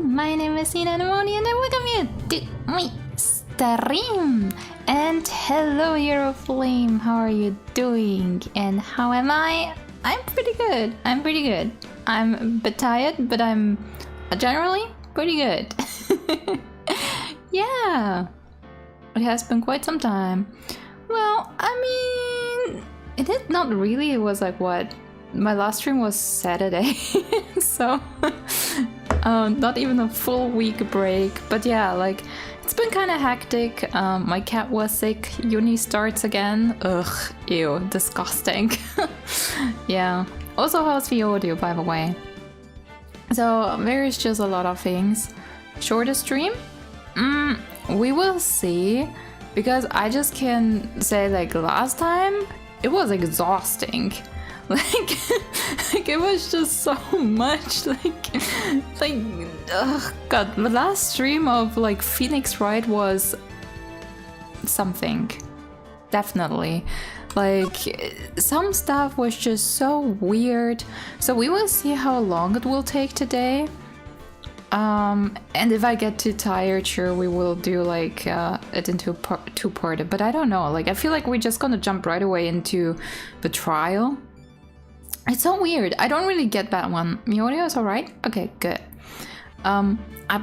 my name is Nina Anemone and I welcome you to my stream. And hello, Hero Flame, how are you doing? And how am I? I'm pretty good. I'm a bit tired, but I'm generally pretty good. Yeah, it has been quite some time. Well, I mean, it is not really. It was like what? My last stream was Saturday, so not even a full week break. But yeah, like it's been kind of hectic. My cat was sick. Uni starts again. Ugh, ew, disgusting. Yeah. Also, how's the audio, by the way? So there's just a lot of things. Shorter stream? We will see. Because I just can say, like, last time it was exhausting. Like it was just so much. Like, oh god, the last stream of like Phoenix Wright was something. Definitely. Like, some stuff was just so weird. So we will see how long it will take today. And if I get too tired, sure, we will do like it into a two-parter. But I don't know. Like, I feel like we're just gonna jump right away into the trial. It's so weird. I don't really get that one. My audio is alright? Okay, good.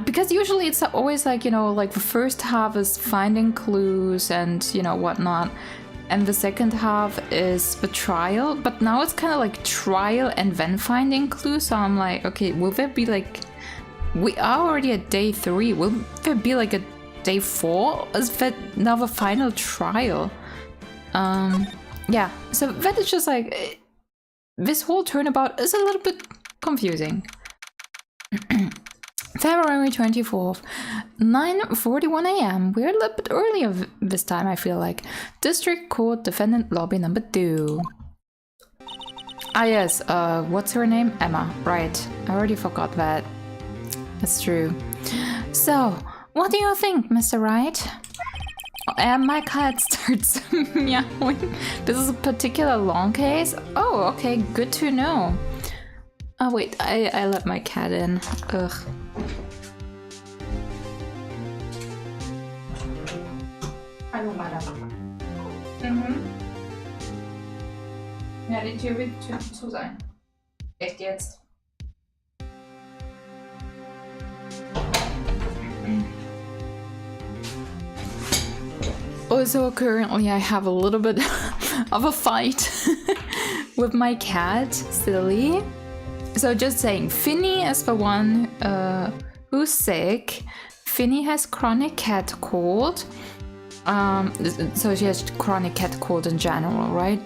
Because usually it's always like, you know, like the first half is finding clues and, you know, whatnot. And the second half is the trial. But now it's kind of like trial and then finding clues. So I'm like, okay, will there be like... We are already at day 3. Will there be like a day 4? Is that now the final trial? Yeah, so that is just like... This whole turnabout is a little bit confusing. February 24th, 9:41 AM. We're a little bit earlier this time, I feel like. District Court Defendant Lobby number 2. Ah yes, what's her name? Emma, right. I already forgot that. That's true. So, what do you think, Mr. Wright? And my cat starts meowing. This is a particular long case? Oh, okay, good to know. Oh wait, I let my cat in. Ugh. Hallo, Madame. Ja, die Tür wird zu sein. Echt jetzt? Also, currently I have a little bit of a fight with my cat, Silly. So just saying, Finny is the one who's sick. Finny has chronic cat cold. So she has chronic cat cold in general, right?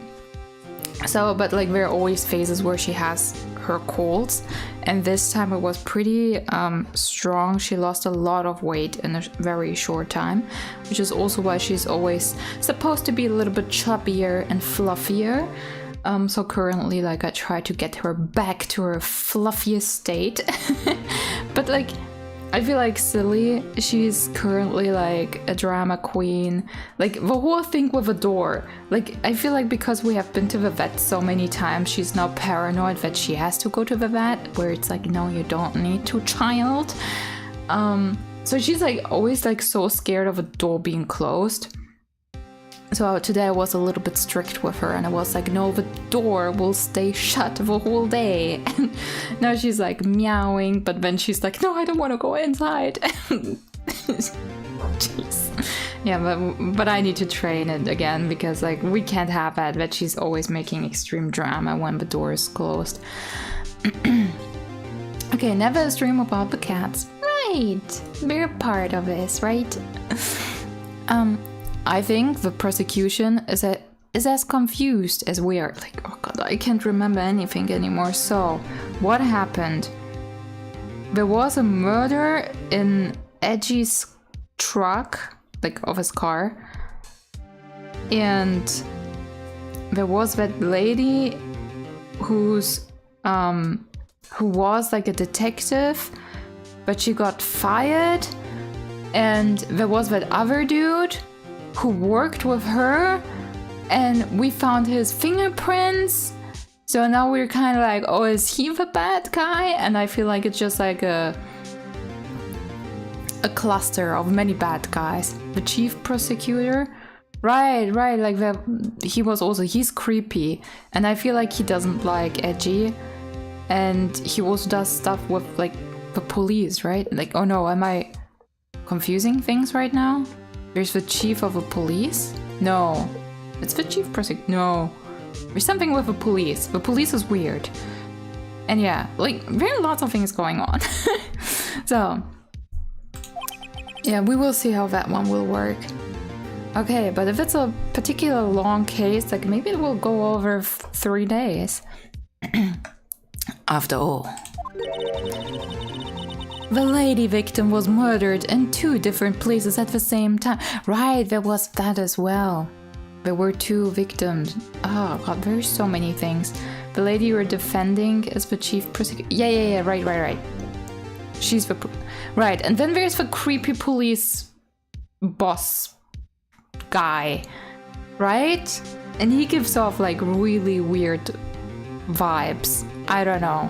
So, but like there are always phases where she has her colds, and this time it was pretty strong. She lost a lot of weight in a very short time, which is also why she's always supposed to be a little bit chubbier and fluffier. So currently, like, I try to get her back to her fluffiest state. But like, I feel like Silly, she's currently like a drama queen. Like the whole thing with the door. Like, I feel like because we have been to the vet so many times, she's now paranoid that she has to go to the vet, where it's like, no, you don't need to, child. So she's like always like so scared of a door being closed. So today I was a little bit strict with her and I was like, no, the door will stay shut the whole day. And now she's like meowing, but then she's like, no, I don't want to go inside. Jeez. Yeah, but I need to train it again because like we can't have that she's always making extreme drama when the door is closed. Okay, never a stream about the cats. Right, we're part of this, right? I think the prosecution is as confused as we are. Like, oh god, I can't remember anything anymore. So, what happened? There was a murder in EDGY's truck, like of his car. And there was that lady who was like a detective, but she got fired. And there was that other dude who worked with her, and we found his fingerprints. So now we're kind of like, oh, is he the bad guy? And I feel like it's just like a a cluster of many bad guys. The chief prosecutor, right, like he's creepy, and I feel like he doesn't like EDGY, and he also does stuff with like the police, right? Like, oh no, am I confusing things right now? There's the chief of the police? No, it's the chief prosecutor. No, there's something with the police. The police is weird, and yeah, like there are lots of things going on. So yeah, we will see how that one will work. Okay, but if it's a particular long case, like maybe it will go over 3 days. After all, the lady victim was murdered in 2 different places at the same time. Right, there was that as well. There were 2 victims. Oh god, there's so many things. The lady you were defending is the chief prosecutor. Yeah, right. She's the... Right, and then there's the creepy police boss guy, right? And he gives off like really weird vibes. I don't know.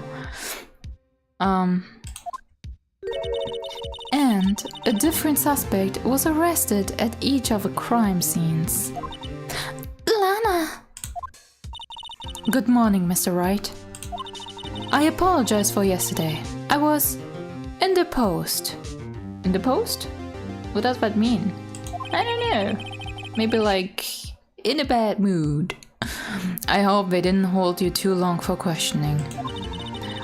And a different suspect was arrested at each of the crime scenes. Lana! Good morning, Mr. Wright. I apologize for yesterday. I was indisposed. Indisposed? What does that mean? I don't know. Maybe like in a bad mood. I hope they didn't hold you too long for questioning.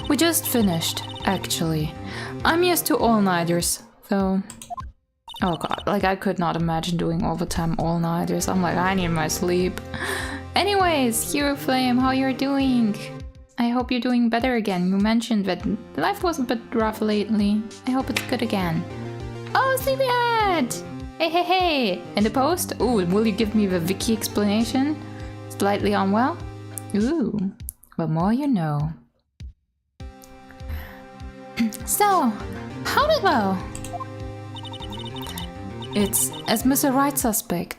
We just finished, actually. I'm used to all-nighters, though. Oh god, like I could not imagine doing overtime all-nighters. I'm like, I need my sleep. Anyways, Hero Flame, how you're doing? I hope you're doing better again. You mentioned that life was a bit rough lately. I hope it's good again. Oh, Sleepyhead! Hey! In the post? Ooh, will you give me the wiki explanation? Slightly unwell? Ooh, the more you know. So, how did it go? It's as Mr. Wright suspects.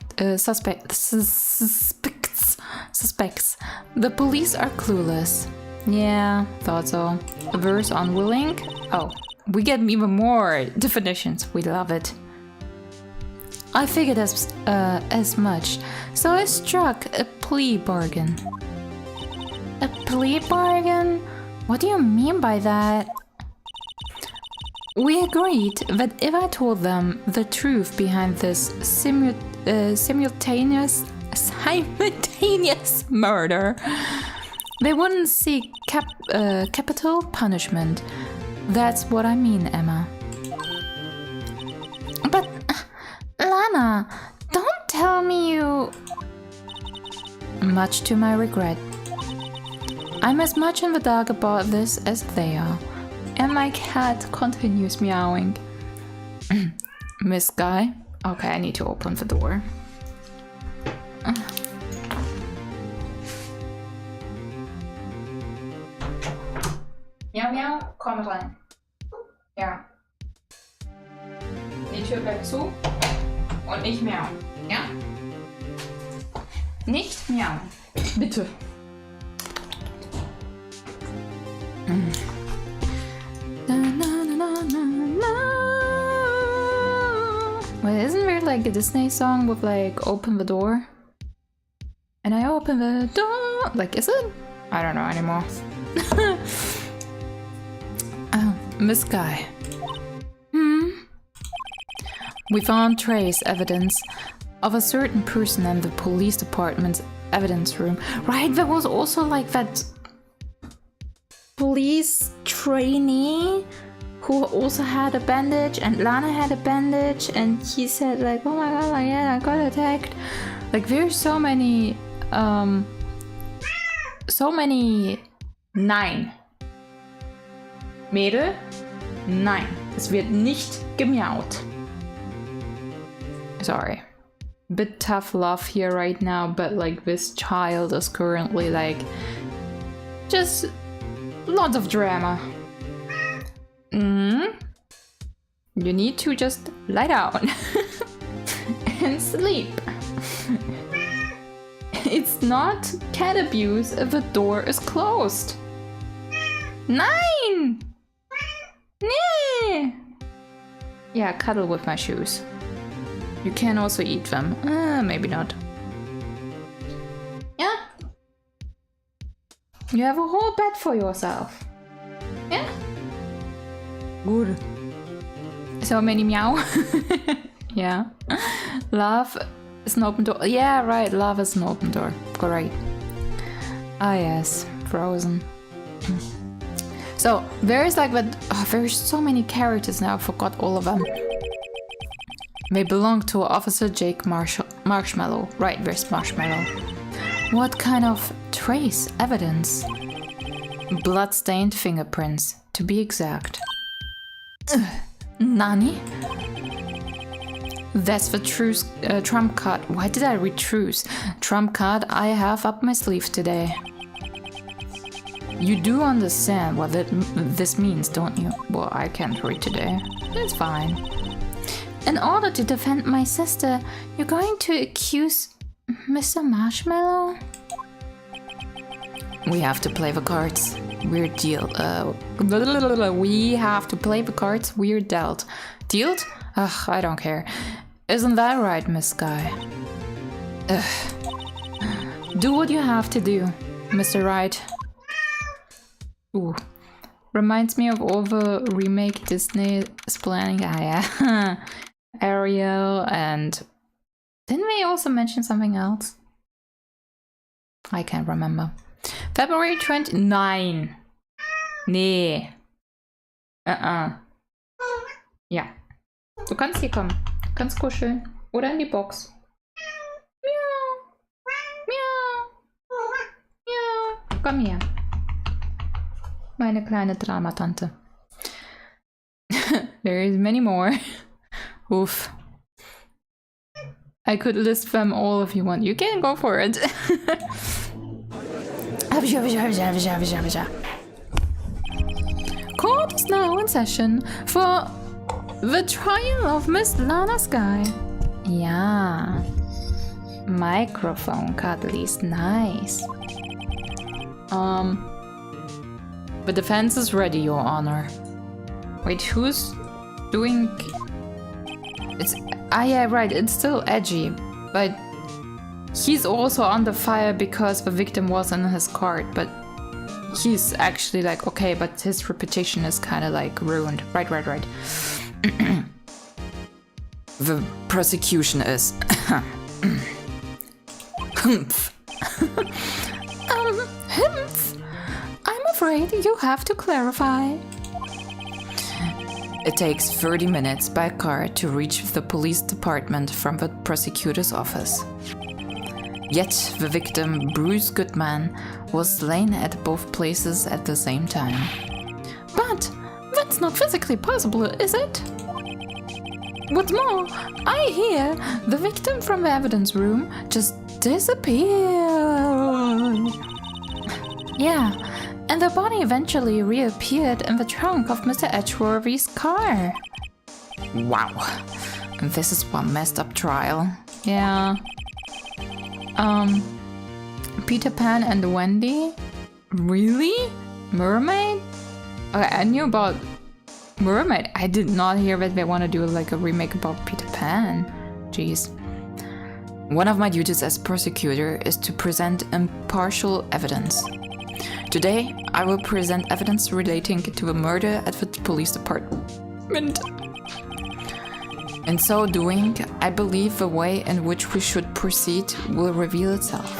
The police are clueless. Yeah, thought so. Averse, unwilling. Oh, we get even more definitions. We love it. I figured as much, so I struck a plea bargain. A plea bargain? What do you mean by that? We agreed that if I told them the truth behind this simultaneous murder, they wouldn't seek capital punishment. That's what I mean, Emma. But, Lana, don't tell me you... Much to my regret. I'm as much in the dark about this as they are. And my cat continues meowing. Miss Guy? Okay, I need to open the door. Miau, miau, komm rein. Ja. Die Tür bleibt zu und nicht miauen. Ja? Nicht miauen. Bitte. Well, isn't there like a Disney song with like open the door? And I open the door. Like, is it? I don't know anymore. Miss Guy. We found trace evidence of a certain person in the police department's evidence room. Right, there was also like that police trainee who also had a bandage, and Lana had a bandage, and he said like, oh my god, yeah, I got attacked. Like there's so many Nein. Mädel, nein. Es wird nicht gemiaut. Sorry. Bit tough love here right now, but like this child is currently like just lots of drama. You need to just lie down and sleep. It's not cat abuse if the door is closed. Nein! Nee! Yeah, cuddle with my shoes. You can also eat them. Maybe not. Yeah. You have a whole bed for yourself. Yeah. Good. So many meow. Yeah. Love is an open door. Yeah, right. Love is an open door. Great. Ah, yes. Frozen. So, there's like that. Oh, there's so many characters now. I forgot all of them. They belong to Officer Jake Marshmallow. Right, there's Marshmallow. What kind of trace evidence? Blood-stained fingerprints, to be exact. Nani? That's the true trump card. Why did I read truce? Trump card I have up my sleeve today. You do understand what this means, don't you? Well, I can't read today. It's fine. In order to defend my sister, you're going to accuse Mr. Marshmallow? We have to play the cards. We're dealt. We have to play the cards we're dealt. Dealt? Ugh, I don't care. Isn't that right, Miss Guy? Ugh. Do what you have to do, Mr. Wright. Ooh. Reminds me of all the remake Disney is planning. Ah, yeah. Ariel and... Didn't they also mention something else? I can't remember. February 29. Nee. Ja. Du kannst hier kommen. Du kannst kuscheln. Oder in die Box. Miau. Miau. Miau. Komm hier. Meine kleine Dramatante. There is many more. Oof. I could list them all if you want. You can go for it. Court is now in session for the trial of Miss Lana Sky. Yeah. Microphone cuddlies, nice. The defense is ready, Your Honor. Wait, who's doing... It's... Ah, yeah, right, it's still Edgy, but he's also under fire because the victim was in his cart, but he's actually like, okay, but his reputation is kind of like ruined. Right. The prosecution is... Humph. Humph. I'm afraid you have to clarify. It takes 30 minutes by car to reach the police department from the prosecutor's office. Yet the victim, Bruce Goodman, was slain at both places at the same time. But that's not physically possible, is it? What's more, I hear the victim from the evidence room just disappeared. Yeah, and the body eventually reappeared in the trunk of Mr. Edgeworthy's car. Wow, this is one messed up trial. Yeah. Peter Pan and Wendy? Really? Mermaid? Okay, I knew about Mermaid. I did not hear that they want to do like a remake about Peter Pan. Jeez. One of my duties as prosecutor is to present impartial evidence. Today, I will present evidence relating to the murder at the police department. In so doing, I believe the way in which we should proceed will reveal itself.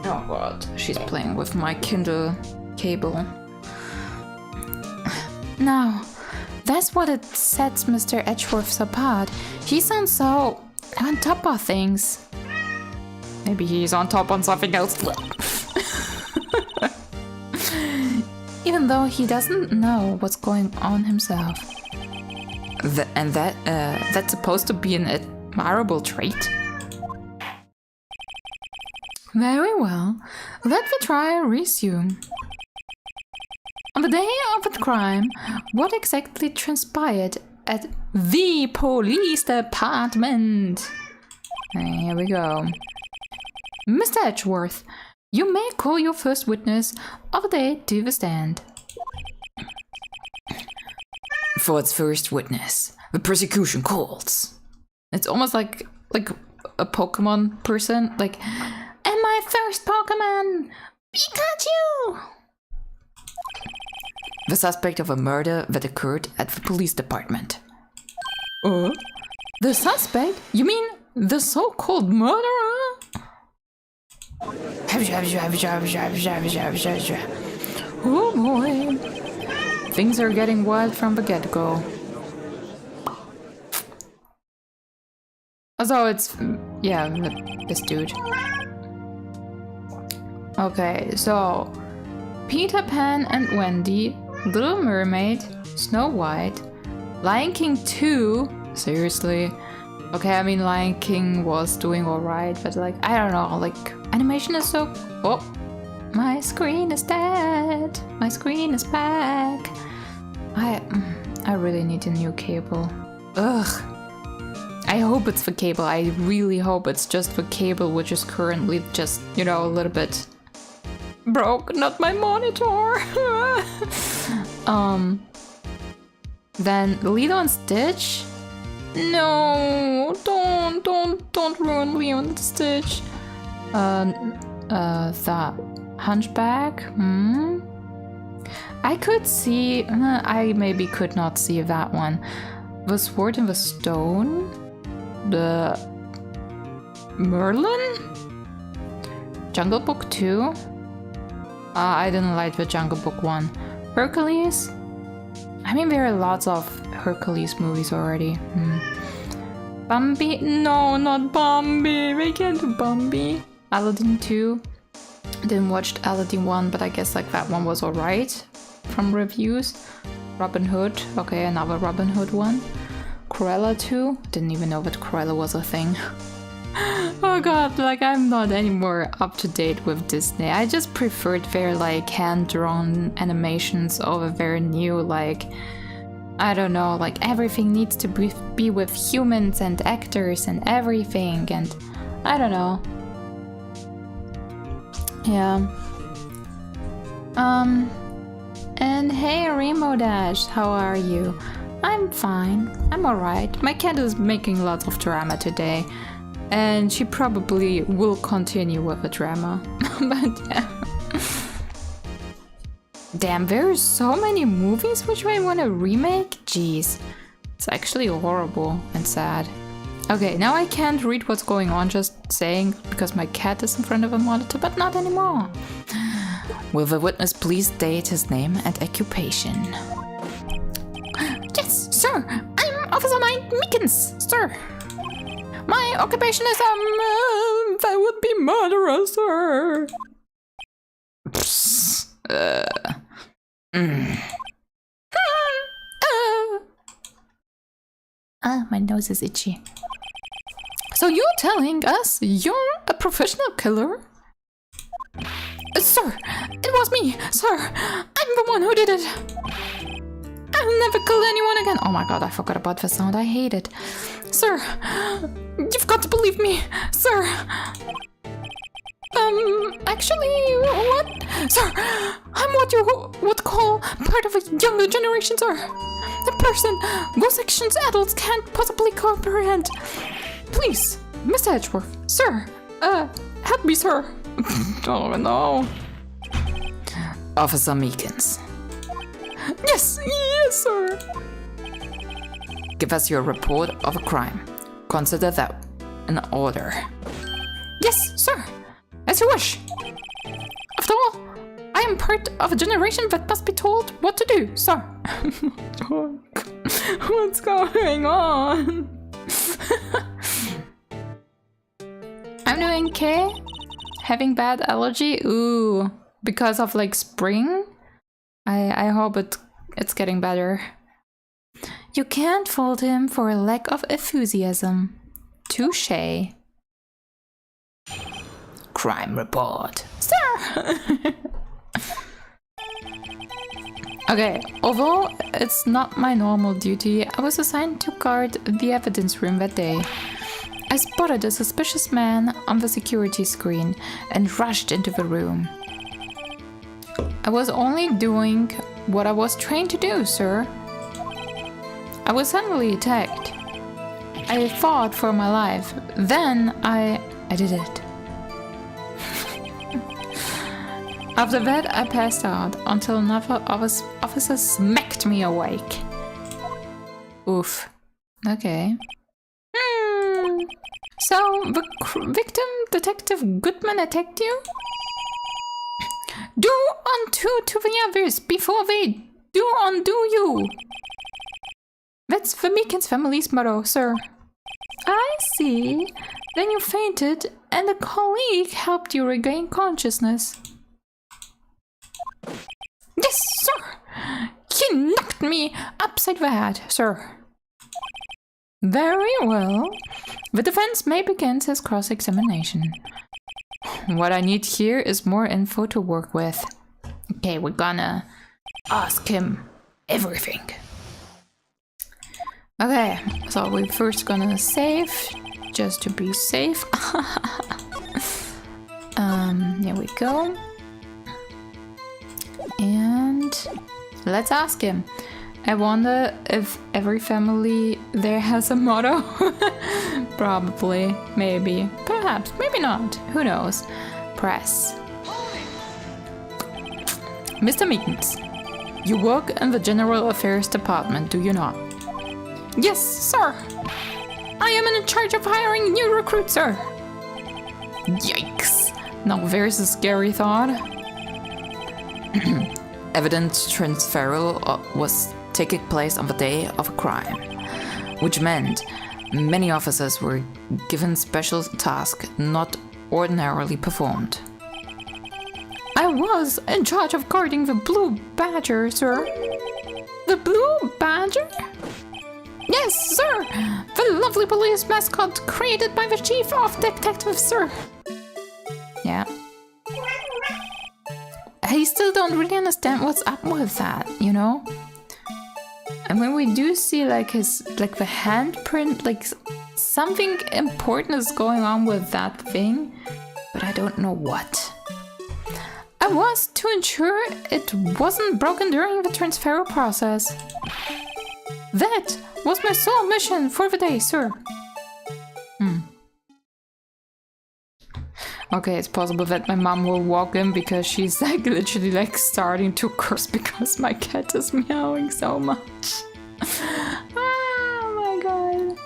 Oh god, she's playing with my Kindle cable. Now, that's what it sets Mr. Edgeworth apart. He sounds so on top of things. Maybe he's on top on something else. Even though he doesn't know what's going on himself. That's supposed to be an admirable trait. Very well. Let the trial resume. On the day of the crime, what exactly transpired at the police department? Here we go. Mr. Edgeworth, you may call your first witness of the day to the stand. for its first witness. The prosecution calls. It's almost like a Pokemon person. Like, and my first Pokemon, Pikachu! The suspect of a murder that occurred at the police department. The suspect? You mean the so-called murderer? Oh boy. Things are getting wild from the get-go. So it's... yeah, this dude. Okay, so... Peter Pan and Wendy, Little Mermaid, Snow White, Lion King 2... Seriously? Okay, I mean Lion King was doing alright, but like, I don't know, like, animation is so... Oh! My screen is dead! My screen is back! I really need a new cable. Ugh! I hope it's the cable, I really hope it's just the cable which is currently just, you know, a little bit... broke, not my monitor! Then Lilo and Stitch? No, don't ruin Lilo and Stitch. The Hunchback? I could see, I maybe could not see that one. The Sword in the Stone? The Merlin? Jungle Book 2? I didn't like the Jungle Book 1. Hercules? I mean, there are lots of Hercules movies already. Bambi? No, not Bambi. We can't do Bambi. Aladdin 2. Didn't watch Aladdin 1, but I guess like that one was alright from reviews. Robin Hood. Okay, another Robin Hood one. Cruella 2. Didn't even know that Cruella was a thing. Oh god, like I'm not anymore up to date with Disney. I just preferred their like hand-drawn animations over their new like, I don't know, like everything needs to be with humans and actors and everything, and I don't know. Yeah. And hey Rainbow Dash, how are you? I'm fine. I'm alright. My cat is making lots of drama today. And she probably will continue with the drama. But yeah. Damn, there are so many movies which I want to remake? Jeez. It's actually horrible and sad. Okay, now I can't read what's going on, just saying, because my cat is in front of a monitor, but not anymore. Will the witness please state his name and occupation? Yes, sir! I'm Officer Mike Meekins, sir! My occupation is, that would be murderer, sir. My nose is itchy. So you're telling us you're a professional killer? Sir, it was me, sir. I'm the one who did it. I'll never kill anyone again. Oh my god, I forgot about the sound. I hate it. Sir, you've got to believe me, sir. Actually, what? Sir, I'm what you would call part of a younger generation, sir. A person whose actions adults can't possibly comprehend. Please, Mr. Edgeworth, sir, help me, sir. Oh no. Officer Meekins. Yes, sir. Give us your report of a crime. Consider that an order. Yes, sir. As you wish. After all, I am part of a generation that must be told what to do, sir. What's going on? I'm doing okay. Having bad allergy? Ooh. Because of like spring? I hope it's getting better. You can't fault him for a lack of enthusiasm. Touché. Crime report. Sir! Okay, although it's not my normal duty, I was assigned to guard the evidence room that day. I spotted a suspicious man on the security screen and rushed into the room. I was only doing what I was trained to do, sir. I was suddenly attacked. I fought for my life. Then I did it. After that, I passed out until another officer smacked me awake. Oof. Okay. So, the victim, Detective Goodman, attacked you? Do unto to the others before they do undo you. That's the Meekins family's motto, sir. I see. Then you fainted and a colleague helped you regain consciousness. Yes, sir! He knocked me upside the head, sir. Very well. The defense may begin his cross-examination. What I need here is more info to work with. Okay, we're gonna ask him everything. Okay, so we're first gonna save, just to be safe. Here we go. And let's ask him. I wonder if every family there has a motto. Probably, maybe, perhaps, maybe not. Who knows? Press. Mr. Meekins, you work in the General Affairs Department, do you not? Yes, sir. I am in charge of hiring new recruits, sir. Yikes. Now there's a scary thought. Evidence transferal was taking place on the day of a crime, which meant many officers were given special tasks not ordinarily performed. I was in charge of guarding the Blue Badger, sir. The Blue Badger? Yes, sir! The lovely police mascot created by the chief of detectives, sir. Yeah. I still don't really understand what's up with that, you know? And when we do see like the handprint, like something important is going on with that thing, but I don't know what. I was to ensure it wasn't broken during the transfer process. That was my sole mission for the day, sir. Okay, it's possible that my mom will walk in because she's like literally like starting to curse because my cat is meowing so much. Oh my god.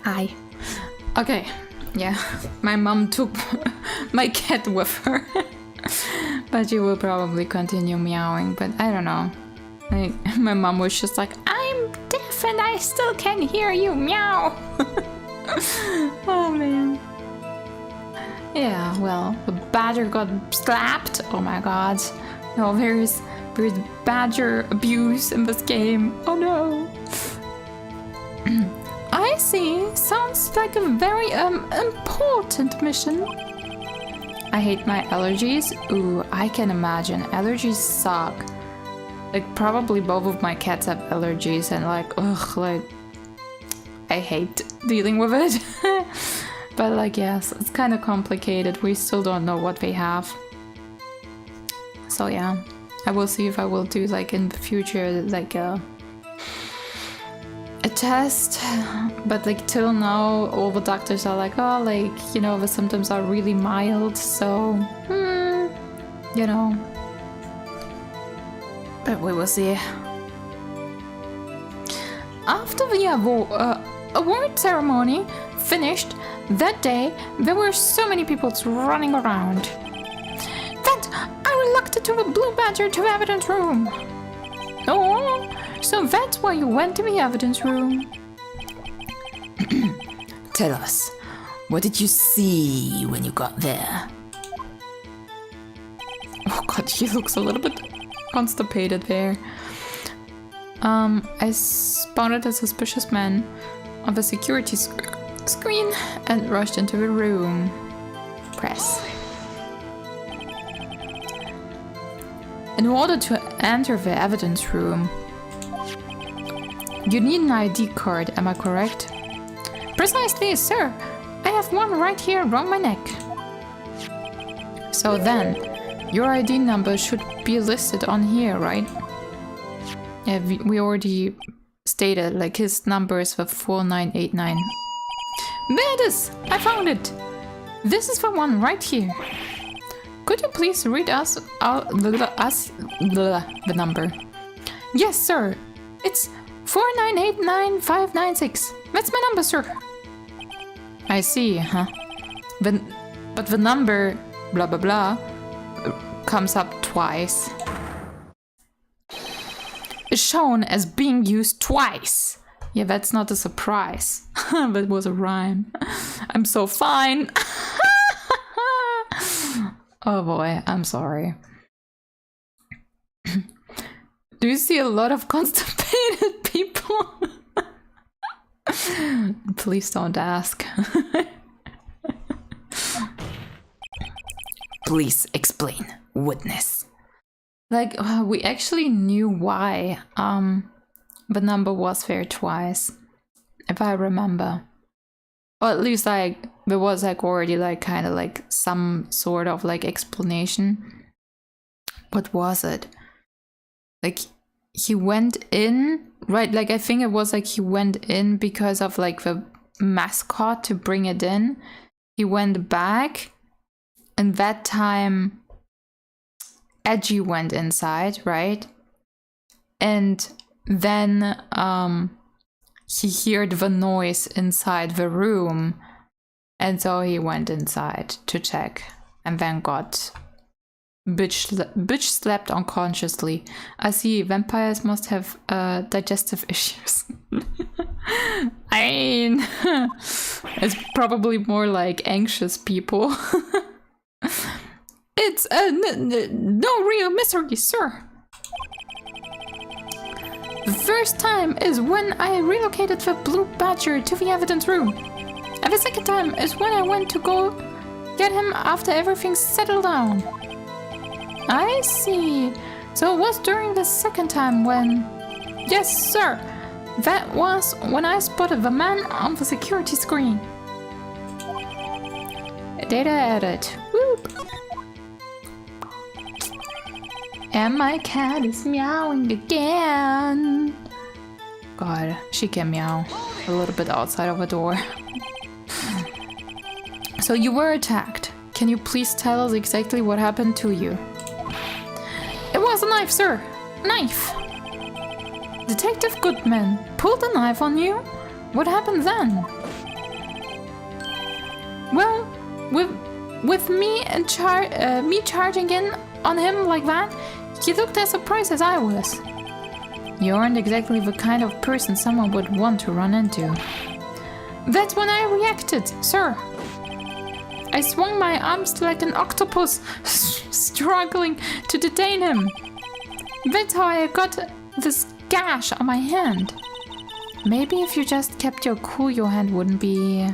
Hi. Okay, yeah, my mom took my cat with her. But she will probably continue meowing, but I don't know. Like, my mom was just like, I'm deaf and I still can hear you meow. Oh man. Yeah, well, the badger got slapped. Oh my god. No, there's badger abuse in this game. Oh no. I see. Sounds like a very important mission. I hate my allergies. Ooh, I can imagine. Allergies suck. Like, probably both of my cats have allergies and like, ugh, like, I hate dealing with it. But like, yes, it's kind of complicated. We still don't know what they have. So yeah, I will see if I will do like in the future, like a test, but like till now all the doctors are like, oh, like, you know, the symptoms are really mild, so you know, but we will see. After the award ceremony finished that day, there were so many people running around that I reluctant to the Blue Badger to the evidence room. Oh, so that's why you went to the evidence room. Tell us, what did you see when you got there? He looks a little bit constipated there. I spotted a suspicious man on the security screen and rushed into the room. Press. In order to enter the evidence room, you need an ID card, am I correct? Precisely, sir. I have one right here around my neck. So then, your ID number should be listed on here, right? Yeah, we already stated, like, his number is the 4989. There it is! I found it! This is the one right here. Could you please read us the number? Yes, sir. It's 4989596. That's my number, sir. I see, huh? But the number blah blah blah comes up twice. Is shown as being used twice. Yeah, that's not a surprise. That was a rhyme. I'm so fine. Oh boy, I'm sorry. Do you see a lot of constipated people? Please don't ask. Please explain, witness. Like, we actually knew why the number was there twice, if I remember. Or at least, like, there was, like, already, like, kind of, like, some sort of, like, explanation. What was it? Like, he went in, right? Like, I think it was, like, he went in because of, like, the mascot to bring it in. He went back, and that time, EDGY went inside, right? And then, he heard the noise inside the room, and so he went inside to check, and then got bitch slapped unconsciously. I see, vampires must have digestive issues. I mean, it's probably more like anxious people. It's no real mystery, sir. The first time is when I relocated the Blue Badger to the evidence room. And the second time is when I went to go get him after everything settled down. I see. So it was during the second time when... Yes, sir. That was when I spotted the man on the security screen. Data edit. Whoop. And my cat is meowing again. God, she can meow a little bit outside of a door. So you were attacked. Can you please tell us exactly what happened to you? It was a knife, sir. Knife. Detective Goodman pulled a knife on you? What happened then? Well, with me charging in on him like that, he looked as surprised as I was. You aren't exactly the kind of person someone would want to run into. That's when I reacted, sir. I swung my arms like an octopus, struggling to detain him. That's how I got this gash on my hand. Maybe if you just kept your cool, your hand wouldn't be...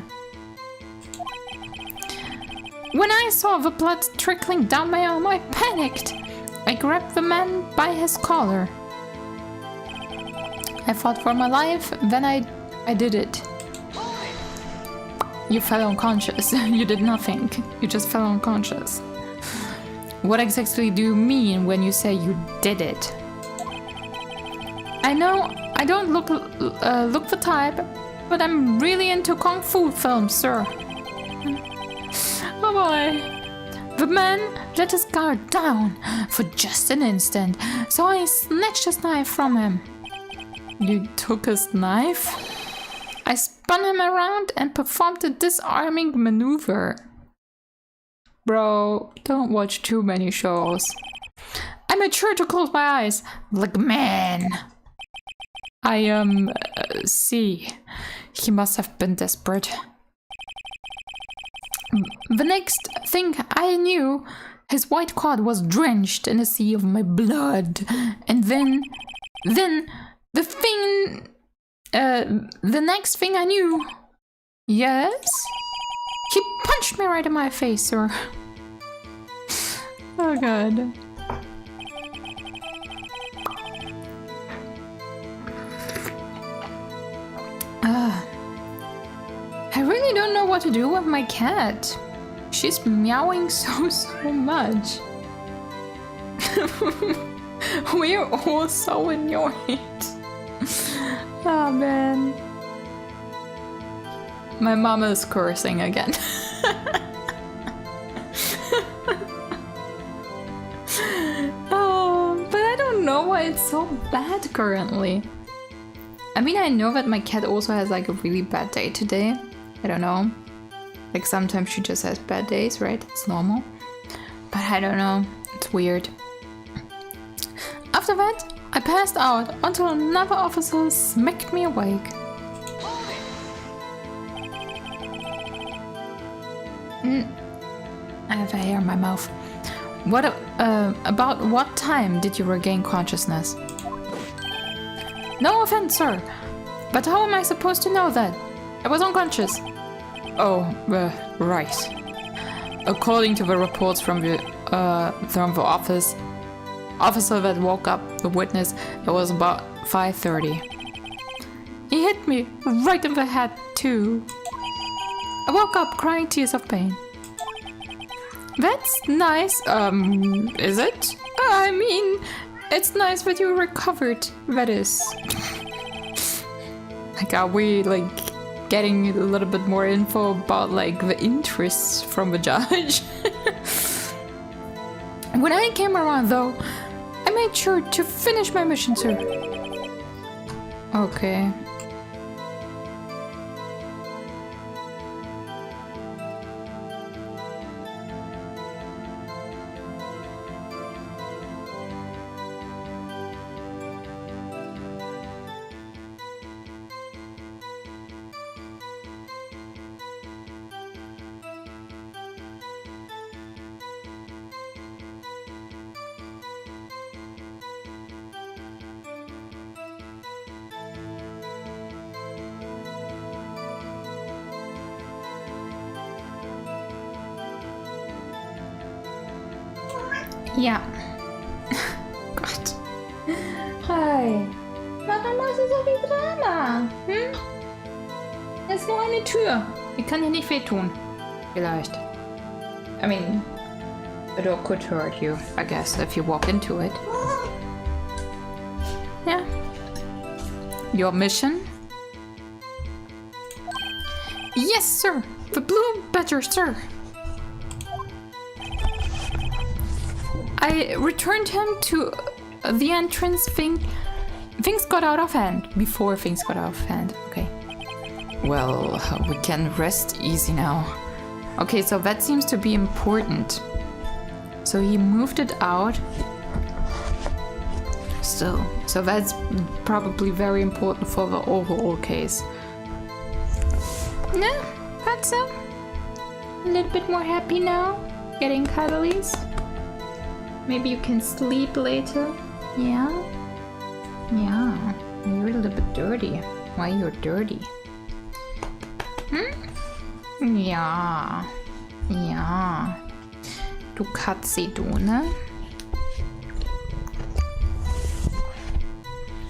When I saw the blood trickling down my arm, I panicked. I grabbed the man by his collar. I fought for my life, then I did it. You fell unconscious. You did nothing. You just fell unconscious. What exactly do you mean when you say you did it? I know I don't look the type, but I'm really into kung fu films, sir. Oh boy. The man let his guard down for just an instant, so I snatched his knife from him. You took his knife? I spun him around and performed a disarming maneuver. Bro, don't watch too many shows. I made sure to close my eyes, like a man. See. He must have been desperate. The next thing I knew, His white coat was drenched in a sea of my blood. And then the next thing I knew. Yes? He punched me right in my face, sir. Oh god. I really don't know what to do with my cat. She's meowing so much. We're all so annoyed. Oh man. My mama is cursing again. Oh, but I don't know why it's so bad currently. I mean, I know that my cat also has like a really bad day today. I don't know. Like sometimes she just has bad days, right? It's normal. But I don't know. It's weird. After that, I passed out until another officer smacked me awake. I have a hair in my mouth. What about what time did you regain consciousness? No offense, sir, but how am I supposed to know that? I was unconscious. Oh, right. According to the reports from the officer that woke up the witness, it was about 5:30. He hit me right in the head too. I woke up crying tears of pain. That's nice. Is it? I mean, it's nice that you recovered, that is. Like, are we, like, getting a little bit more info about, like, the interests from the judge? When I came around, though, I made sure to finish my mission, sir. Okay. Ja. Gott. Hi. Warum machst du so viel Drama? Hm? Das ist nur eine Tür. Die kann dir nicht wehtun. Vielleicht. I mean, a door could hurt you, I guess, if you walk into it. Yeah. Your mission? Yes, sir. The blue badger, sir. I returned him to the entrance. Things got out of hand. Before things got out of hand. Okay. Well, we can rest easy now. Okay, so that seems to be important. So he moved it out. Still. So that's probably very important for the overall case. No, that's a little bit more happy now. Getting cuddlies. Maybe you can sleep later. Yeah? Yeah. You're a little bit dirty. Why you're dirty? Hm? Ja. Ja. Du Katze, du, ne?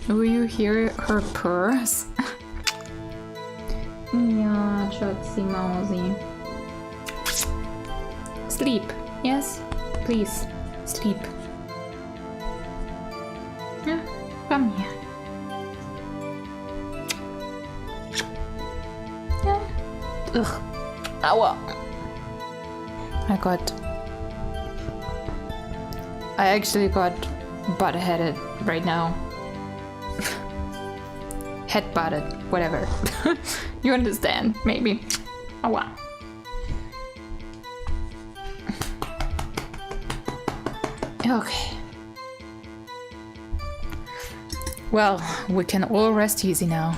Do you hear her purrs? Ja, Schatzi Mausi. Sleep. Yes? Please. Sleep. Yeah, come here. Yeah. Ugh. Aua. I actually got butt-headed right now. Head-butted, whatever. You understand, maybe. Aua. Okay. Well, we can all rest easy now.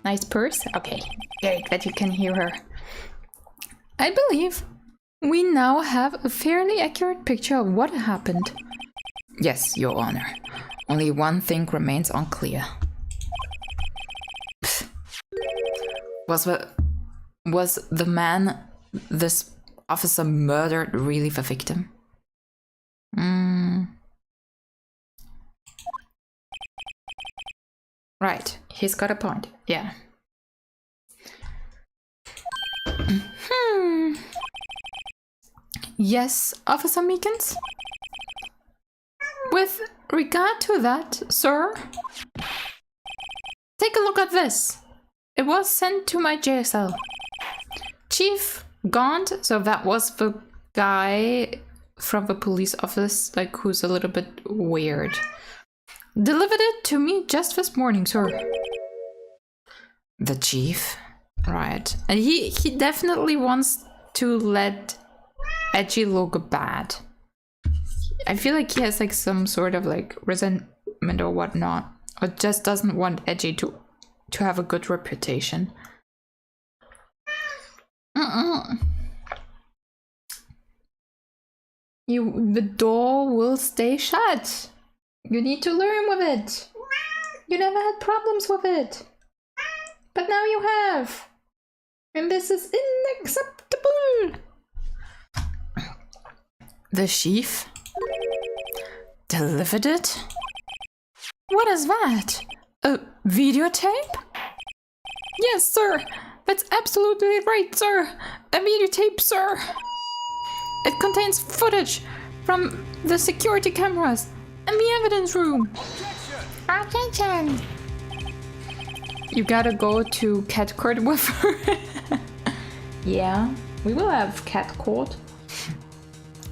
Nice purse? Okay. Very glad you can hear her. I believe We now have a fairly accurate picture of what happened. Yes, Your Honor. Only one thing remains unclear. Was the man this officer murdered really the victim? Right, he's got a point. Yeah. Yes, Officer Meekins? With regard to that, sir, take a look at this. It was sent to my jail cell. Chief Gaunt, so that was the guy from the police office, like, who's a little bit weird, delivered it to me just this morning, sir. The chief? Right. And he definitely wants to let Edgy look bad. I feel like he has like some sort of like resentment or whatnot, or just doesn't want Edgy to have a good reputation. The door will stay shut. You need to learn with it. You never had problems with it, but now you have, and this is unacceptable. The chief delivered it? What is that? A videotape? Yes, sir. That's absolutely right, sir. A videotape, sir. It contains footage from the security cameras and the evidence room. Objection! You gotta go to cat court with her. Yeah, we will have cat court.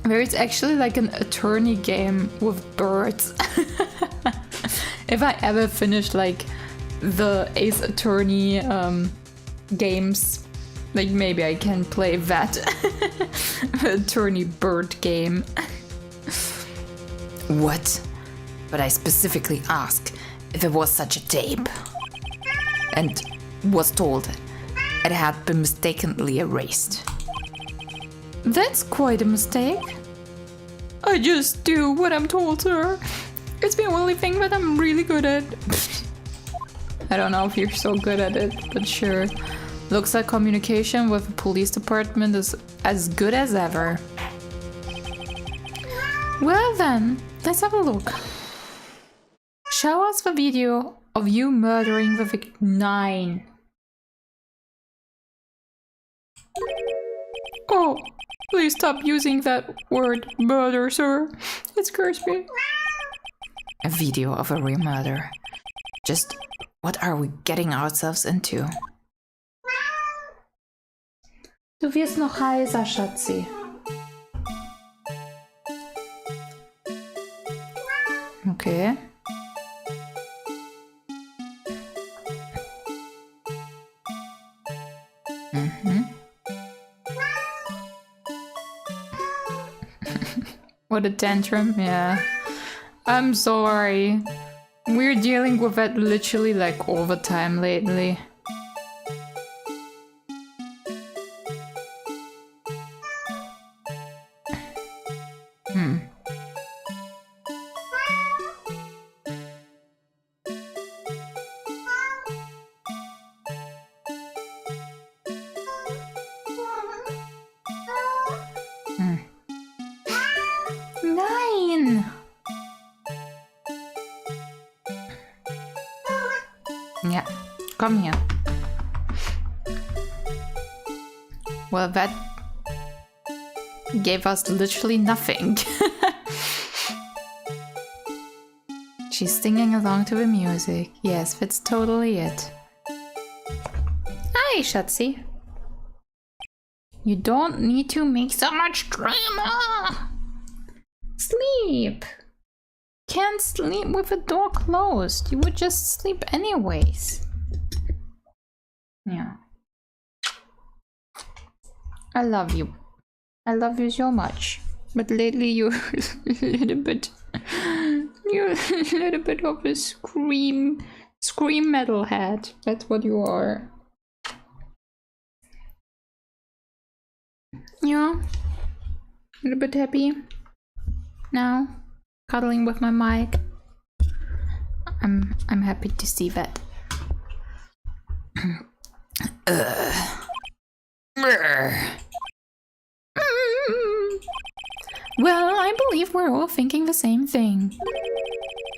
Where it's actually like an attorney game with birds. If I ever finish like the Ace Attorney games, like maybe I can play that attorney bird game. What? But I specifically asked if there was such a tape, and was told it had been mistakenly erased. That's quite a mistake. I just do what I'm told, sir. It's the only thing that I'm really good at. I don't know if you're so good at it, but sure. Looks like communication with the police department is as good as ever. Well then, let's have a look. Show us the video of you murdering the victim. 9. Oh, please stop using that word murder, sir. It scares me. A video of a real murder. Just what are we getting ourselves into? Du wirst noch heiser, Schatzi. Okay. What a tantrum, yeah. I'm sorry. We're dealing with that literally like all the time lately. Yeah, come here. Well, that gave us literally nothing. She's singing along to the music. Yes, that's totally it. Hi, Schatzi. You don't need to make so much drama. Sleep. Can't sleep with the door closed. You would just sleep anyways. Yeah. I love you. I love you so much. But lately you're a little bit of a scream metalhead. That's what you are. Yeah. little bit happy now, cuddling with my mic. I'm happy to see that. Well, I believe we're all thinking the same thing.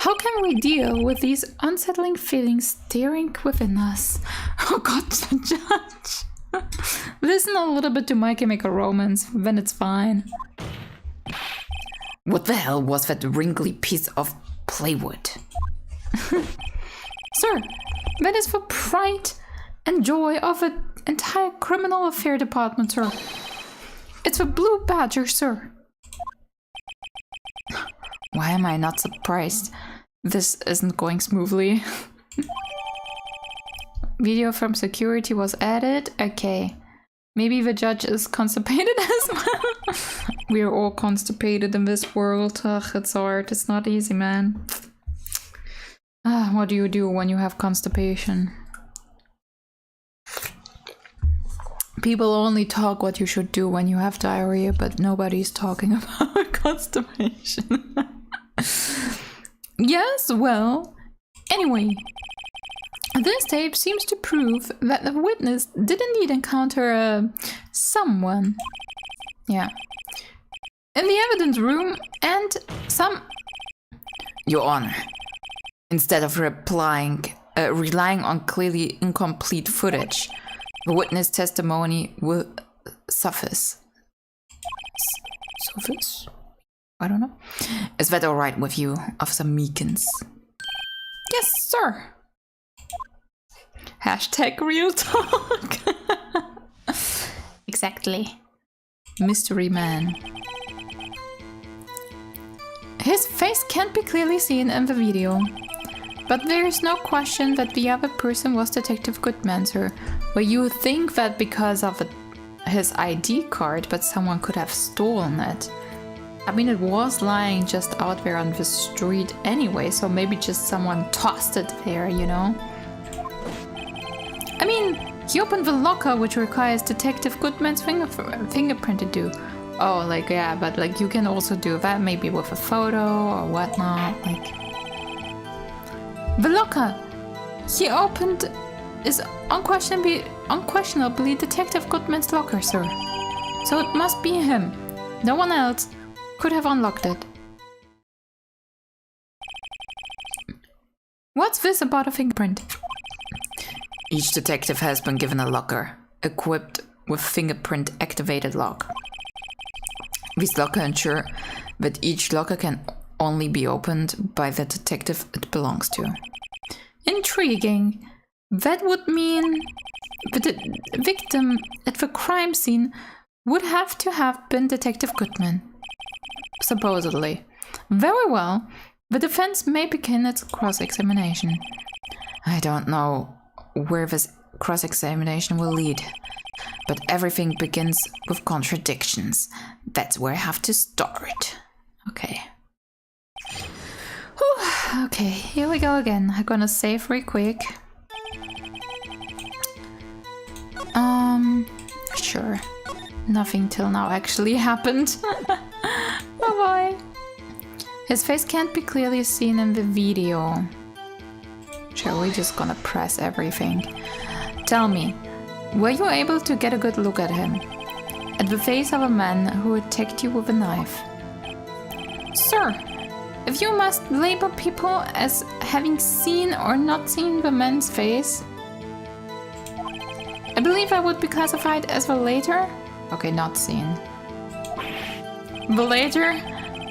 How can we deal with these unsettling feelings stirring within us? Oh God, the judge. Listen a little bit to My Chemical Romance, then it's fine. What the hell was that wrinkly piece of plywood? Sir, that is the pride and joy of an entire criminal affair department, sir. It's the Blue Badger, sir. Why am I not surprised? This isn't going smoothly. Video from security was added. Okay. Maybe the judge is constipated as well. We're all constipated in this world. Ugh, it's hard. It's not easy, man. What do you do when you have constipation? People only talk what you should do when you have diarrhea, but nobody's talking about constipation. Yes, well, anyway, this tape seems to prove that the witness did indeed encounter someone. Yeah. In the evidence room and some... Your Honor, instead of relying on clearly incomplete footage, the witness testimony will suffice. Suffice? I don't know. Is that alright with you, Officer Meekins? Yes, sir. Hashtag real talk. Exactly. Mystery man. His face can't be clearly seen in the video, but there is no question that the other person was Detective Goodman, sir. Well, you would think that because of his ID card, but someone could have stolen it. I mean, it was lying just out there on the street anyway, so maybe just someone tossed it there, you know? I mean, he opened the locker, which requires Detective Goodman's fingerprint to do. Oh, like, yeah, but like you can also do that maybe with a photo or whatnot, like... The locker he opened is unquestionably Detective Goodman's locker, sir. So it must be him. No one else could have unlocked it. What's this about a fingerprint? Each detective has been given a locker, equipped with fingerprint-activated lock. This locker ensures that each locker can only be opened by the detective it belongs to. Intriguing. That would mean that the victim at the crime scene would have to have been Detective Goodman. Supposedly. Very well. The defense may begin its cross-examination. I don't know where this cross-examination will lead, but everything begins with contradictions. That's where I have to start. Okay. Whew. Okay, here we go again. I'm gonna save real quick. Sure. Nothing till now actually happened. Bye-bye. His face can't be clearly seen in the video. Sure, we're just gonna press everything. Tell me, were you able to get a good look at him? At the face of a man who attacked you with a knife? Sir, if you must label people as having seen or not seen the man's face, I believe I would be classified as the latter. Okay, not seen. The latter?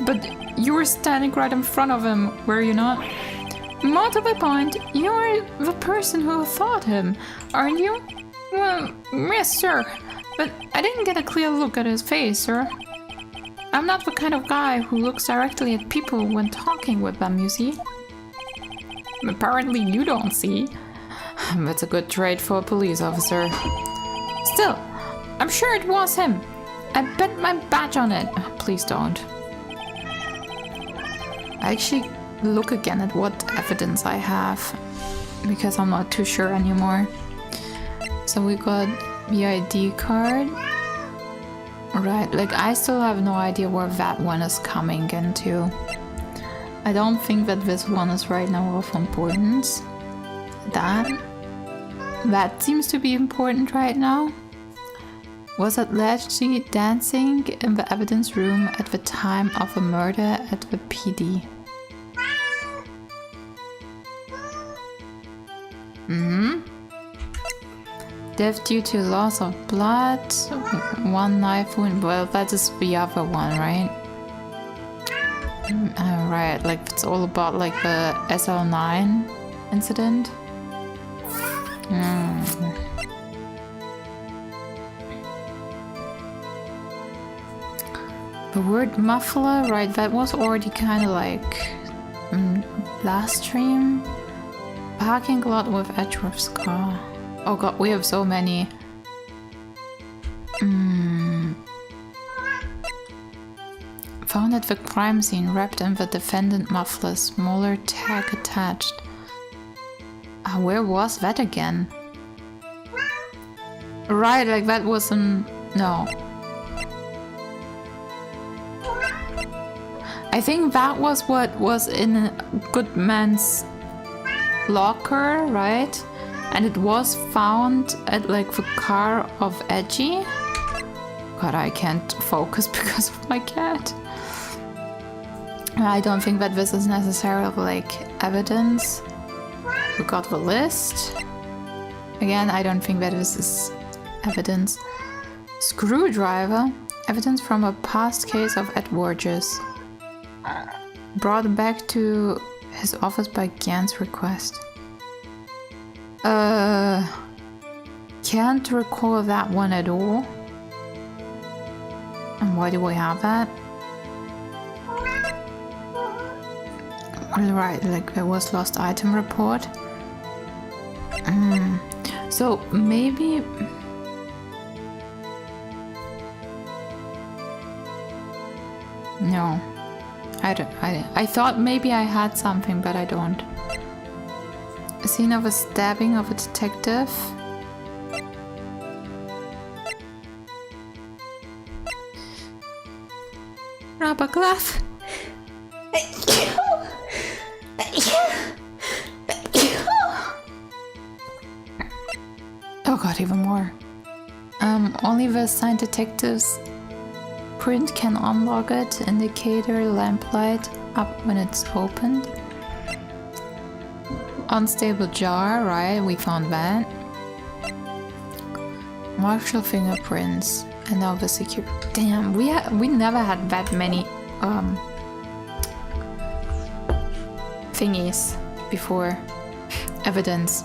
But you were standing right in front of him, were you not? More to the point, you're the person who thought him, aren't you? Well, yes, sir. But I didn't get a clear look at his face, sir. I'm not the kind of guy who looks directly at people when talking with them, you see? Apparently you don't see. That's a good trait for a police officer. Still, I'm sure it was him. I bet my badge on it. Please don't. I actually look again at what evidence I have, because I'm not too sure anymore. So we got the ID card. Right, like I still have no idea where that one is coming into. I don't think that this one is right now of importance. That seems to be important right now. Was allegedly dancing in the evidence room at the time of a murder at the PD. Death due to loss of blood, one knife wound. Well, that is the other one, right? Right, like it's all about like the SL9 incident. The word muffler, right, that was already kind of like last stream. Parking lot with Edgeworth's car. Oh god, we have so many. Found at the crime scene, wrapped in the defendant muffler, smaller tag attached. Where was that again? Right, like that was no. I think that was what was in Goodman's locker, right? And it was found at like the car of EDGY. God, I can't focus because of my cat. I don't think that this is necessarily like evidence. We got the list. Again, I don't think that this is evidence. Screwdriver. Evidence from a past case of Edwards. Brought back to his office by Gant's request. Can't recall that one at all. And why do we have that? Right, like there was lost item report. So maybe... No. I thought maybe I had something, but I don't. A scene of a stabbing of a detective. Rubber glove. Oh god, even more. Only the assigned detectives print can unlock it. Indicator lamplight up when it's opened. Unstable jar, right? We found that. Marshal fingerprints and now the secure. Damn, we never had that many thingies before. Evidence.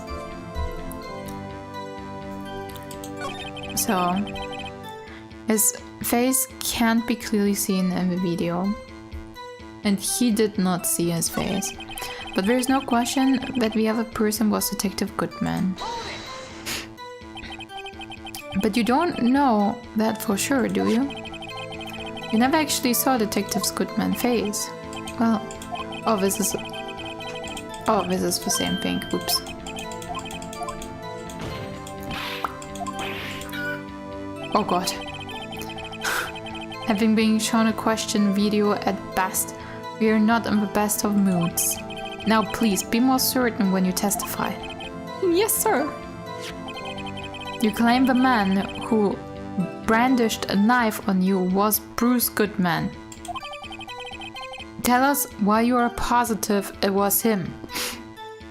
So his face can't be clearly seen in the video, and he did not see his face. But there's no question that the other person was Detective Goodman. But you don't know that for sure, do you? You never actually saw Detective Goodman's face. Well, oh, this is the same thing. Oops. Oh god. Having been shown a question video at best, we are not in the best of moods. Now please, be more certain when you testify. Yes, sir. You claim the man who brandished a knife on you was Bruce Goodman. Tell us why you are positive it was him.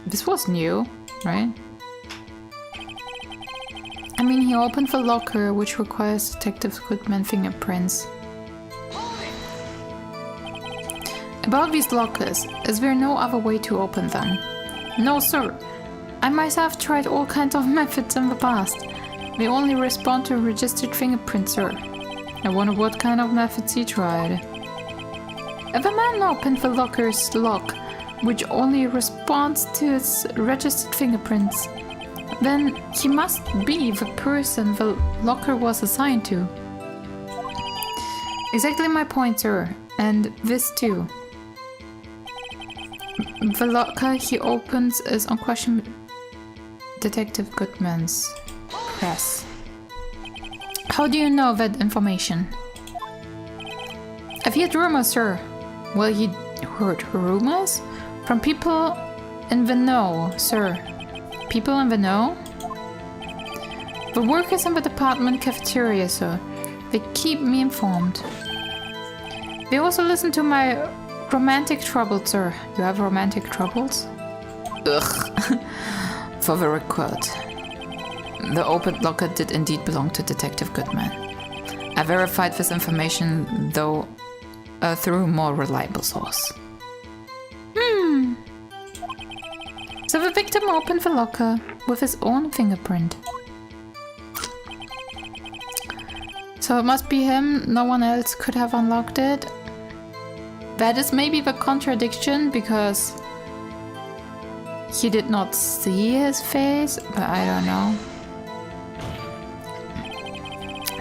This was new, right? I mean, he opened the locker, which requires Detective Goodman fingerprints. About these lockers, is there no other way to open them? No, sir. I myself tried all kinds of methods in the past. They only respond to a registered fingerprint, sir. I wonder what kind of methods he tried. If a man opened the locker's lock, which only responds to its registered fingerprints, then he must be the person the locker was assigned to. Exactly my point, sir. And this too. The locker he opens is unquestionably Detective Goodman's press. How do you know that information? I've heard rumors, sir. Well, you heard rumors? From people in the know, sir. People in the know? The workers in the department cafeteria, sir. They keep me informed. They also listen to my romantic troubles, sir. You have romantic troubles? Ugh. For the record, the open locker did indeed belong to Detective Goodman. I verified this information, though, through a more reliable source. So the victim opened the locker with his own fingerprint. So it must be him, no one else could have unlocked it. That is maybe the contradiction, because he did not see his face, but I don't know.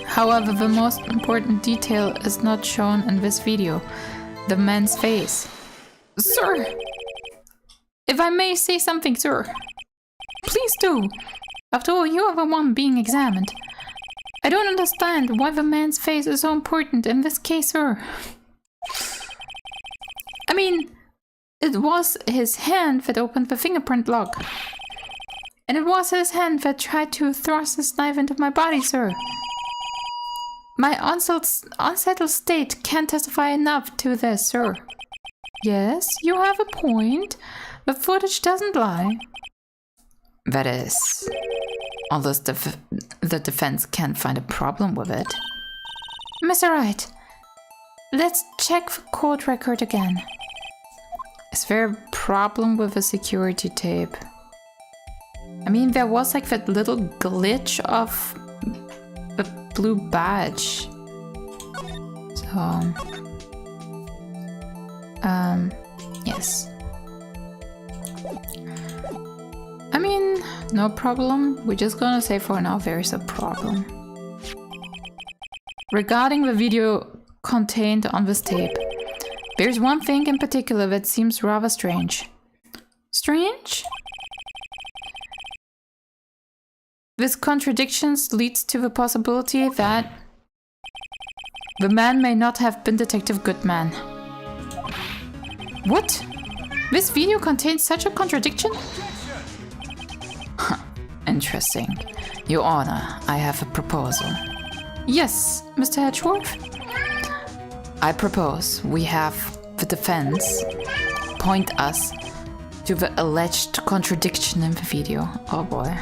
However, the most important detail is not shown in this video. The man's face. Sir! If I may say something, sir. Please do. After all, you are the one being examined. I don't understand why the man's face is so important in this case, sir. I mean, it was his hand that opened the fingerprint lock. And it was his hand that tried to thrust his knife into my body, sir. My unsettled state can't testify enough to this, sir. Yes, you have a point. The footage doesn't lie. That is, although the defense can't find a problem with it. Mr. Wright, let's check the court record again. Is there a problem with the security tape? I mean, there was like that little glitch of the blue badge. So, yes. I mean, no problem. We're just gonna say for now there is a problem. Regarding the video contained on this tape, there's one thing in particular that seems rather strange. Strange? This contradiction leads to the possibility that the man may not have been Detective Goodman. What? This video contains such a contradiction? Interesting. Your Honor, I have a proposal. Yes, Mr. Hedgeworth? I propose we have the defense point us to the alleged contradiction in the video. Oh boy.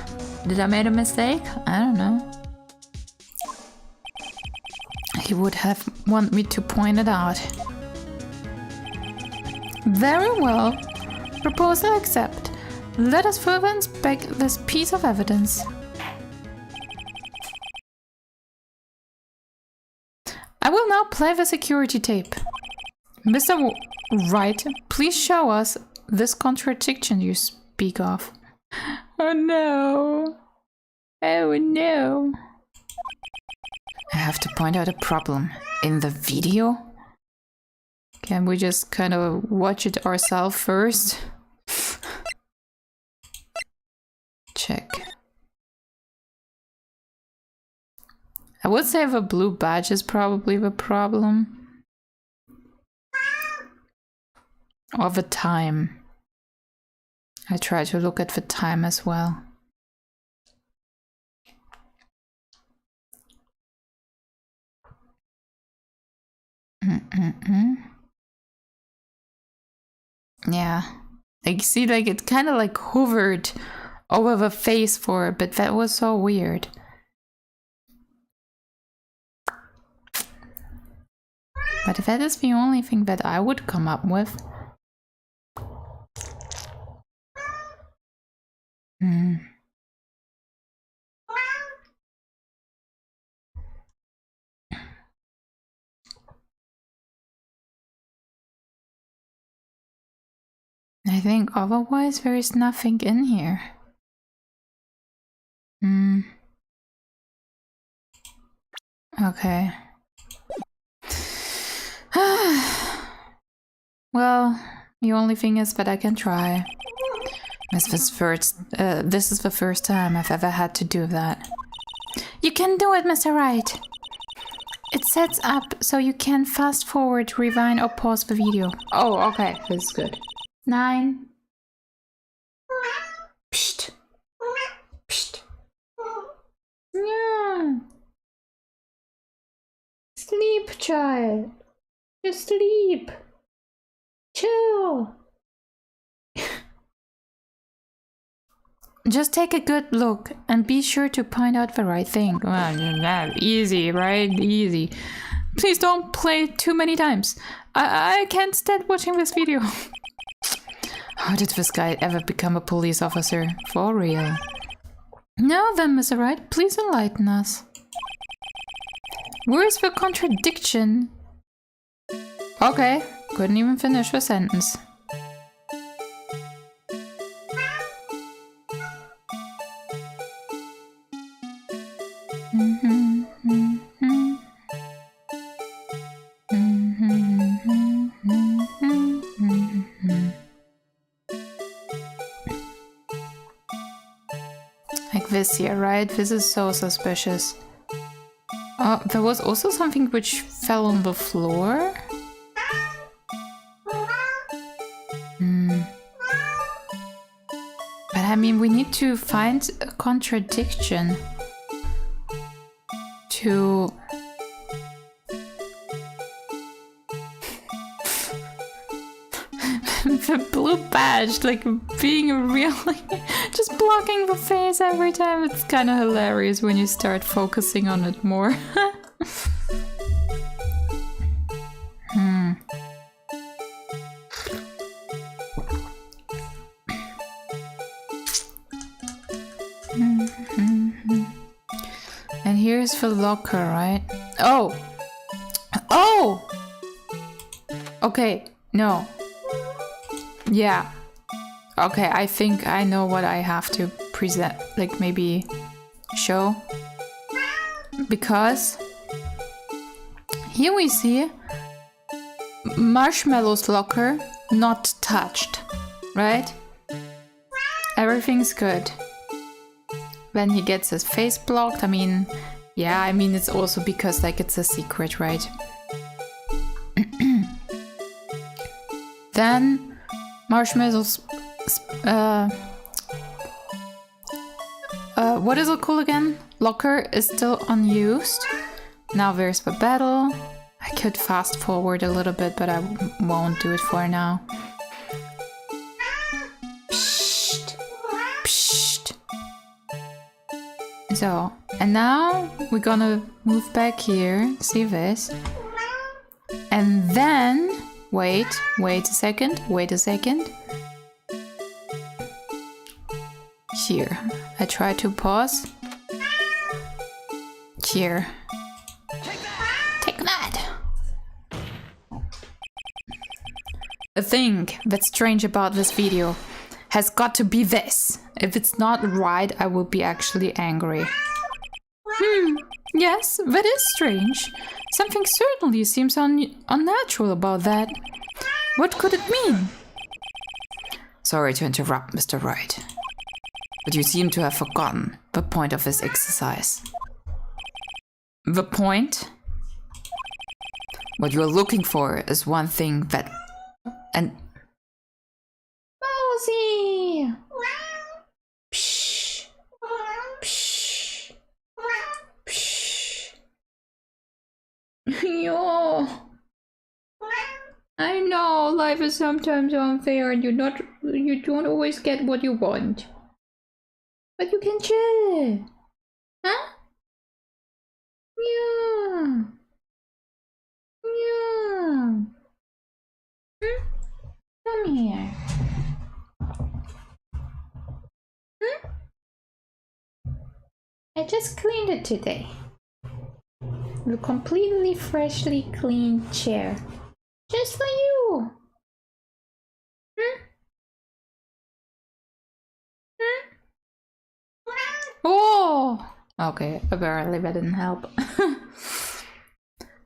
Did I make a mistake? I don't know. He would have want me to point it out. Very well. Proposal accept. Let us further inspect this piece of evidence. I will now play the security tape. Mr. Wright, please show us this contradiction you speak of. Oh no. Oh no. I have to point out a problem. In the video? Can we just kind of watch it ourselves first? Check. I would say the blue badge is probably the problem. Or the time. I try to look at the time as well. Yeah. Like, see, like, it kind of like hovered over the face for a bit. That was so weird. But if that is the only thing that I would come up with. I think otherwise there is nothing in here. Okay. Well, the only thing is that I can try. This is the first time I've ever had to do that. You can do it, Mr. Wright. It sets up so you can fast forward, rewind, or pause the video. Oh, okay, that's good. 9. Psst. Psst. Yeah. Sleep, child. Just sleep. Chill. Just take a good look and be sure to point out the right thing. Well, easy, right? Easy. Please don't play too many times. I can't stand watching this video. How did this guy ever become a police officer? For real. Now then, Mr. Wright, please enlighten us. Where's the contradiction? Okay, couldn't even finish the sentence. Like this here, right? This is so suspicious. Oh, there was also something which fell on the floor. But I mean, we need to find a contradiction to... the blue badge, like being really just blocking the face every time. It's kind of hilarious when you start focusing on it more. And here's the locker, right? Oh! Oh! Okay, no. Yeah. Okay, I think I know what I have to present, like maybe show. Because here we see Marshmallow's locker not touched, right? Everything's good. When he gets his face blocked, I mean, yeah, I mean, it's also because like it's a secret, right? Then Marshmallow's what is it called again? Locker is still unused. Now there's the battle. I could fast forward a little bit, but I won't do it for now. Psst. Psst. So, and now we're gonna move back here. See this? And then wait a second. Here, I try to pause. Here. Take that! The thing that's strange about this video has got to be this. If it's not right, I will be actually angry. Yes, that is strange. Something certainly seems unnatural about that. What could it mean? Sorry to interrupt, Mr. Wright, but you seem to have forgotten the point of this exercise. The point? What you're looking for is one thing that... and... Mosey! Psh. Psh. Psh. Yo. I know life is sometimes unfair and you don't always get what you want. But you can chill. Huh? Yeah. Yeah. Come here. I just cleaned it today. A completely freshly cleaned chair. Just for you. Oh! Okay, apparently that didn't help.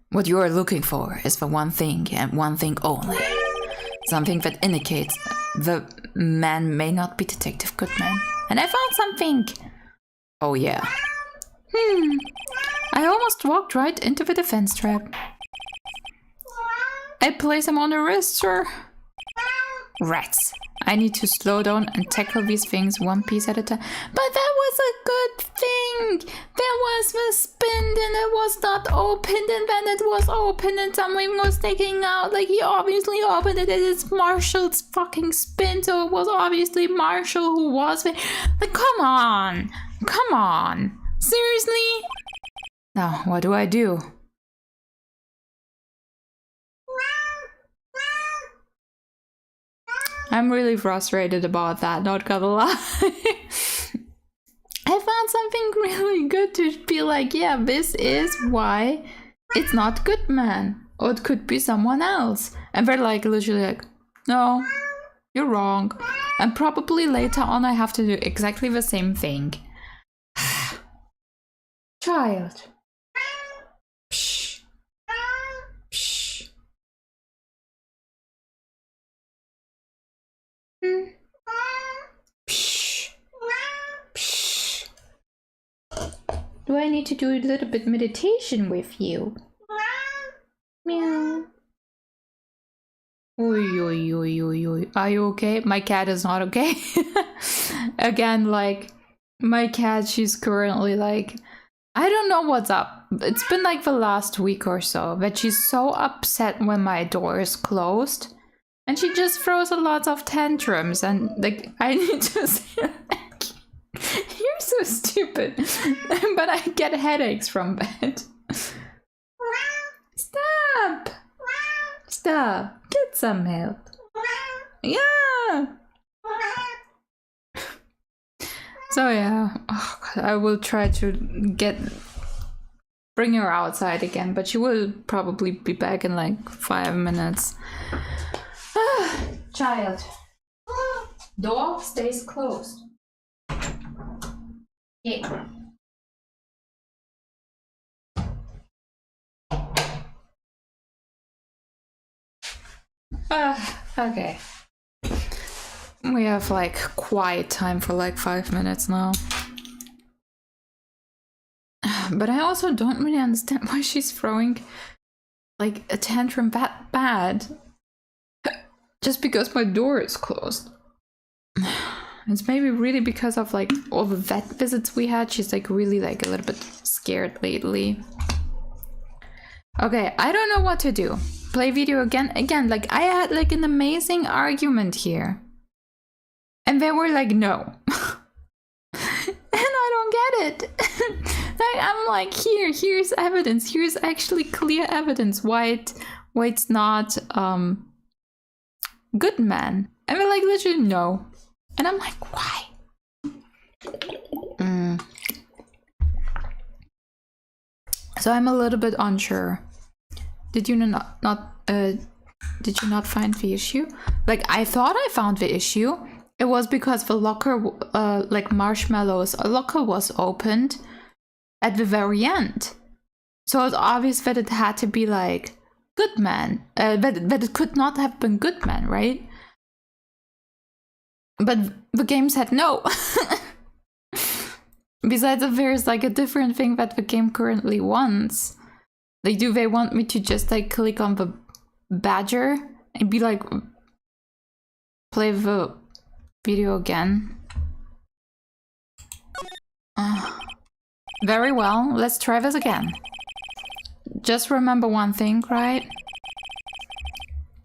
What you are looking for is the one thing and one thing only. Something that indicates the man may not be Detective Goodman. And I found something! Oh yeah. I almost walked right into the defense trap. I place him on the wrist, sir. Rats. I need to slow down and tackle these things one piece at a time. But that was a good thing. There was the spin and it was not opened, and then it was open and something was sticking out. Like, he obviously opened it and it's Marshall's fucking spin, so it was obviously Marshall who was it. Like, come on. Come on. Seriously? Now, what do I do? I'm really frustrated about that, not gonna lie. I found something really good to be like, yeah, this is why it's not good, man. Or it could be someone else. And they're like, literally like, no, you're wrong. And probably later on I have to do exactly the same thing. Child. Psh. Psh. Psh. Psh. Do I need to do a little bit meditation with you? Meow. Oi, oi, oi, oi, oi. Are you okay? My cat is not okay. Again, like, my cat, she's currently like, I don't know what's up. It's been like the last week or so that she's so upset when my door is closed. And she just throws a lot of tantrums, and like, I need to say, like, you're so stupid. But I get headaches from that. Stop! Stop! Get some help. Yeah! So yeah, oh God, I will try to bring her outside again, but she will probably be back in like 5 minutes. Child. Door stays closed. Yeah. Okay. We have like quiet time for like 5 minutes now. But I also don't really understand why she's throwing like a tantrum that bad. Just because my door is closed. It's maybe really because of like all the vet visits we had. She's like really like a little bit scared lately. Okay, I don't know what to do. Play video again? Again, like I had like an amazing argument here. And they were like, no. And I don't get it. Like, I'm like, here's evidence. Here's actually clear evidence why it's not good man. And they're like, literally, no. And I'm like, why? So I'm a little bit unsure. Did you not did you not find the issue? Like, I thought I found the issue. It was because the locker, like Marshmallow's locker was opened at the very end. So it's obvious that it had to be like good man. That it could not have been good man, right? But the game said no. Besides, if there's like a different thing that the game currently wants. Like, do they want me to just like click on the badger and be like, play the video again? Very well, let's try this again. Just remember one thing, right?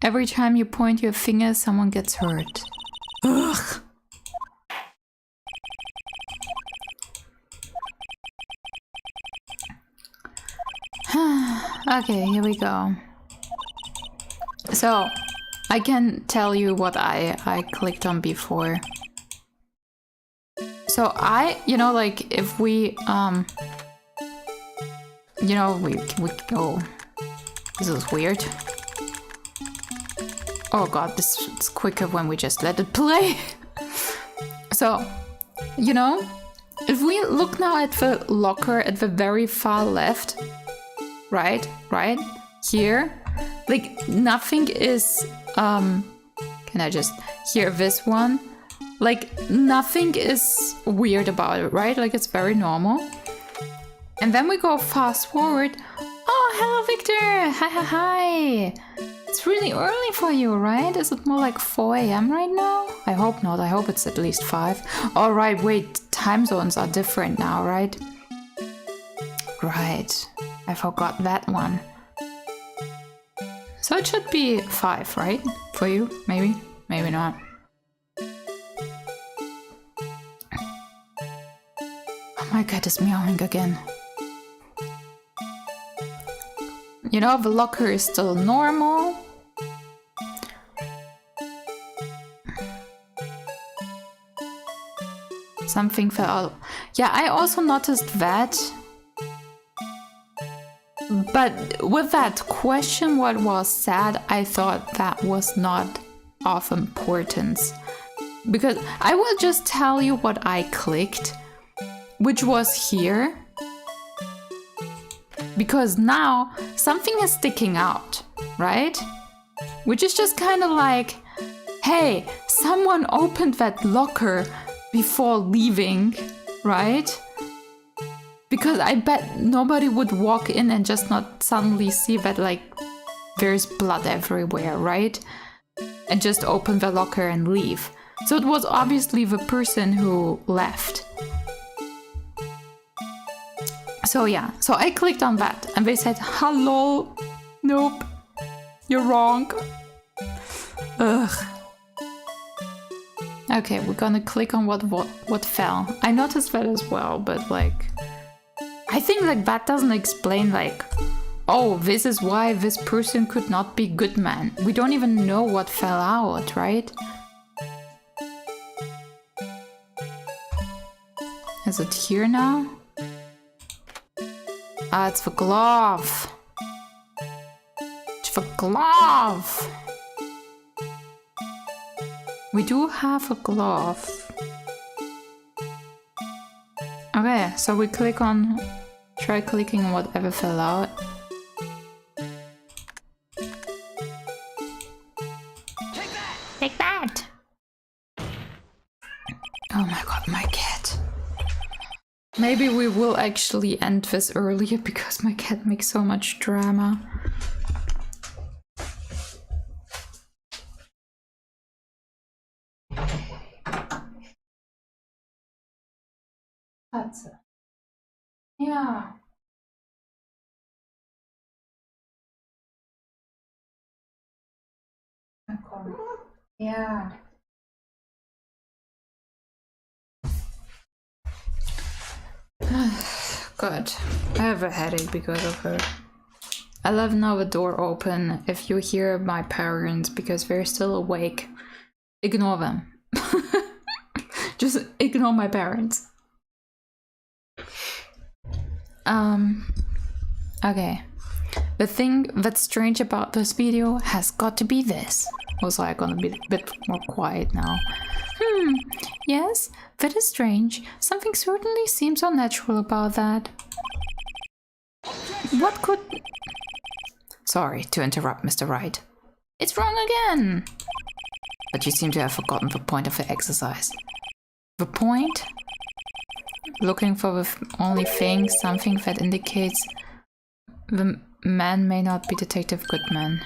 Every time you point your finger, someone gets hurt. Ugh. Okay, here we go. So, I can tell you what I clicked on before. So you know, like if we, you know, we go. This is weird. Oh God, this is quicker when we just let it play. So, you know, if we look now at the locker at the very far left, right here, like nothing is, can I just hear this one? Like nothing is weird about it, right? Like it's very normal. And then we go fast forward. Oh, hello, Victor. Hi, hi, hi. It's really early for you, right? Is it more like 4 a.m. right now? I hope not. I hope it's at least 5. All right, wait. Time zones are different now, right? Right. I forgot that one. So it should be 5, right? For you? Maybe? Maybe not. Oh, my cat is meowing again. You know, the locker is still normal. Something fell out. Yeah, I also noticed that. But with that question what was said, I thought that was not of importance. Because I will just tell you what I clicked, which was here. Because now something is sticking out, right? Which is just kind of like, hey, someone opened that locker before leaving, right? Because I bet nobody would walk in and just not suddenly see that, like, there's blood everywhere, right? And just open the locker and leave. So it was obviously the person who left. So yeah, so I clicked on that and they said, hello, nope, you're wrong. Ugh. Okay, we're gonna click on what fell. I noticed that as well, but like, I think like that doesn't explain like, oh, this is why this person could not be good man. We don't even know what fell out, right? Is it here now? Ah, it's the glove. It's the glove. We do have a glove. Okay, so we click on... Try clicking on whatever fell out. Take that! Oh my god, my cat. Maybe we will actually end this earlier because my cat makes so much drama. That's it. Yeah. Okay. Yeah. Good. I have a headache because of her. I left now the door open. If you hear my parents because they're still awake, ignore them. Just ignore my parents. Okay. The thing that's strange about this video has got to be this. Also, I'm gonna be a bit more quiet now. Yes, that is strange. Something certainly seems unnatural about that. What could... Sorry to interrupt, Mr. Wright. It's wrong again! But you seem to have forgotten the point of the exercise. The point? Looking for the only thing, something that indicates the man may not be Detective Goodman.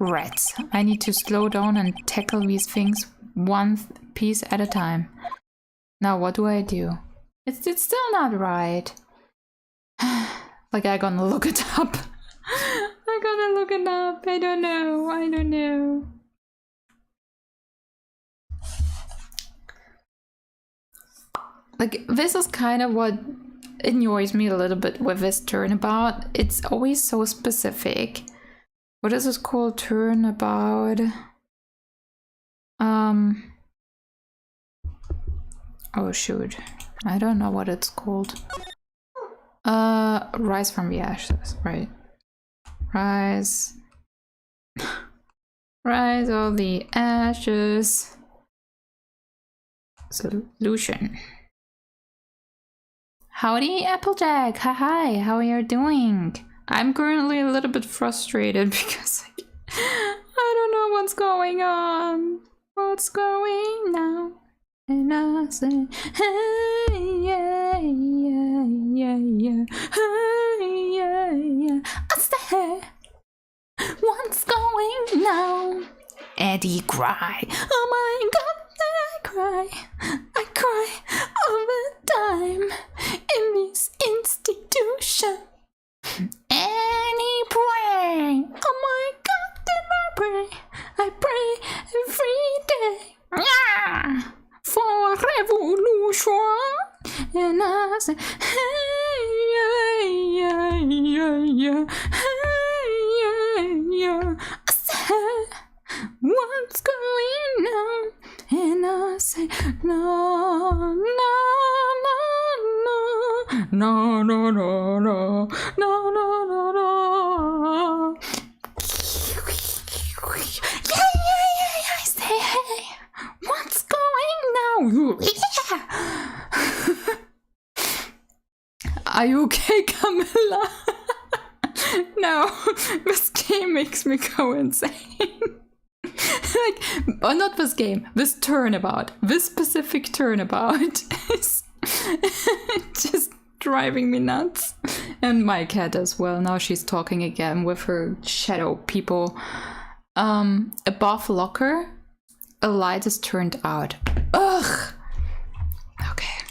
Rats. I need to slow down and tackle these things one piece at a time. Now what do I do? It's still not right. Like I gonna look it up. I gotta look it up. I don't know. Like this is kind of what annoys me a little bit with this turnabout. It's always so specific. What is this called? Turnabout. Oh shoot. I don't know what it's called. Rise from the ashes, right? Rise. Rise of the ashes. Solution. Howdy, Applejack. Hi, how are you doing? I'm currently a little bit frustrated because I don't know what's going on. what's going now? And I say, hey, yeah, yeah, yeah, yeah, hey, yeah, yeah. I say, what's going now? Eddie cry. Oh my God, I cry all the time in this institution. Annie pray. Oh my God, did I pray every day. Yeah. For revolution. And I say, hey, yeah, yeah, yeah, yeah, hey, yeah, yeah. I say, what's going on? And I say, no, no, no, no, no, no, no, no, no, no, no. Yeah, yeah, yeah, yeah. I say, hey, what's going now? Yeah. Are you okay, Camilla? No, this game makes me go insane. Like, oh, not this game, this turnabout, this specific turnabout is just driving me nuts. And my cat as well. Now she's talking again with her shadow people. Above locker, a light is turned out. Ugh. Okay.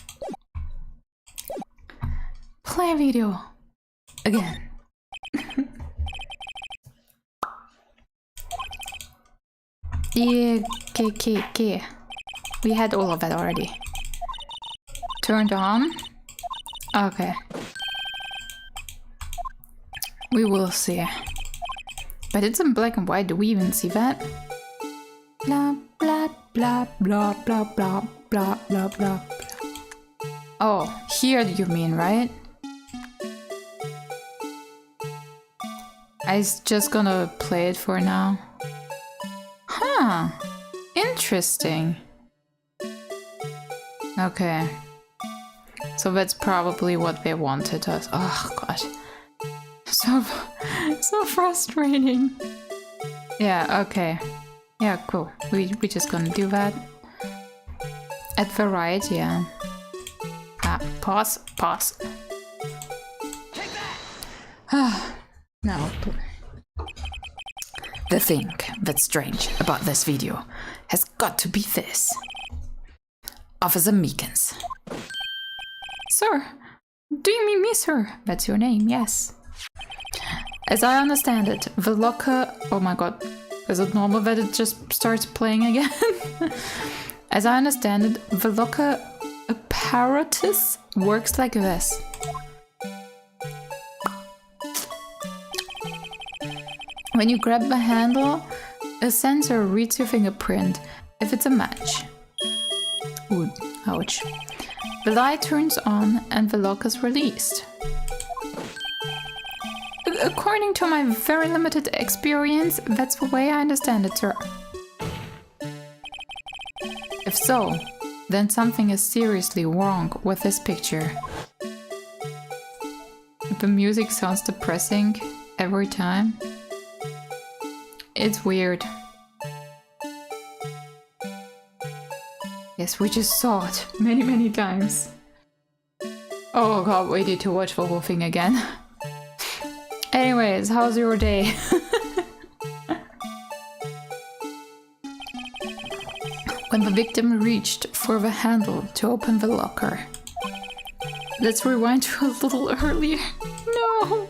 Play video again. Yeah, okay. We had all of that already. Turned on. Okay. We will see. But it's in black and white. Do we even see that? Blah, blah, blah, blah, blah, blah, blah, blah, blah. Oh, here you mean, right? I'm just gonna play it for now. Huh. Interesting. Okay. So that's probably what they wanted us. Oh god. So frustrating. Yeah, okay. Yeah, cool. We just gonna do that. At the right, yeah. Pause. Take that! No. The thing that's strange about this video has got to be this. Officer Meekins. Sir, do you mean me, sir? That's your name, yes. As I understand it, the locker... Oh my god. Is it normal that it just starts playing again? As I understand it, the locker apparatus works like this. When you grab the handle, a sensor reads your fingerprint if it's a match. Ooh, ouch. The light turns on and the lock is released. According to my very limited experience, that's the way I understand it, sir. If so, then something is seriously wrong with this picture. The music sounds depressing every time. It's weird. Yes, we just saw it many times. Oh god, we need to watch the whole thing again. Anyways, how's your day? When the victim reached for the handle to open the locker. Let's rewind to a little earlier. No!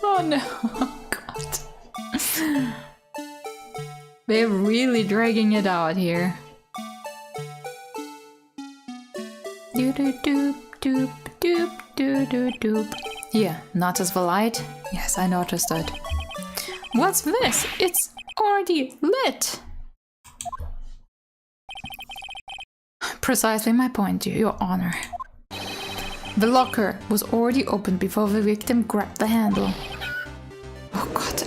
Oh no, oh god. They're really dragging it out here. Doop doop doop doop doop. Yeah, notice the light? Yes, I noticed it. What's this? It's already lit! Precisely my point, Your Honor. The locker was already opened before the victim grabbed the handle. Oh god,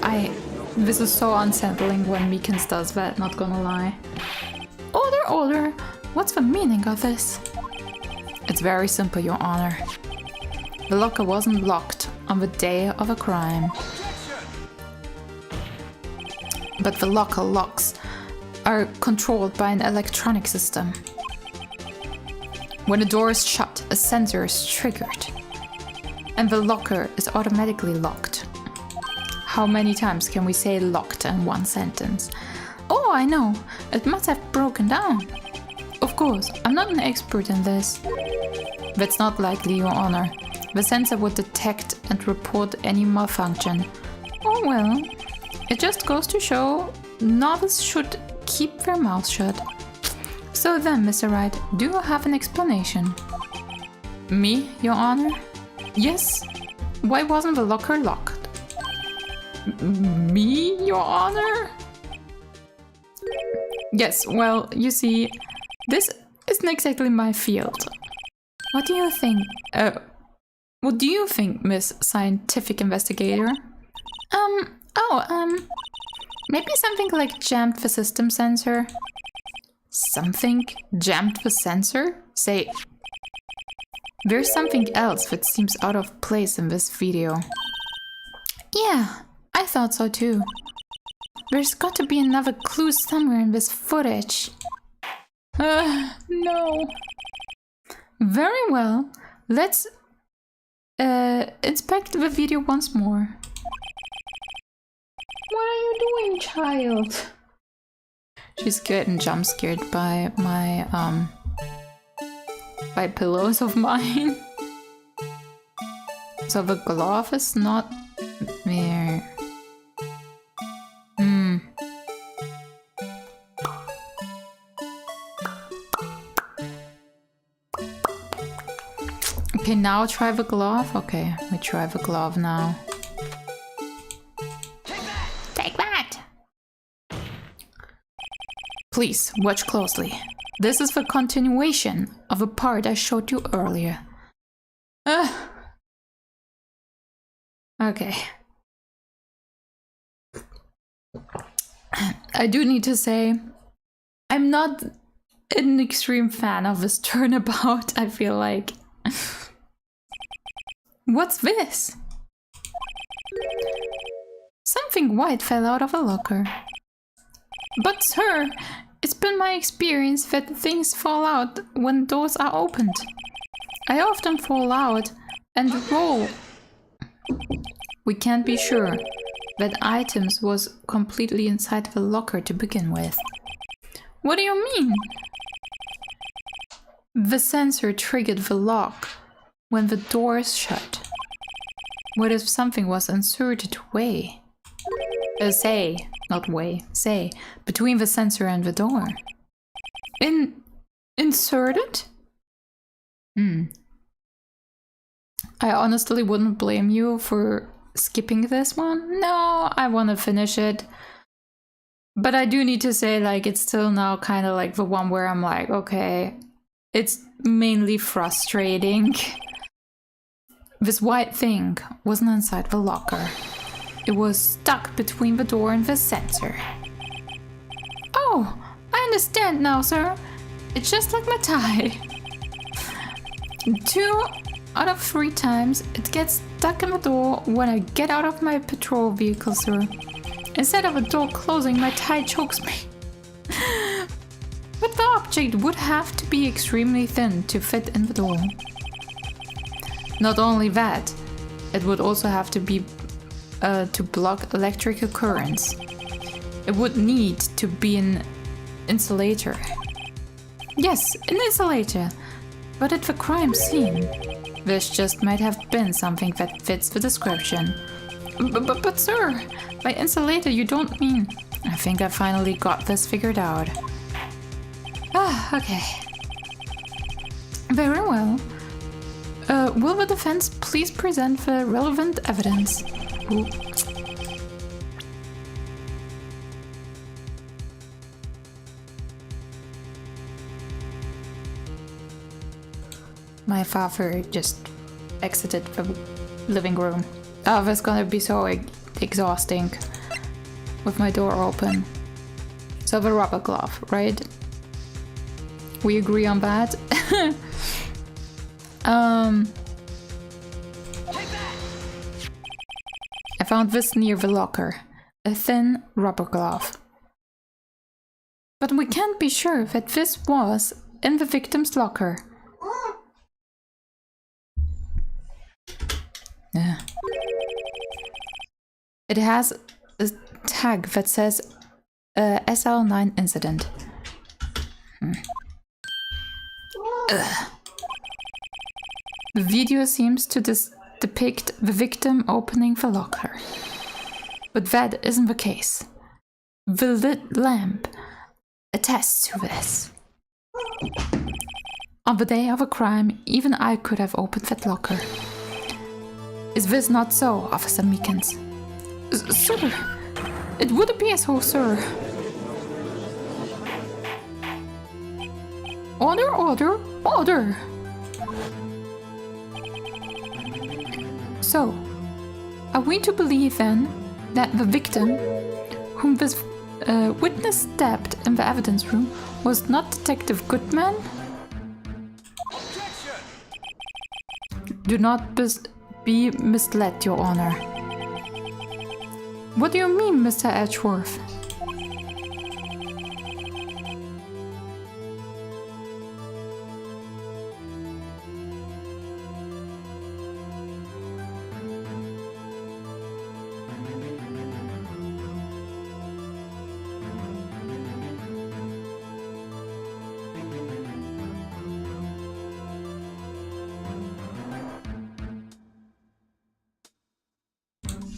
this is so unsettling when Meekins does that, not gonna lie. Order! What's the meaning of this? It's very simple, Your Honor. The locker wasn't locked on the day of a crime. But the locker locks are controlled by an electronic system. When the door is shut, a sensor is triggered, and the locker is automatically locked. How many times can we say locked in one sentence? Oh, I know. It must have broken down. Of course, I'm not an expert in this. That's not likely, Your Honor. The sensor would detect and report any malfunction. Oh well. It just goes to show novices should keep their mouths shut. So then, Mr. Wright, do you have an explanation? Me, Your Honor? Yes. Why wasn't the locker locked? Me, Your Honor? Yes, well, you see, this isn't exactly my field. What do you think? What do you think, Miss Scientific Investigator? Maybe something like jammed the system sensor. Something jammed the sensor? Say, there's something else that seems out of place in this video. Yeah, I thought so too. There's got to be another clue somewhere in this footage. No. Very well. Let's inspect the video once more. What are you doing, child? She's getting jump scared by my by pillows of mine. So the glove is not there. Okay, now try the glove. Okay, we try the glove now. Take that! Please, watch closely. This is the continuation of a part I showed you earlier. Okay. I do need to say, I'm not an extreme fan of this turnabout, I feel like. What's this? Something white fell out of a locker. But sir, it's been my experience that things fall out when doors are opened. I often fall out and roll. We can't be sure that items was completely inside the locker to begin with. What do you mean? The sensor triggered the lock when the door is shut. What if something was inserted say, between the sensor and the door? Inserted? I honestly wouldn't blame you for skipping this one. No, I want to finish it. But I do need to say, like, it's still now kind of like the one where I'm like, okay, it's mainly frustrating. This white thing wasn't inside the locker. It was stuck between the door and the sensor. Oh, I understand now, sir. It's just like my tie. 2 out of 3 times it gets stuck in the door when I get out of my patrol vehicle, sir. Instead of a door closing, my tie chokes me. But the object would have to be extremely thin to fit in the door. Not only that, it would also have to be to block electrical currents. It would need to be an insulator. Yes, an insulator, but at the crime scene. This just might have been something that fits the description. But sir, by insulator you don't mean... I think I finally got this figured out. Ah, okay. Very well. Will the defense please present the relevant evidence? Ooh. My father just exited the living room. Oh, that's gonna be so exhausting with my door open. So the rubber glove, right? We agree on that? I found this near the locker. A thin rubber glove. But we can't be sure that this was in the victim's locker. Yeah. It has a tag that says SL9 incident. The video seems to depict the victim opening the locker. But that isn't the case. The lit lamp attests to this. On the day of a crime, even I could have opened that locker. Is this not so, Officer Meekins? Sir, it would appear so, sir. Order, order, order! So, are we to believe then that the victim, whom this witness stabbed in the evidence room, was not Detective Goodman? Do not be misled, Your Honor. What do you mean, Mr. Edgeworth?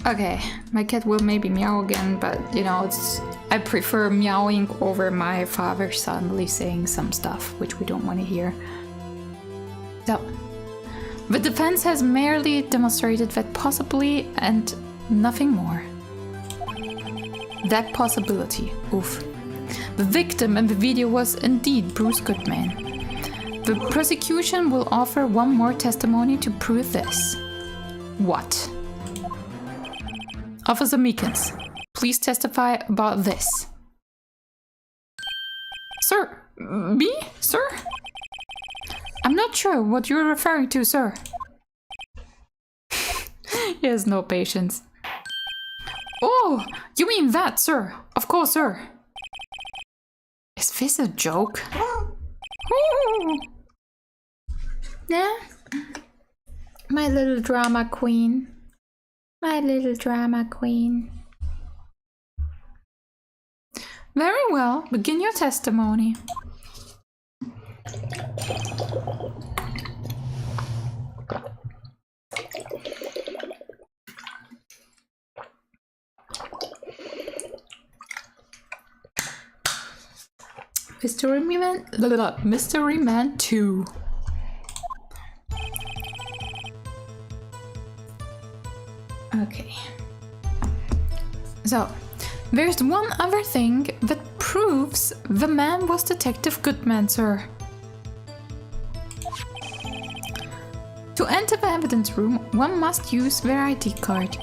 Okay, my cat will maybe meow again, but you know, I prefer meowing over my father suddenly saying some stuff which we don't want to hear. So, the defense has merely demonstrated that possibly and nothing more. That possibility, oof. The victim in the video was indeed Bruce Goodman. The prosecution will offer one more testimony to prove this. What? Officer Meekins, please testify about this. Sir? Me? Sir? I'm not sure what you're referring to, sir. He has no patience. Oh, you mean that, sir? Of course, sir. Is this a joke? Yeah? My little drama queen. My little drama queen. Very well, begin your testimony. Mystery Man 2. Okay. So, there's one other thing that proves the man was Detective Goodman, sir. To enter the evidence room, one must use their ID card.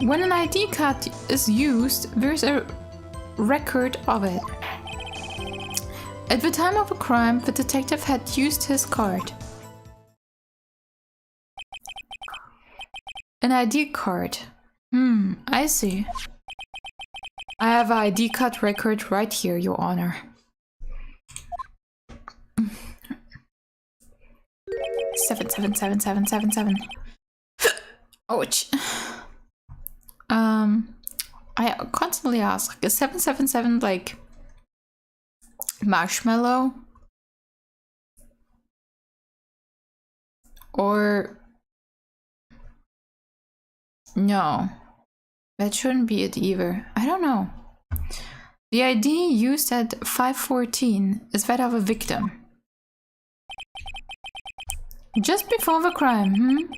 When an ID card is used, there's a record of it. At the time of a crime, the detective had used his card. An ID card. I see. I have an ID card record right here, Your Honor. 777777. Ouch. I constantly ask, is 777 like marshmallow? Or no, that shouldn't be it either. I don't know. The ID used at 514 is that of a victim. Just before the crime,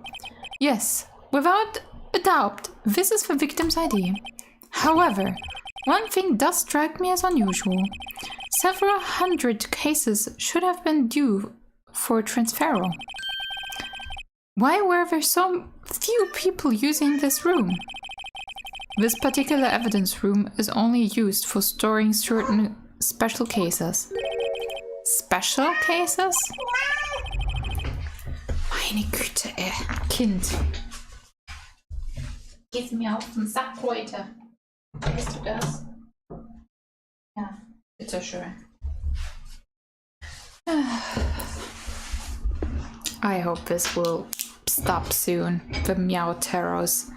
Yes, without a doubt, this is the victim's ID. However, one thing does strike me as unusual. Several hundred cases should have been due for transferal. Why were there so few people using this room? This particular evidence room is only used for storing certain special cases. Special cases? Meine Güte, Kind. Gehst mir auf den Sack heute. Weißt du das? Ja, bitte. Bitte schön. I hope this will stop soon, the meow terrors.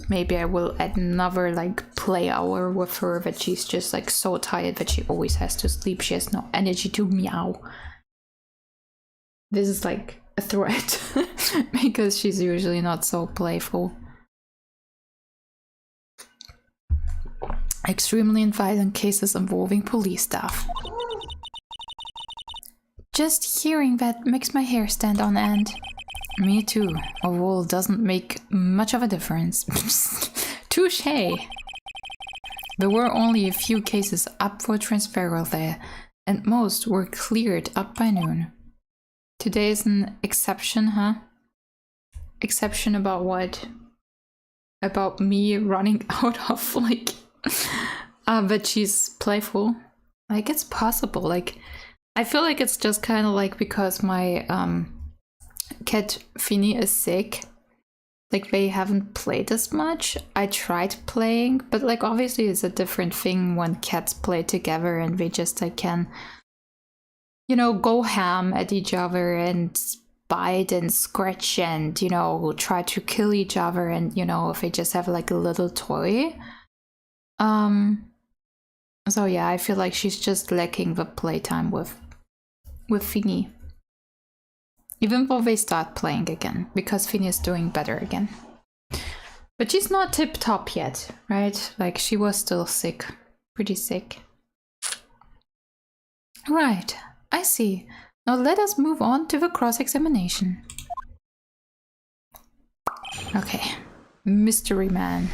Maybe I will add another like play hour with her that she's just like so tired that she always has to sleep. She has no energy to meow. This is like a threat because she's usually not so playful. Extremely violent cases involving police staff. Just hearing that makes my hair stand on end. Me too, although it doesn't make much of a difference. Touché! There were only a few cases up for transferal there, and most were cleared up by noon. Today is an exception, huh? Exception about what? About me running out of, like... but she's playful. Like, it's possible, like... I feel like it's just kind of like because my, cat Finny is sick. Like, they haven't played as much. I tried playing, but like obviously it's a different thing when cats play together and they just like can, you know, go ham at each other and bite and scratch and, you know, try to kill each other, and, you know, if they just have like a little toy. So yeah, I feel like she's just lacking the playtime with Finny. Even though they start playing again, because Finny is doing better again. But she's not tip-top yet, right? Like, she was still sick. Pretty sick. Right, I see. Now let us move on to the cross-examination. Okay, mystery man.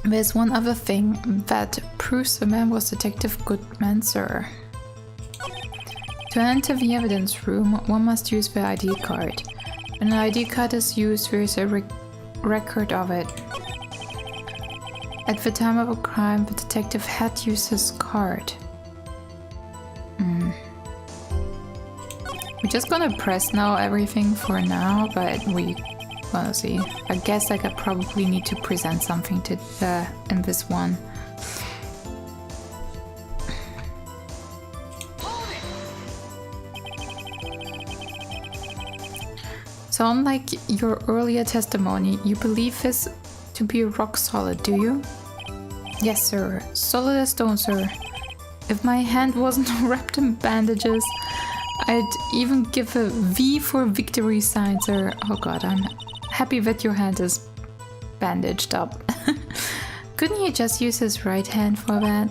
There's one other thing that proves the man was Detective Goodman, sir. To enter the evidence room, one must use the ID card. When an ID card is used, there is a record of it. At the time of a crime, the detective had used his card. We're just gonna press now everything for now, but we wanna see. I guess like I probably need to present something to in this one. So unlike your earlier testimony, you believe this to be rock solid, do you? Yes, sir. Solid as stone, sir. If my hand wasn't wrapped in bandages, I'd even give a V for victory sign, sir. Oh god, I'm happy that your hand is bandaged up. Couldn't he just use his right hand for that?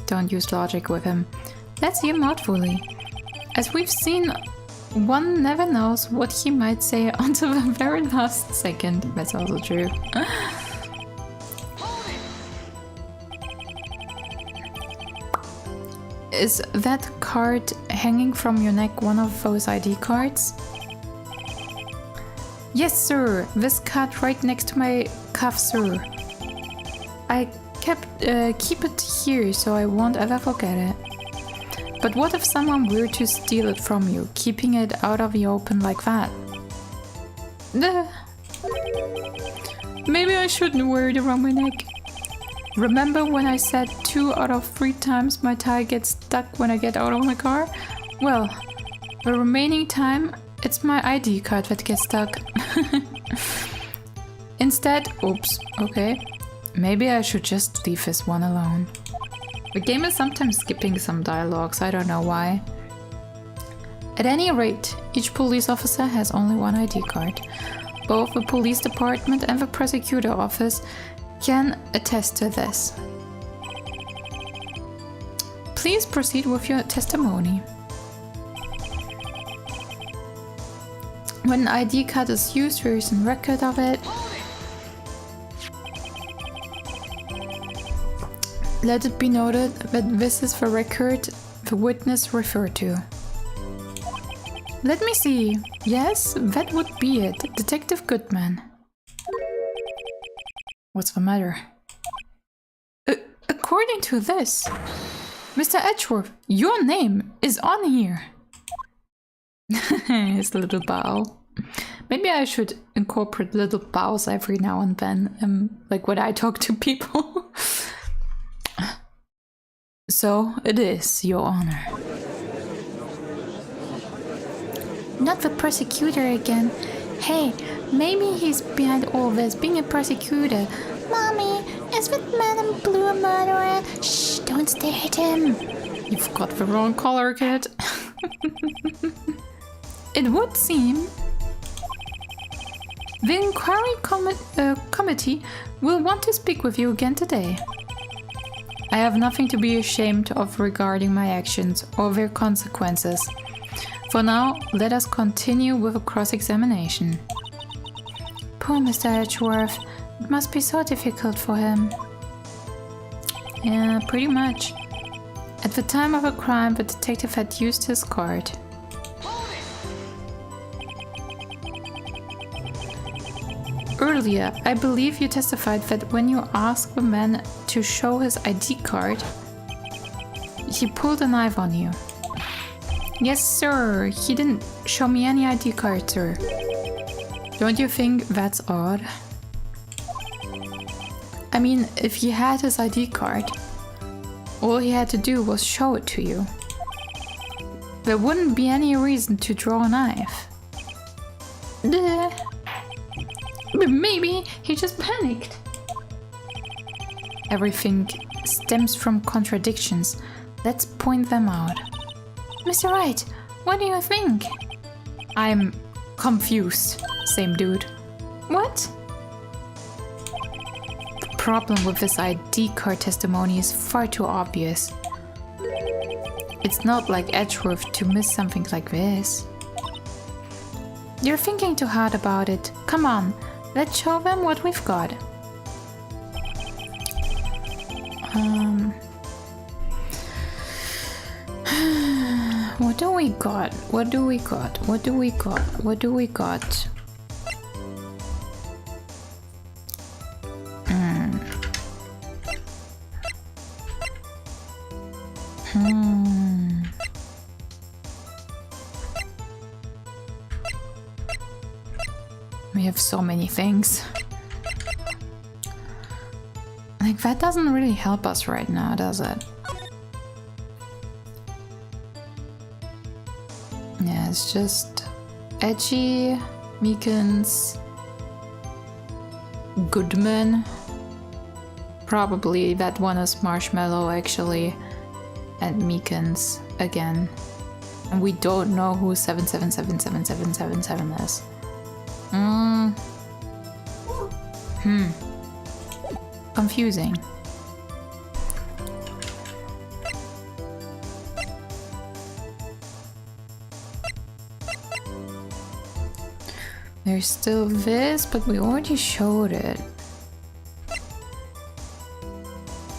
Don't use logic with him. Let's hear him out fully. As we've seen, one never knows what he might say until the very last second. That's also true. Is that card hanging from your neck one of those ID cards? Yes, sir. This card right next to my cuff, sir. I keep it here so I won't ever forget it. But what if someone were to steal it from you, keeping it out of the open like that? Maybe I shouldn't wear it around my neck. Remember when I said 2 out of 3 times my tie gets stuck when I get out of my car? Well, the remaining time, it's my ID card that gets stuck. Instead, oops, okay. Maybe I should just leave this one alone. The game is sometimes skipping some dialogues, I don't know why. At any rate, each police officer has only one ID card. Both the police department and the prosecutor office can attest to this. Please proceed with your testimony. When an ID card is used, there is a record of it. Let it be noted that this is the record the witness referred to. Let me see. Yes, that would be it. Detective Goodman. What's the matter? According to this, Mr. Edgeworth, your name is on here. His little bow. Maybe I should incorporate little bows every now and then, like when I talk to people. So it is, Your Honor. Not the prosecutor again. Hey, maybe he's behind all this, being a prosecutor. Mommy, is that man in blue a murderer? Shh, don't stare at him. You've got the wrong color, kid. It would seem the inquiry committee will want to speak with you again today. I have nothing to be ashamed of regarding my actions or their consequences. For now, let us continue with a cross-examination. Poor Mr. Edgeworth. It must be so difficult for him. Yeah, pretty much. At the time of the crime, the detective had used his card. Earlier, I believe you testified that when you asked the man to show his ID card, he pulled a knife on you. Yes, sir. He didn't show me any ID card, sir. Don't you think that's odd? I mean, if he had his ID card, all he had to do was show it to you. There wouldn't be any reason to draw a knife. Duh. But maybe he just panicked. Everything stems from contradictions. Let's point them out. Mr. Wright, what do you think? I'm confused. Same dude. What? The problem with this ID card testimony is far too obvious. It's not like Edgeworth to miss something like this. You're thinking too hard about it. Come on, let's show them what we've got. What do we got? What do we got? What do we got? What do we got? We have so many things. Like, that doesn't really help us right now, does it? Yeah, it's just Edgy, Meekins, Goodman. Probably that one is Marshmallow, actually. And Meekins again. And we don't know who 777777 is. Confusing. There's still this, but we already showed it.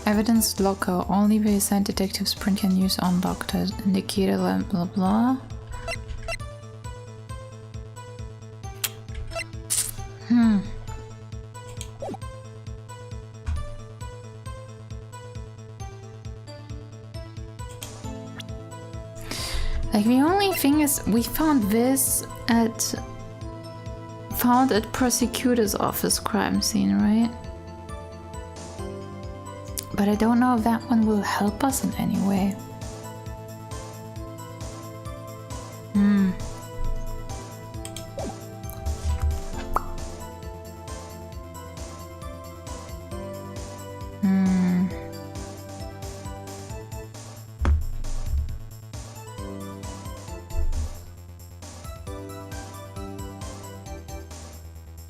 Evidence locker. Only the assigned detective's print can use unlocked indicator blah blah. Like, the only thing is we found this at prosecutor's office crime scene, right? But I don't know if that one will help us in any way.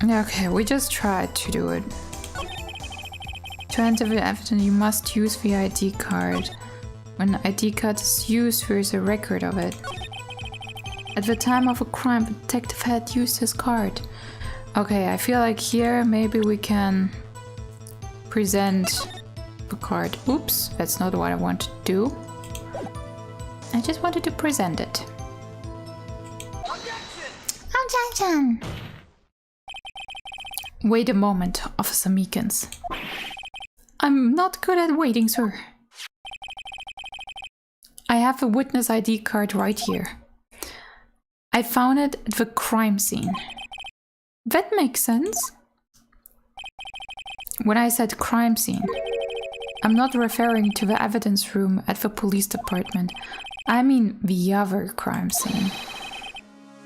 Okay, we just tried to do it. To enter the evidence, you must use the ID card. When the ID card is used, there is a record of it. At the time of a crime, the detective had used his card. Okay, I feel like here maybe we can present the card. Oops, that's not what I wanted to do. I just wanted to present it. Objection! Wait a moment, Officer Meekins. I'm not good at waiting, sir. I have a witness ID card right here. I found it at the crime scene. That makes sense. When I said crime scene, I'm not referring to the evidence room at the police department. I mean the other crime scene.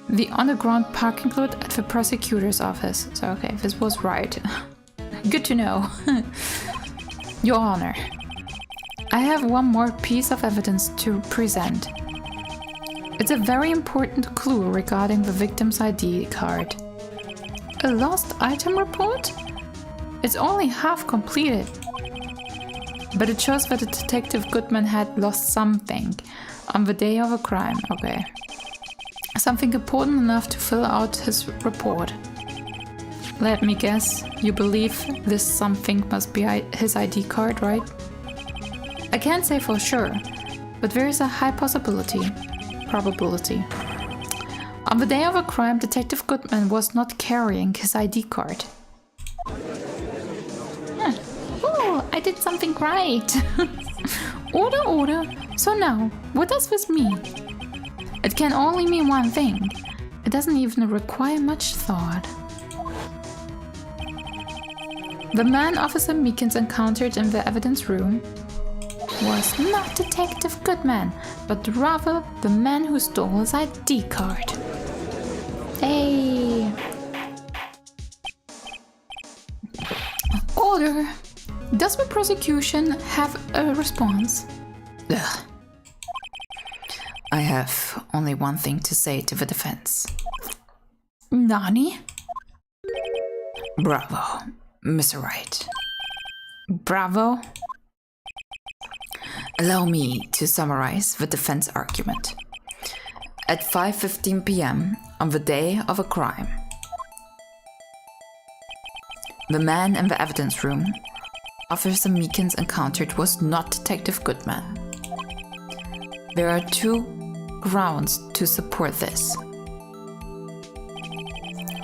The underground parking lot at the prosecutor's office. So okay, this was right. Good to know. Your Honor, I have one more piece of evidence to present. It's a very important clue regarding the victim's ID card. A lost item report? It's only half completed. But it shows that Detective Goodman had lost something on the day of a crime. Okay. Something important enough to fill out his report. Let me guess, you believe this something must be his ID card, right? I can't say for sure, but there is a high probability. On the day of a crime, Detective Goodman was not carrying his ID card. Ooh, I did something right. Order. So now, what does this mean? It can only mean one thing. It doesn't even require much thought. The man Officer Meekins encountered in the evidence room was not Detective Goodman, but rather the man who stole his ID card. Hey. Order. Does the prosecution have a response? Ugh. I have only one thing to say to the defense. Nani? Bravo, Mr. Wright. Bravo. Allow me to summarize the defense argument. At 5:15 p.m. on the day of a crime, the man in the evidence room Officer Meekins encountered was not Detective Goodman. There are two grounds to support this.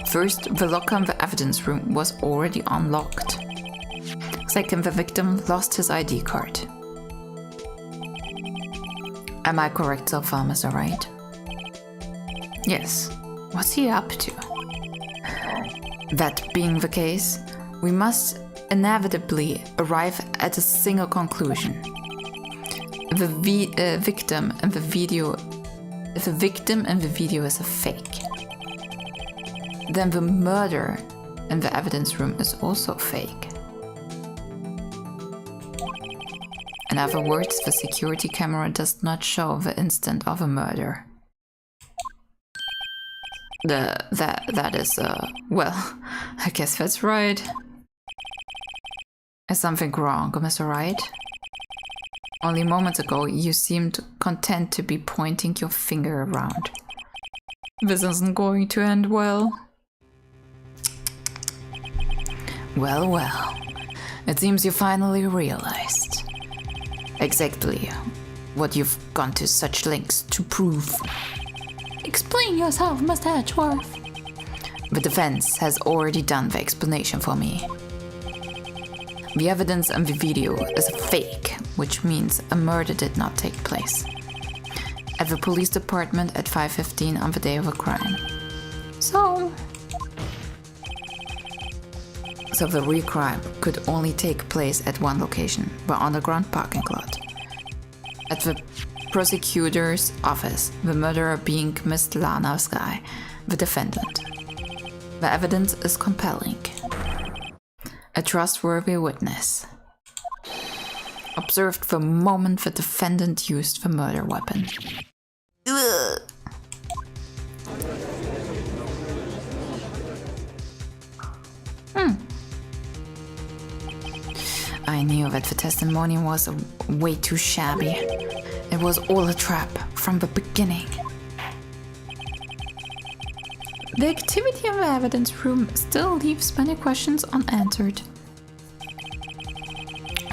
First, the locker in the evidence room was already unlocked. Second, the victim lost his ID card. Am I correct so far, Mr. Wright? Yes. What's he up to? That being the case, we must inevitably arrive at a single conclusion. If the victim in the video is a fake, then the murder in the evidence room is also fake. In other words, the security camera does not show the instant of a murder. That is, well, I guess that's right. Is something wrong, Mr. Wright? Only moments ago, you seemed content to be pointing your finger around. This isn't going to end well. Well. It seems you finally realized exactly what you've gone to such lengths to prove. Explain yourself, Mr. Edgeworth. The defense has already done the explanation for me. The evidence in the video is a fake, which means a murder did not take place at the police department at 5:15 on the day of a crime. So the real crime could only take place at one location, the underground parking lot. At the prosecutor's office, the murderer being Miss Lana Sky, the defendant. The evidence is compelling. A trustworthy witness observed the moment the defendant used the murder weapon. Ugh. I knew that the testimony was way too shabby. It was all a trap from the beginning. the activity in the evidence room still leaves many questions unanswered.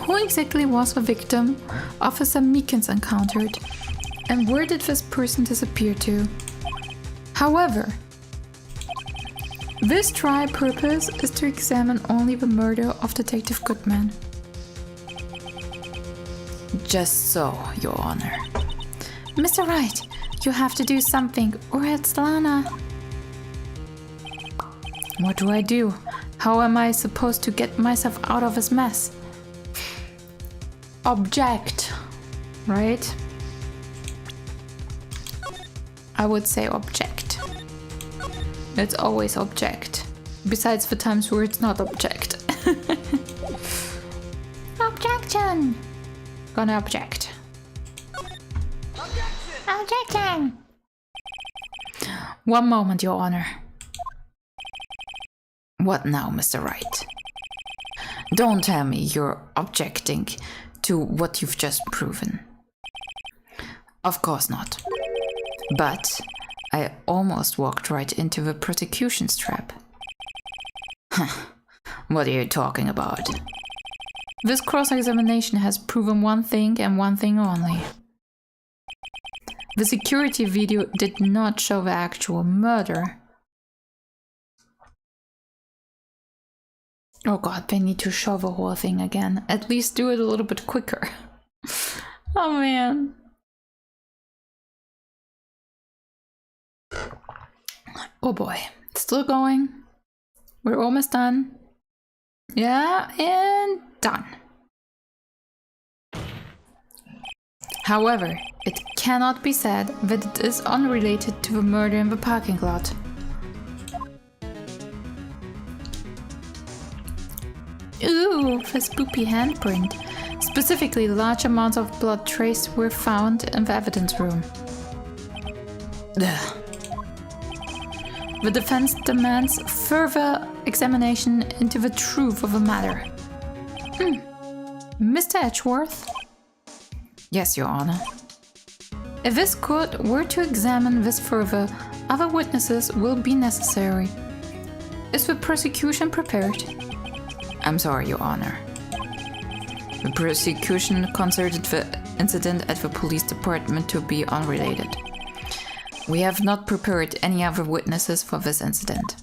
Who exactly was the victim Officer Meekins encountered? And where did this person disappear to? However, this trial purpose is to examine only the murder of Detective Goodman. Just so, Your Honor. Mr. Wright, You have to do something, or it's Lana. What do I do? How am I supposed to get myself out of this mess? Object, right? I would say object. It's always object. Besides the times where it's not object. Objection! Gonna object. Objection! One moment, Your Honor. What now, Mr. Wright? Don't tell me you're objecting to what you've just proven. Of course not. But I almost walked right into the prosecution's trap. What are you talking about? This cross-examination has proven one thing and one thing only. The security video did not show the actual murder. Oh god, they need to show the whole thing again. At least do it a little bit quicker. Oh man. Oh boy. Still going. We're almost done. Yeah, and done. However, it cannot be said that it is unrelated to the murder in the parking lot. Ooh, the spoopy handprint. Specifically, large amounts of blood traces were found in the evidence room. Ugh. The defense demands further examination into the truth of the matter. Mr. Edgeworth? Yes, Your Honor. If this court were to examine this further, other witnesses will be necessary. Is the prosecution prepared? I'm sorry, Your Honor. The prosecution considered the incident at the police department to be unrelated. We have not prepared any other witnesses for this incident.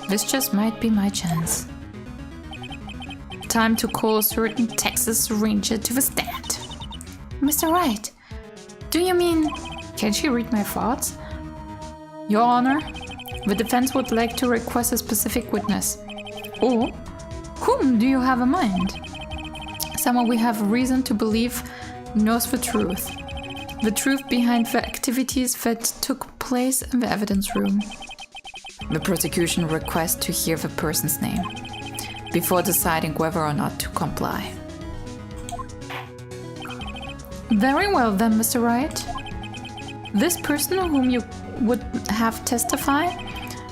This just might be my chance. Time to call a certain Texas Ranger to the stand. Mr. Wright, do you mean... Can she read my thoughts? Your Honor, the defense would like to request a specific witness. Or, whom do you have in mind? Someone we have reason to believe knows the truth. The truth behind the activities that took place in the evidence room. The prosecution requests to hear the person's name before deciding whether or not to comply. Very well then, Mr. Wright. This person whom you would have testify,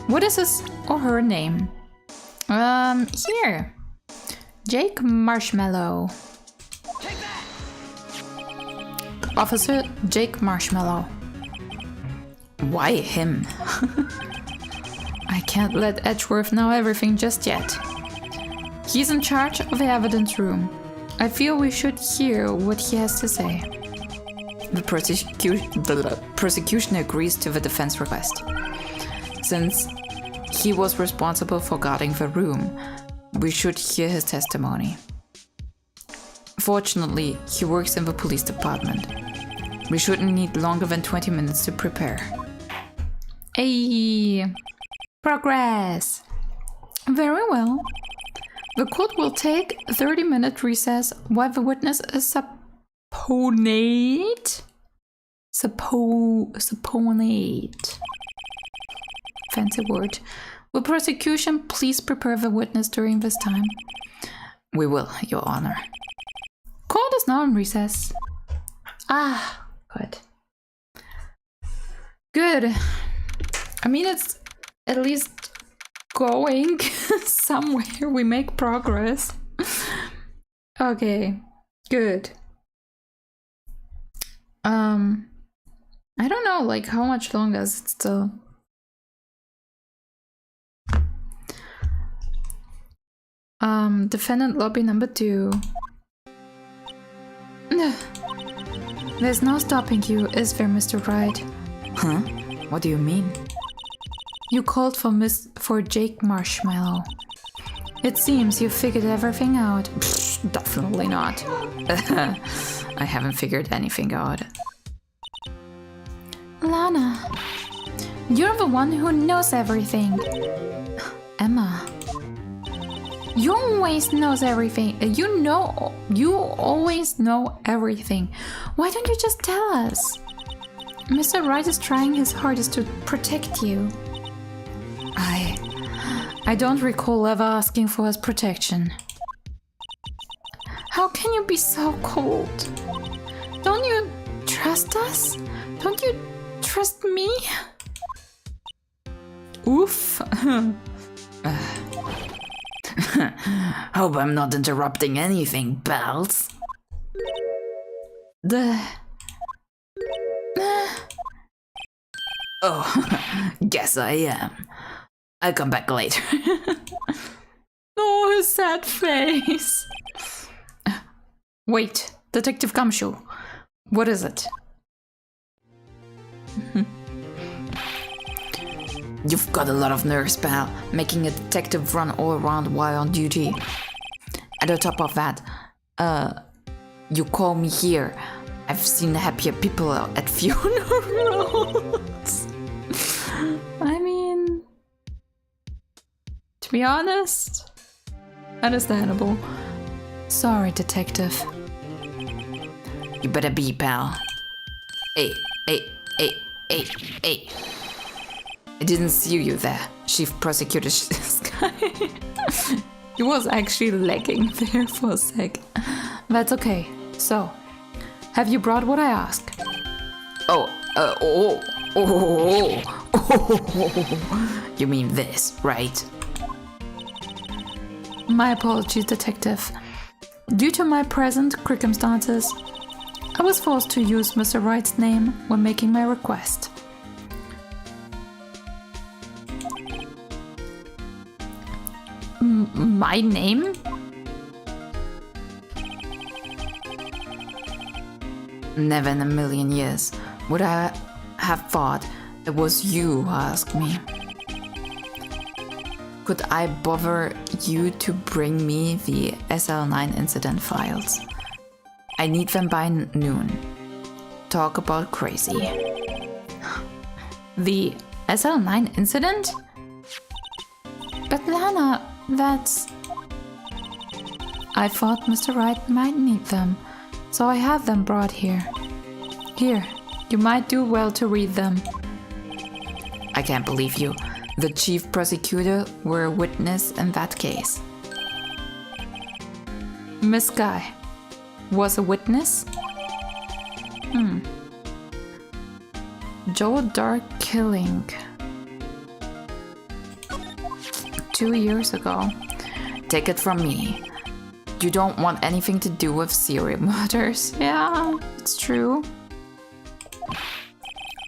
what is his or her name? Here. Jake Marshmallow. Officer Jake Marshmallow. Why him? I can't let Edgeworth know everything just yet. He's in charge of the evidence room. I feel we should hear what he has to say. The prosecution agrees to the defense request. Since he was responsible for guarding the room, we should hear his testimony. Fortunately, he works in the police department. We shouldn't need longer than 20 minutes to prepare. Hey, progress. Very well. The court will take a 30-minute recess while the witness is supponate. Fancy word. Will prosecution please prepare the witness during this time? We will, Your Honor. Court is now in recess. Ah, good. Good. I mean, it's at least going somewhere. We make progress. Okay, good. I don't know, like, how much longer is it still? Defendant lobby number 2. There's no stopping you, is there, Mr. Wright? Huh? What do you mean? You called for Jake Marshmallow. It seems you figured everything out. Pfft, definitely not. I haven't figured anything out. Lana, you're the one who knows everything. Emma. You always knows everything. You always know everything. Why don't you just tell us? Mr. Wright is trying his hardest to protect you. I don't recall ever asking for his protection. How can you be so cold? Don't you trust us? Don't you trust me? Oof. Hope I'm not interrupting anything, pals. Oh, guess I am. I'll come back later. Oh, his sad face. Wait, Detective Gumshoe. What is it? You've got a lot of nerves, pal, making a detective run all around while on duty. And on top of that, you call me here. I've seen happier people at funerals. I mean, to be honest, understandable. Sorry, Detective. You better be, pal. Hey. I didn't see you there, Chief Prosecutor Sky. He was actually lagging there for a sec. That's okay. So, have you brought what I ask? You mean this, right? My apologies, Detective. Due to my present circumstances, I was forced to use Mr. Wright's name when making my request. My name? Never in a million years would I have thought it was you who asked me. Could I bother you to bring me the SL9 incident files? I need them by noon. Talk about crazy. The SL9 incident? But Lana, that's... I thought Mr. Wright might need them, so I have them brought here. Here, you might do well to read them. I can't believe you. The chief prosecutor were a witness in that case. Miss Guy was a witness? Joe Dark killing. 2 years ago. Take it from me. You don't want anything to do with serial murders. Yeah, it's true.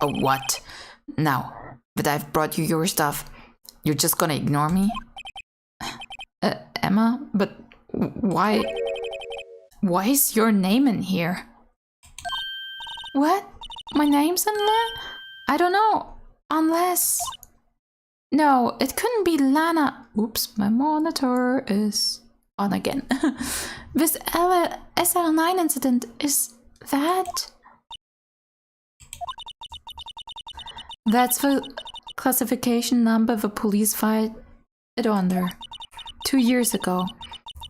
Oh, what? Now that I've brought you your stuff, you're just gonna ignore me? Emma, but why is your name in here? What? My name's in there? I don't know. Unless... No, it couldn't be Lana. Oops, my monitor is on again. This SL9 incident, is that... That's the classification number the police filed it under. 2 years ago.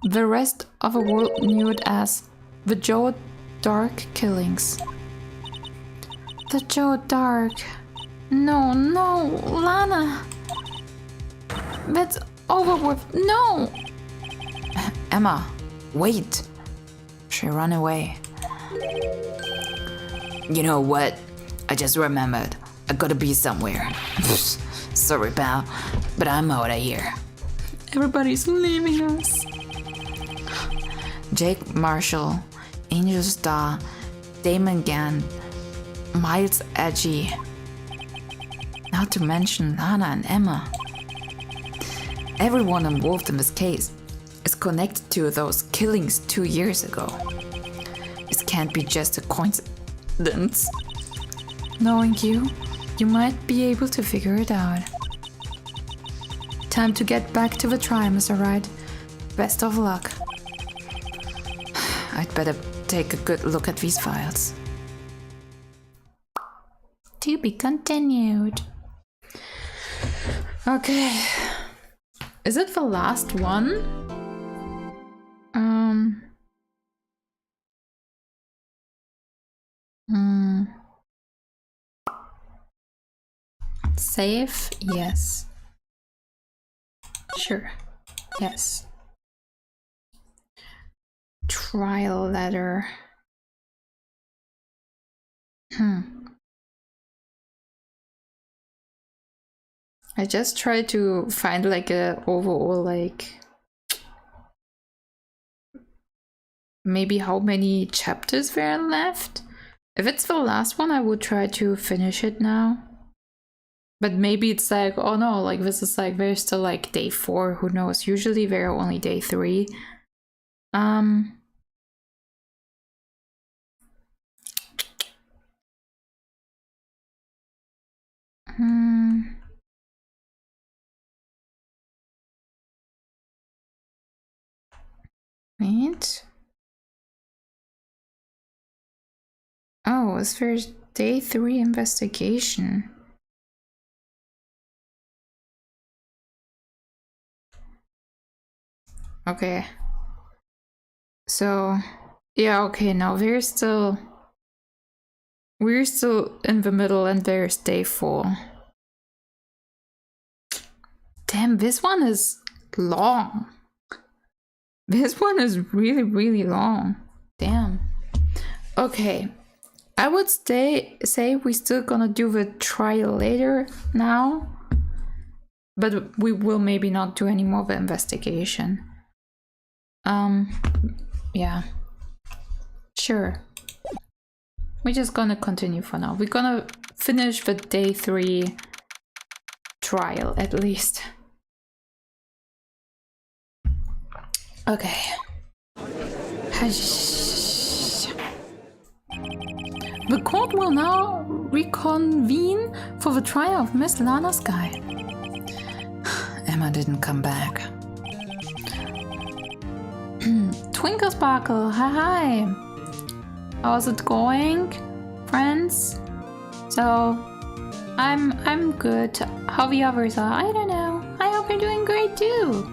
The rest of the world knew it as the Joe Dark killings. The Joe Dark... No, Lana... That's over with. No! Emma, wait. She ran away. You know what? I just remembered. I gotta be somewhere. Sorry, pal, but I'm out of here. Everybody's leaving us. Jake Marshall, Angel Star, Damon Gann, Miles EDGY. Not to mention Lana and Emma. Everyone involved in this case is connected to those killings 2 years ago. This can't be just a coincidence. Knowing you, you might be able to figure it out. Time to get back to the trial, Mr. Wright. Best of luck. I'd better take a good look at these files. To be continued. Okay. Is it the last one? Save? Yes. Sure. Yes. Trial letter. I just tried to find like a overall like maybe how many chapters there are left. If it's the last one, I would try to finish it now. But maybe it's like, oh no, like this is like, there's still like day 4, who knows? Usually they're only day 3. Wait. Oh, is there day 3 investigation? Okay. So, yeah, okay, now we're still in the middle and there's day 4. Damn, this one is long. This one is really, really long. Damn. Okay. I would say we're still gonna do the trial later now. But we will maybe not do any more of the investigation. Yeah. Sure. We're just gonna continue for now. We're gonna finish the day 3 trial at least. Okay. The court will now reconvene for the trial of Miss Lana Sky. Emma didn't come back. Twinkle Sparkle, hi. How's it going, friends? So, I'm good. How the others are, I don't know. I hope you're doing great too.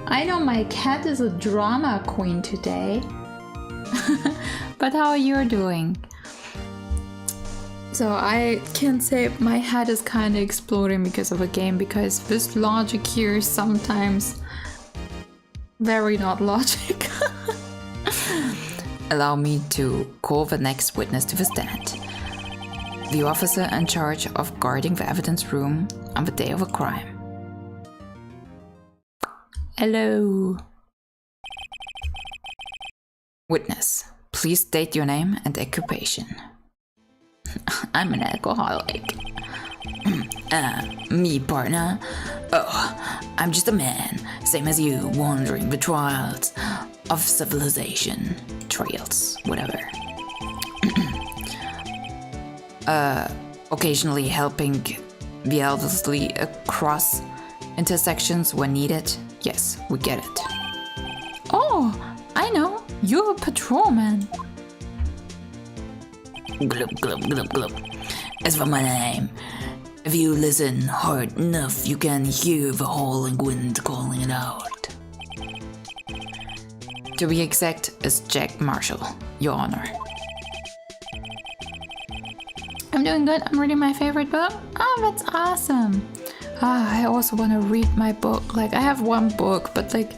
I know my cat is a drama queen today. But how are you doing? So I can say my head is kind of exploding because of the game, because this logic here is sometimes very not logic. Allow me to call the next witness to the stand. The officer in charge of guarding the evidence room on the day of a crime. Hello. Witness, please state your name and occupation. I'm an alcoholic. Me, partner? Oh, I'm just a man, same as you, wandering the trials of civilization. Trails, whatever. Occasionally helping the elderly across intersections when needed. Yes, we get it. Oh, I know. You're a patrolman. Glub, glub, glub, glub. As for my name, if you listen hard enough, you can hear the howling wind calling it out. To be exact, it's Jack Marshall, Your Honor. I'm doing good. I'm reading my favorite book. Oh, that's awesome. I also want to read my book. Like, I have one book, but like,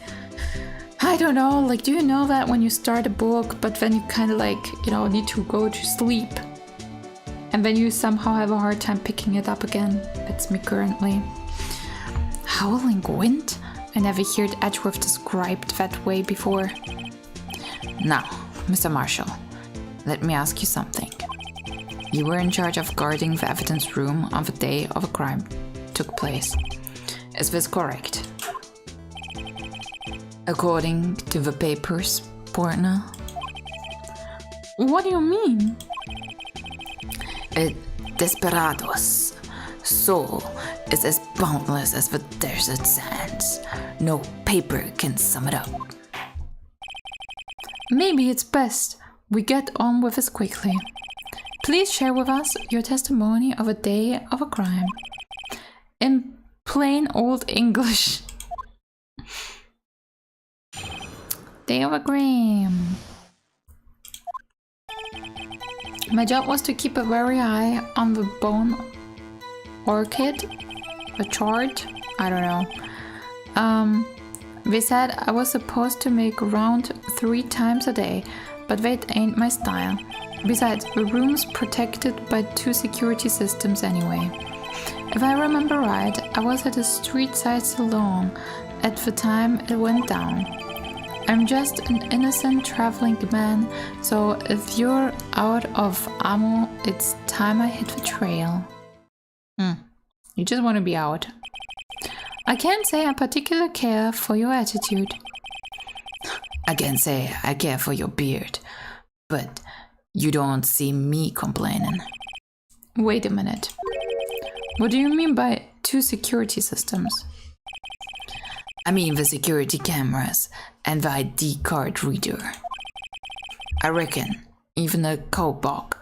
I don't know. Like, do you know that when you start a book, but then you kind of like, you know, need to go to sleep, and then you somehow have a hard time picking it up again? That's me currently. Howling wind? I never heard Edgeworth described that way before. Now, Mr. Marshall, let me ask you something. You were in charge of guarding the evidence room on the day of a crime took place. Is this correct? According to the papers, partner? What do you mean? A desperado's soul is as boundless as the desert sands. No paper can sum it up. Maybe it's best we get on with this quickly. Please share with us your testimony of a day of a crime. In plain old English. Day of a crime. My job was to keep a very eye on the bone orchid, a chart, I don't know. They said I was supposed to make round 3 times a day, but that ain't my style. Besides, the room's protected by 2 security systems anyway. If I remember right, I was at a street-side salon at the time it went down. I'm just an innocent traveling man, so if you're out of ammo, it's time I hit the trail. You just want to be out. I can't say I particularly care for your attitude. I can say I care for your beard, but you don't see me complaining. Wait a minute. What do you mean by 2 security systems? I mean the security cameras and the ID card reader. I reckon even a cowbug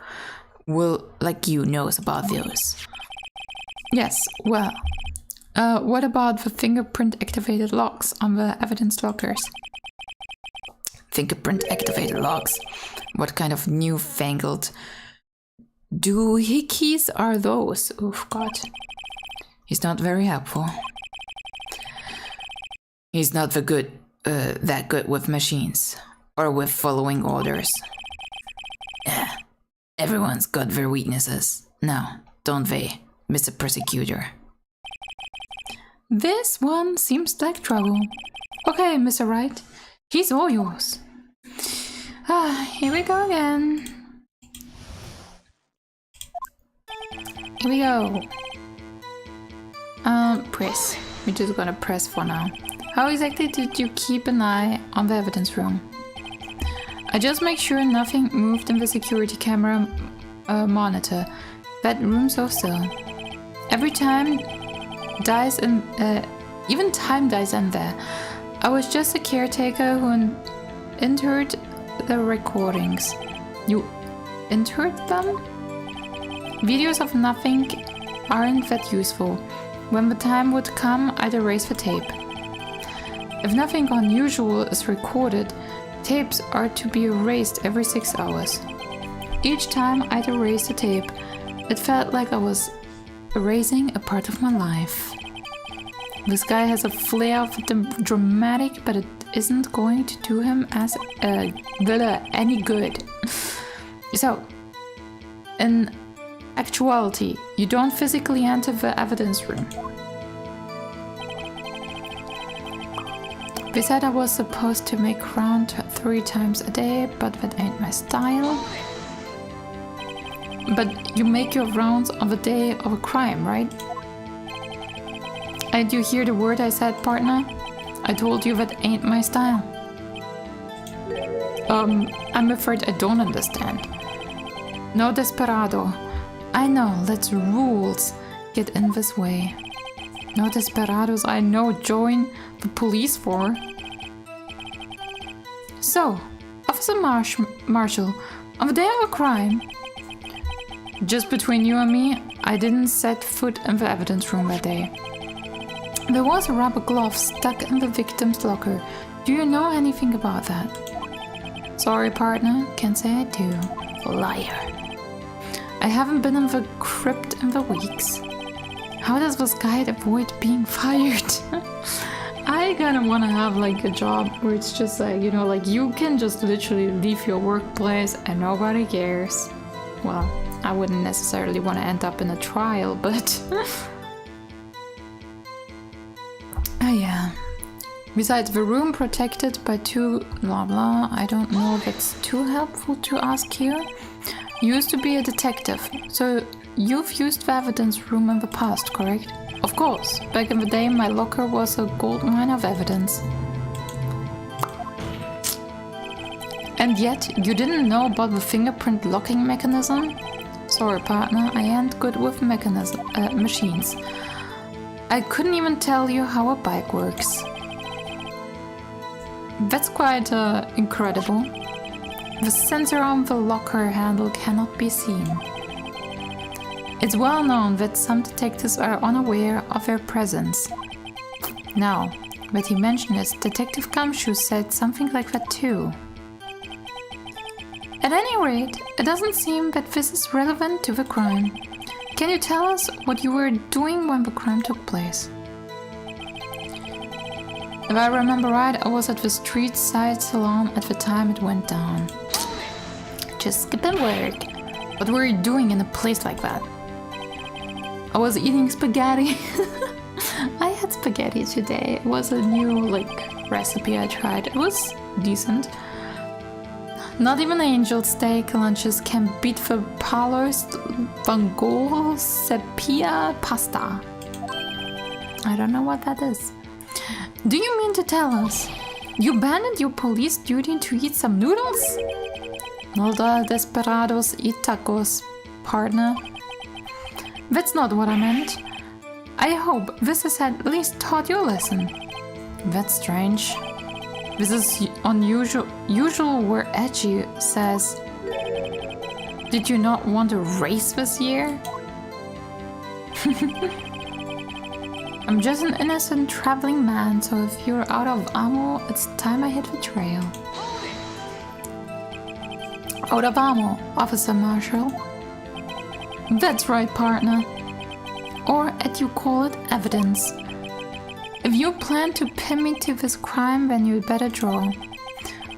will like you knows about those. Yes, well, what about the fingerprint activated locks on the evidence lockers? Fingerprint activated locks? What kind of newfangled doohickeys are those? Oh god. He's not very helpful. He's not that good with machines or with following orders. Everyone's got their weaknesses. Now, don't they, Mr. Prosecutor? This one seems like trouble. Okay, Mr. Wright, he's all yours. Here we go again. Here we go. Press. We're just gonna press for now. How exactly did you keep an eye on the evidence room? I just make sure nothing moved in the security camera monitor. That room's so still. Every time dies in, even time dies in there. I was just a caretaker who entered the recordings. You entered them? Videos of nothing aren't that useful. When the time would come, I'd erase the tape. If nothing unusual is recorded, tapes are to be erased every 6 hours. Each time I'd erase the tape, it felt like I was erasing a part of my life. This guy has a flair for the dramatic, but it isn't going to do him as any good. So, in actuality, you don't physically enter the evidence room. They said I was supposed to make round 3 times a day, but that ain't my style. But you make your rounds on the day of a crime, right? Did you hear the word I said, partner? I told you that ain't my style. I'm afraid I don't understand. No desperado. I know, let's rules get in this way. No desperados I know join the police for. So, Officer Marshall, on the day of a crime, just between you and me, I didn't set foot in the evidence room that day. There was a rubber glove stuck in the victim's locker. Do you know anything about that? Sorry, partner, can't say I do. Liar. I haven't been in the crypt in the weeks. How does this guy avoid being fired? I kind of want to have like a job where it's just like, you know, like you can just literally leave your workplace and nobody cares. Well, I wouldn't necessarily want to end up in a trial, but... yeah. Besides, the room protected by 2 blah blah, I don't know if it's too helpful to ask here. You used to be a detective, so you've used the evidence room in the past, correct? Of course, back in the day my locker was a goldmine of evidence. And yet, you didn't know about the fingerprint locking mechanism? Sorry partner, I ain't good with machines. I couldn't even tell you how a bike works. That's quite incredible. The sensor on the locker handle cannot be seen. It's well known that some detectives are unaware of their presence. Now that he mentioned it, Detective Gumshoe said something like that too. At any rate, it doesn't seem that this is relevant to the crime. Can you tell us what you were doing when the crime took place? If I remember right, I was at the street side salon at the time it went down. Just skipping work. What were you doing in a place like that? I was eating spaghetti. I had spaghetti today. It was a new recipe I tried. It was decent. Not even angel steak lunches can beat the Palos Vangol Sepia pasta. I don't know what that is. Do you mean to tell us you abandoned your police duty to eat some noodles? Nolda desperados eat tacos, partner. That's not what I meant. I hope this has at least taught you a lesson. That's strange. This is unusual where Edgy says, "Did you not want to race this year?" I'm just an innocent traveling man, so if you're out of ammo, it's time I hit the trail. Out of ammo, Officer Marshall. That's right, partner. Or, as you call it, evidence. If you plan to pin me to this crime, then you'd better draw.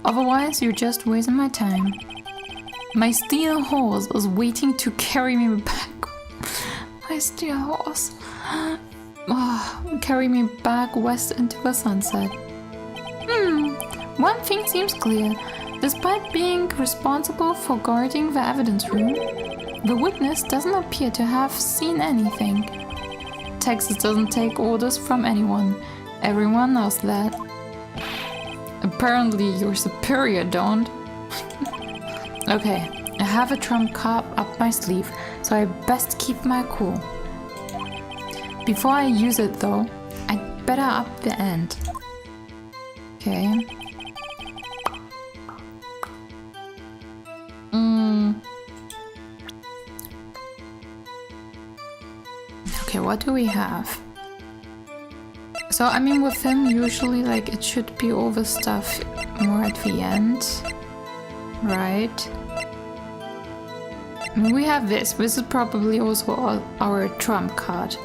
Otherwise, you're just wasting my time. My steel horse is waiting to carry me back. My steel horse. Carry me back west into the sunset. One thing seems clear. Despite being responsible for guarding the evidence room, the witness doesn't appear to have seen anything. Texas doesn't take orders from anyone. Everyone knows that. Apparently your superior don't. Okay, I have a trump card up my sleeve, so I best keep my cool. Before I use it though, I'd better up the ante. Okay. Okay, what do we have? So, I mean, with him, usually, it should be all the stuff more at the end. Right? I mean, we have this. This is probably also our trump card.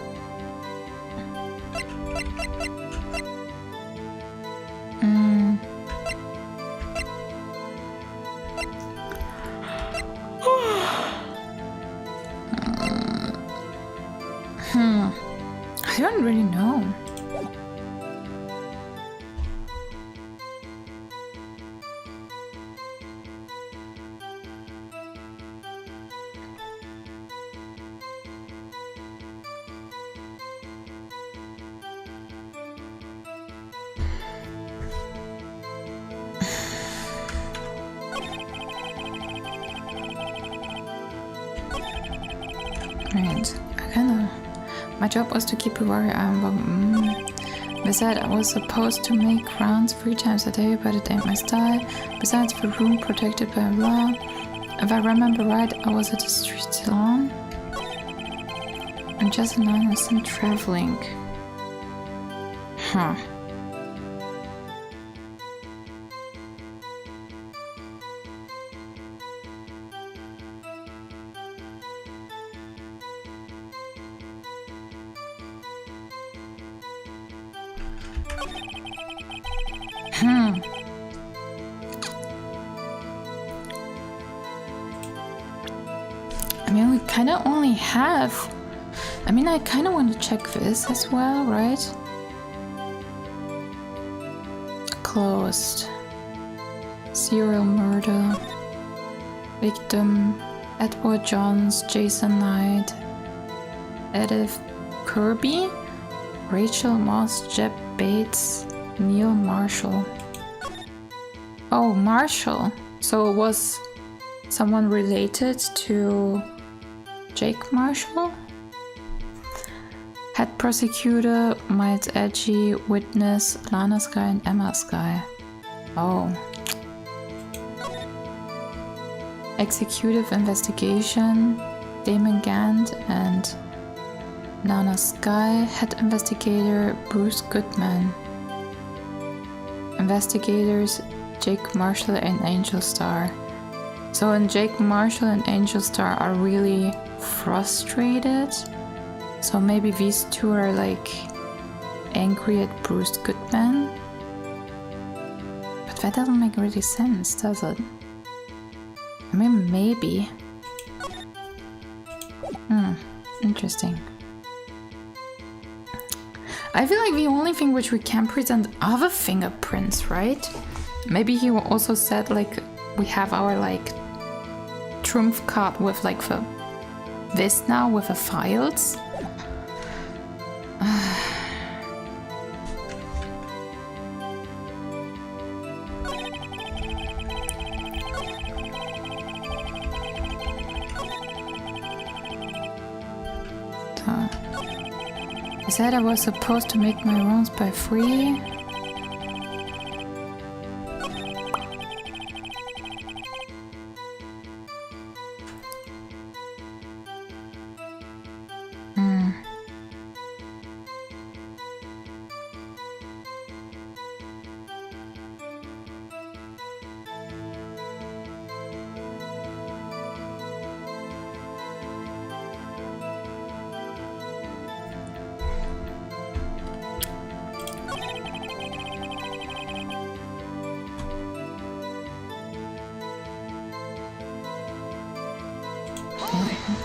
I don't really know. Right, my job was to keep a wary eye on Besides, I was supposed to make rounds 3 times a day, but it ain't my style. Besides, the room protected by law. If I remember right, I was at a street salon. I'm just an innocent traveling. Huh. I mean, we kind of only have... I mean, I kind of want to check this as well, right? Closed. Serial murder. Victim. Edward Johns, Jason Knight. Edith Kirby. Rachel Moss, Jeb Bates. Neil Marshall. Oh, Marshall. So it was someone related to Jake Marshall? Head prosecutor, Miles Edgy, witness, Lana Sky and Emma Sky. Oh. Executive Investigation, Damon Gant and Nana Sky. Head Investigator, Bruce Goodman. Investigators, Jake Marshall and Angel Star. So and Jake Marshall and Angel Star are really frustrated. So maybe these two are like angry at Bruce Goodman. But that doesn't make really sense, does it? I mean, maybe. Interesting. I feel like the only thing which we can present are the fingerprints, right? Maybe he also said like we have our like trump card with like this now with the files. He said I was supposed to make my rounds by 3.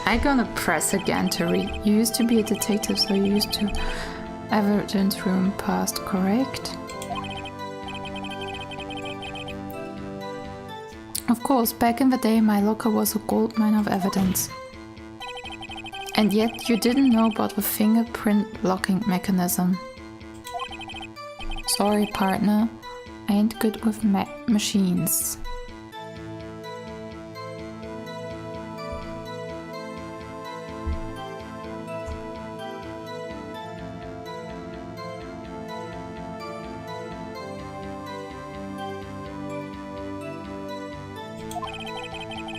I'm gonna press again to read. You used to be a detective, so you used to evidence room past, correct? Of course, back in the day my locker was a goldmine of evidence. And yet you didn't know about the fingerprint locking mechanism. Sorry partner, I ain't good with machines.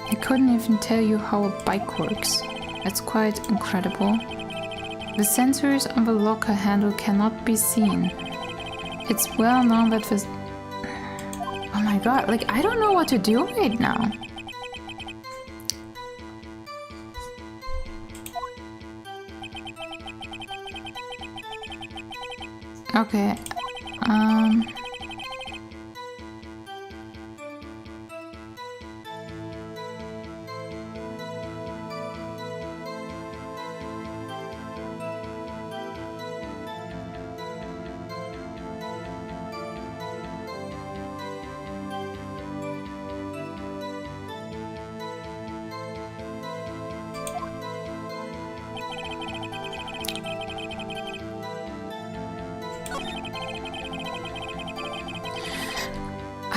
I couldn't even tell you how a bike works. It's quite incredible. The sensors on the locker handle cannot be seen. It's well known that this... Oh my god, like I don't know what to do right now. Okay,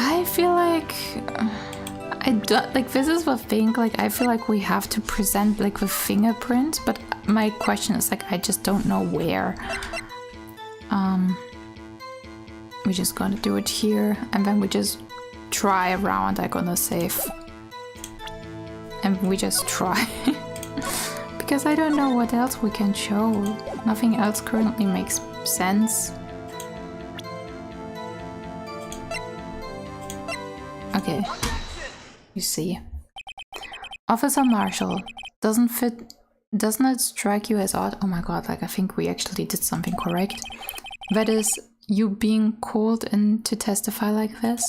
I feel like I don't like this is the thing, like I feel like we have to present like the fingerprints, but my question is like I just don't know where. We're just gonna do it here and then we just try around. I'm gonna save and we just try because I don't know what else we can show. Nothing else currently makes sense. Okay, you see. Officer Marshall, doesn't it strike you as odd? Oh my god, like I think we actually did something correct. That is, you being called in to testify like this?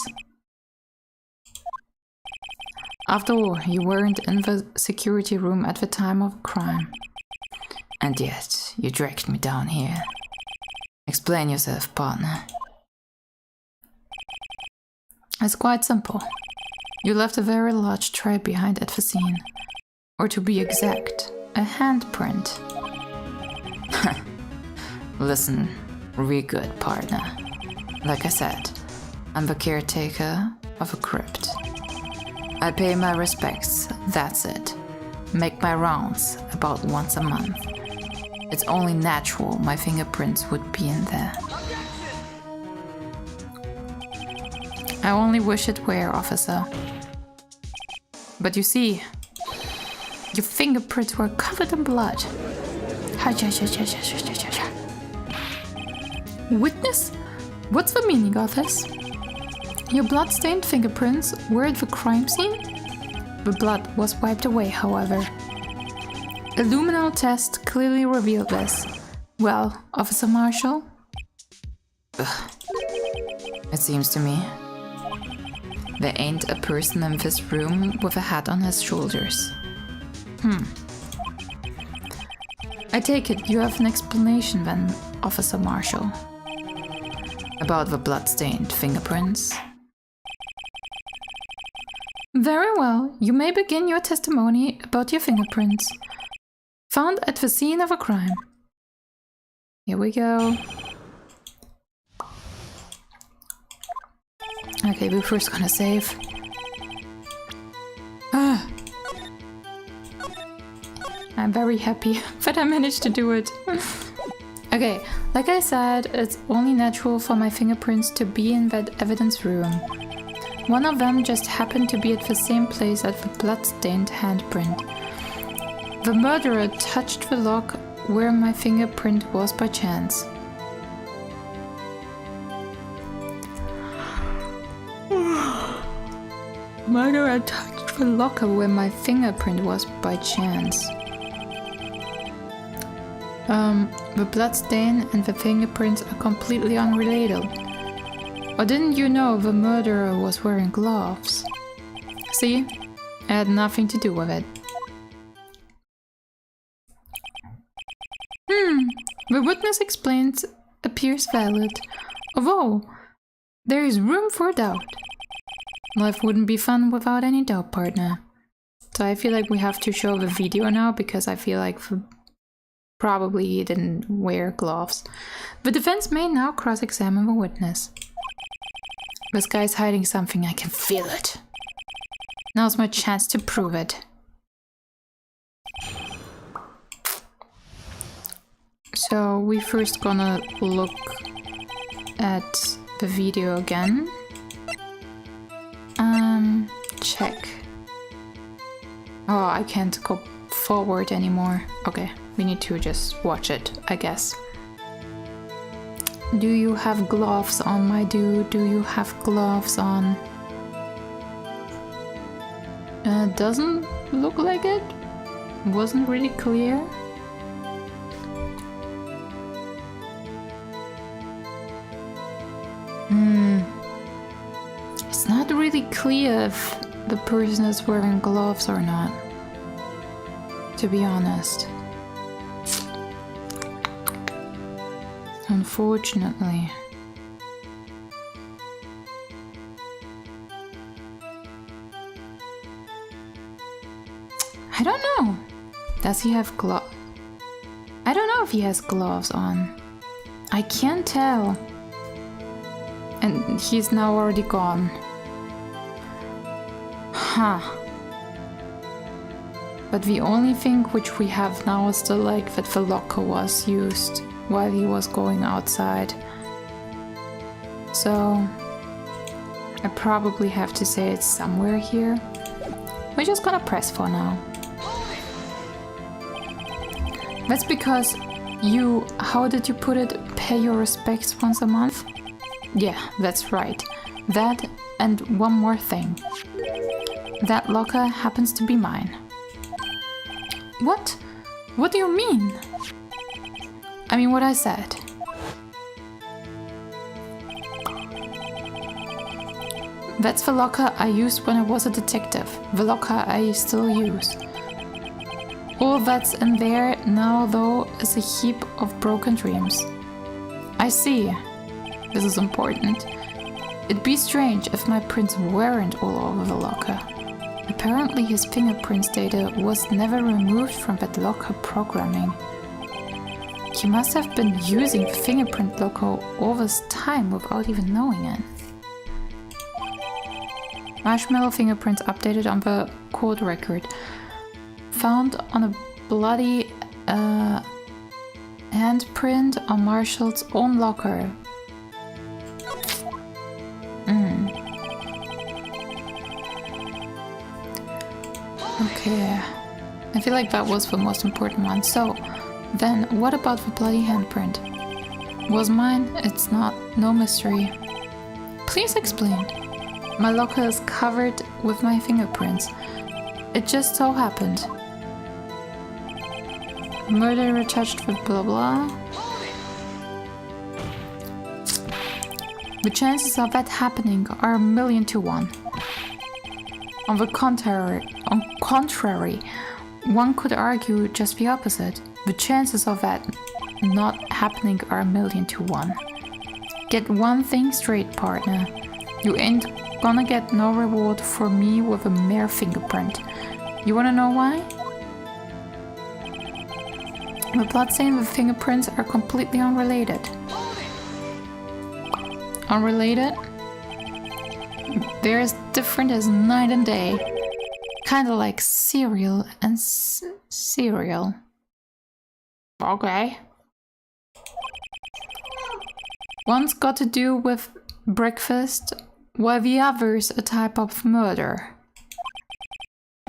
After all, you weren't in the security room at the time of the crime. And yet, you dragged me down here. Explain yourself, partner. It's quite simple. You left a very large tray behind at the scene. Or to be exact, a handprint. Listen, real good, partner. Like I said, I'm the caretaker of a crypt. I pay my respects, that's it. Make my rounds about once a month. It's only natural my fingerprints would be in there. I only wish it were, officer. But you see, your fingerprints were covered in blood. Witness? What's the meaning of this? Your blood-stained fingerprints were at the crime scene? The blood was wiped away, however. A luminal test clearly revealed this. Well, Officer Marshall? Ugh. It seems to me there ain't a person in this room with a hat on his shoulders. I take it you have an explanation then, Officer Marshall. About the blood-stained fingerprints? Very well, you may begin your testimony about your fingerprints. Found at the scene of a crime. Here we go. Okay, we're first gonna save. I'm very happy that I managed to do it. Okay, like I said, it's only natural for my fingerprints to be in that evidence room. One of them just happened to be at the same place as the blood-stained handprint. The murderer touched the lock where my fingerprint was by chance. Murderer touched the locker where my fingerprint was by chance. The bloodstain and the fingerprints are completely unrelated. Or didn't you know the murderer was wearing gloves? See? It had nothing to do with it. The witness explains appears valid, although there is room for doubt. Life wouldn't be fun without any doubt, partner. So I feel like we have to show the video now because I feel like probably he didn't wear gloves. The defense may now cross-examine the witness. This guy's hiding something, I can feel it. Now's my chance to prove it. So we first gonna look at the video again. Check. Oh, I can't go forward anymore. Okay, we need to just watch it, I guess. Do you have gloves on, my dude? Do you have gloves on? Doesn't look like it. Wasn't really clear. It's not really clear if the person is wearing gloves or not, to be honest. Unfortunately. I don't know. Does he have gloves? I don't know if he has gloves on. I can't tell. And he's now already gone. Huh. But the only thing which we have now is the like that the locker was used while he was going outside. So I probably have to say it's somewhere here. We're just gonna press for now. That's because you, how did you put it, pay your respects once a month? Yeah, that's right. That and one more thing. That locker happens to be mine. What? What do you mean? I mean what I said. That's the locker I used when I was a detective. The locker I still use. All that's in there now, though, is a heap of broken dreams. I see. This is important. It'd be strange if my prints weren't all over the locker. Apparently his fingerprints data was never removed from that locker programming. He must have been using the fingerprint locker all this time without even knowing it. Marshmallow fingerprints updated on the court record. Found on a bloody handprint on Marshall's own locker. Okay. I feel like that was the most important one. So, then what about the bloody handprint? Was mine? It's not. No mystery. Please explain. My locker is covered with my fingerprints. It just so happened. Murderer touched with blah blah. The chances of that happening are 1,000,000 to 1. On the contrary, one could argue just the opposite. The chances of that not happening are 1,000,000 to 1. Get one thing straight, partner. You ain't gonna get no reward for me with a mere fingerprint. You wanna know why? The bloodstain and the fingerprints are completely unrelated. Unrelated? They're as different as night and day. Kinda like cereal and cereal. Okay. One's got to do with breakfast, while the other's a type of murder.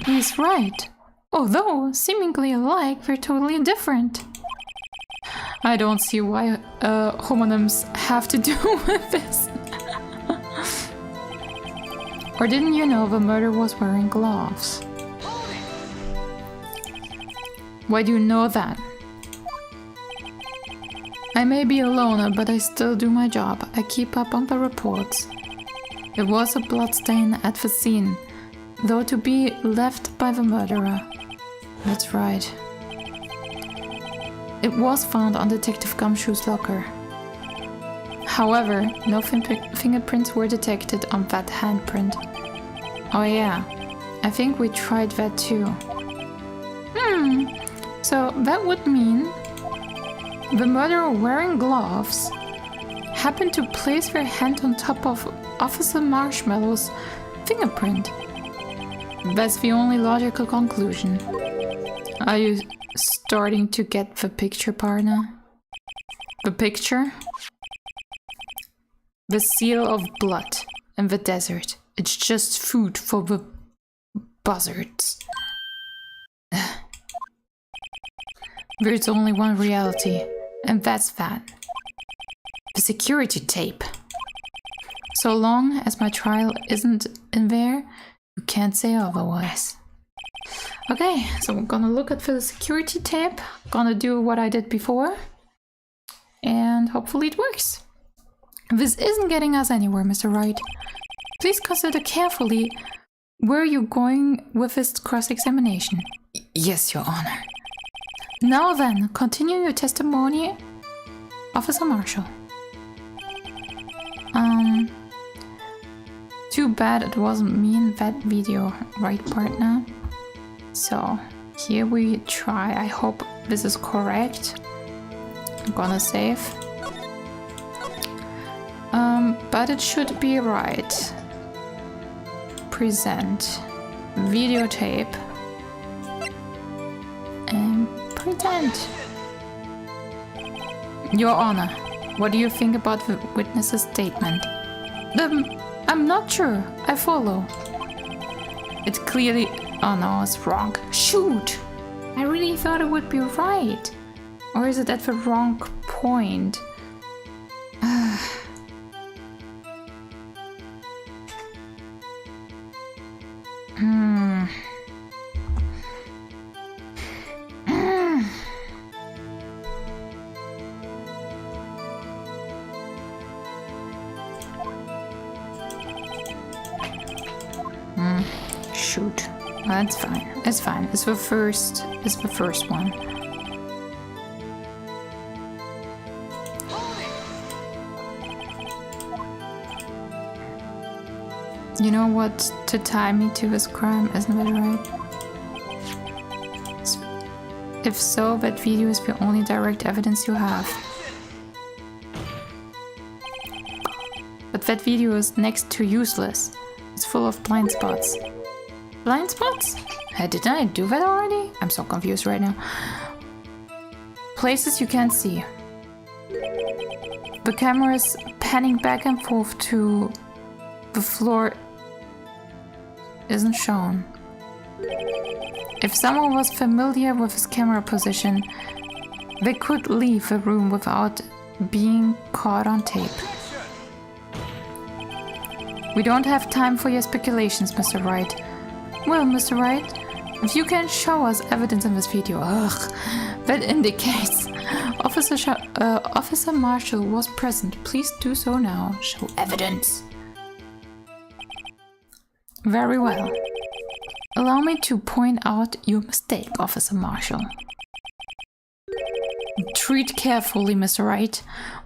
He's right. Although seemingly alike, they're totally different. I don't see why homonyms have to do with this. Or didn't you know the murderer was wearing gloves? Why do you know that? I may be a loner, but I still do my job. I keep up on the reports. There was a bloodstain at the scene, though to be left by the murderer. That's right. It was found on Detective Gumshoe's locker. However, no fingerprints were detected on that handprint. Oh yeah, I think we tried that too. So that would mean the murderer wearing gloves happened to place their hand on top of Officer Marshmallow's fingerprint. That's the only logical conclusion. Are you starting to get the picture, partner? The picture? The seal of blood in the desert. It's just food for the buzzards. There's only one reality, and that's that. The security tape. So long as my trial isn't in there, you can't say otherwise. Okay, so I'm gonna look at the security tape, gonna do what I did before, and hopefully it works. This isn't getting us anywhere, Mr. Wright. Please consider carefully where you're going with this cross-examination. Yes, Your Honor. Now then, continue your testimony, Officer Marshall. Too bad it wasn't me in that video, right, partner? So, here we try. I hope this is correct. I'm gonna save. But it should be right. Present. Videotape. And present. Your Honor, what do you think about the witness's statement? I'm not sure. I follow. It clearly... Oh no, it's wrong. Shoot! I really thought it would be right. Or is it at the wrong point? Shoot. That's fine. It's fine. It's the first one. You know what to tie me to this crime, isn't that right? If so, that video is the only direct evidence you have. But that video is next to useless. It's full of blind spots. Blind spots? Didn't I do that already? I'm so confused right now. Places you can't see. The camera is panning back and forth to the floor isn't shown. If someone was familiar with his camera position, they could leave the room without being caught on tape. We don't have time for your speculations, Mr. Wright. Well, Mr. Wright, if you can show us evidence in this video, that indicates Officer Marshall was present, please do so now. Show evidence. Very well. Allow me to point out your mistake, Officer Marshall. Treat carefully, Mr. Wright,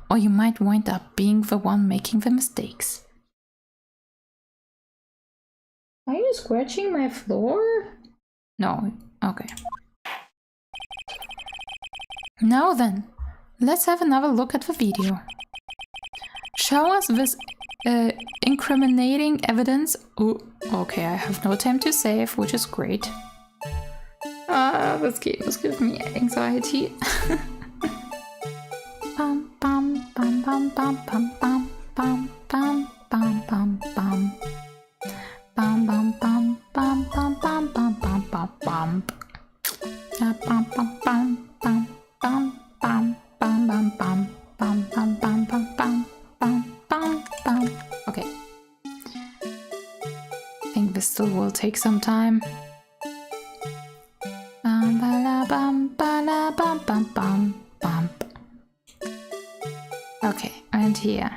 or you might wind up being the one making the mistakes. Are you scratching my floor? No, okay. Now then, let's have another look at the video. Show us this incriminating evidence. Oh, okay, I have no time to save, which is great. This game is giving me anxiety. Bum bum bum bum bum bum bum bum bum bum bum bum. Bum bum bum bum bum bum bum bum bum bum. Bum bum bum bum bum bum bum bum bum bum bum bum bum bum bum bum. Okay. I think this still will take some time. Bum ba la bum bum bum. Okay, and here.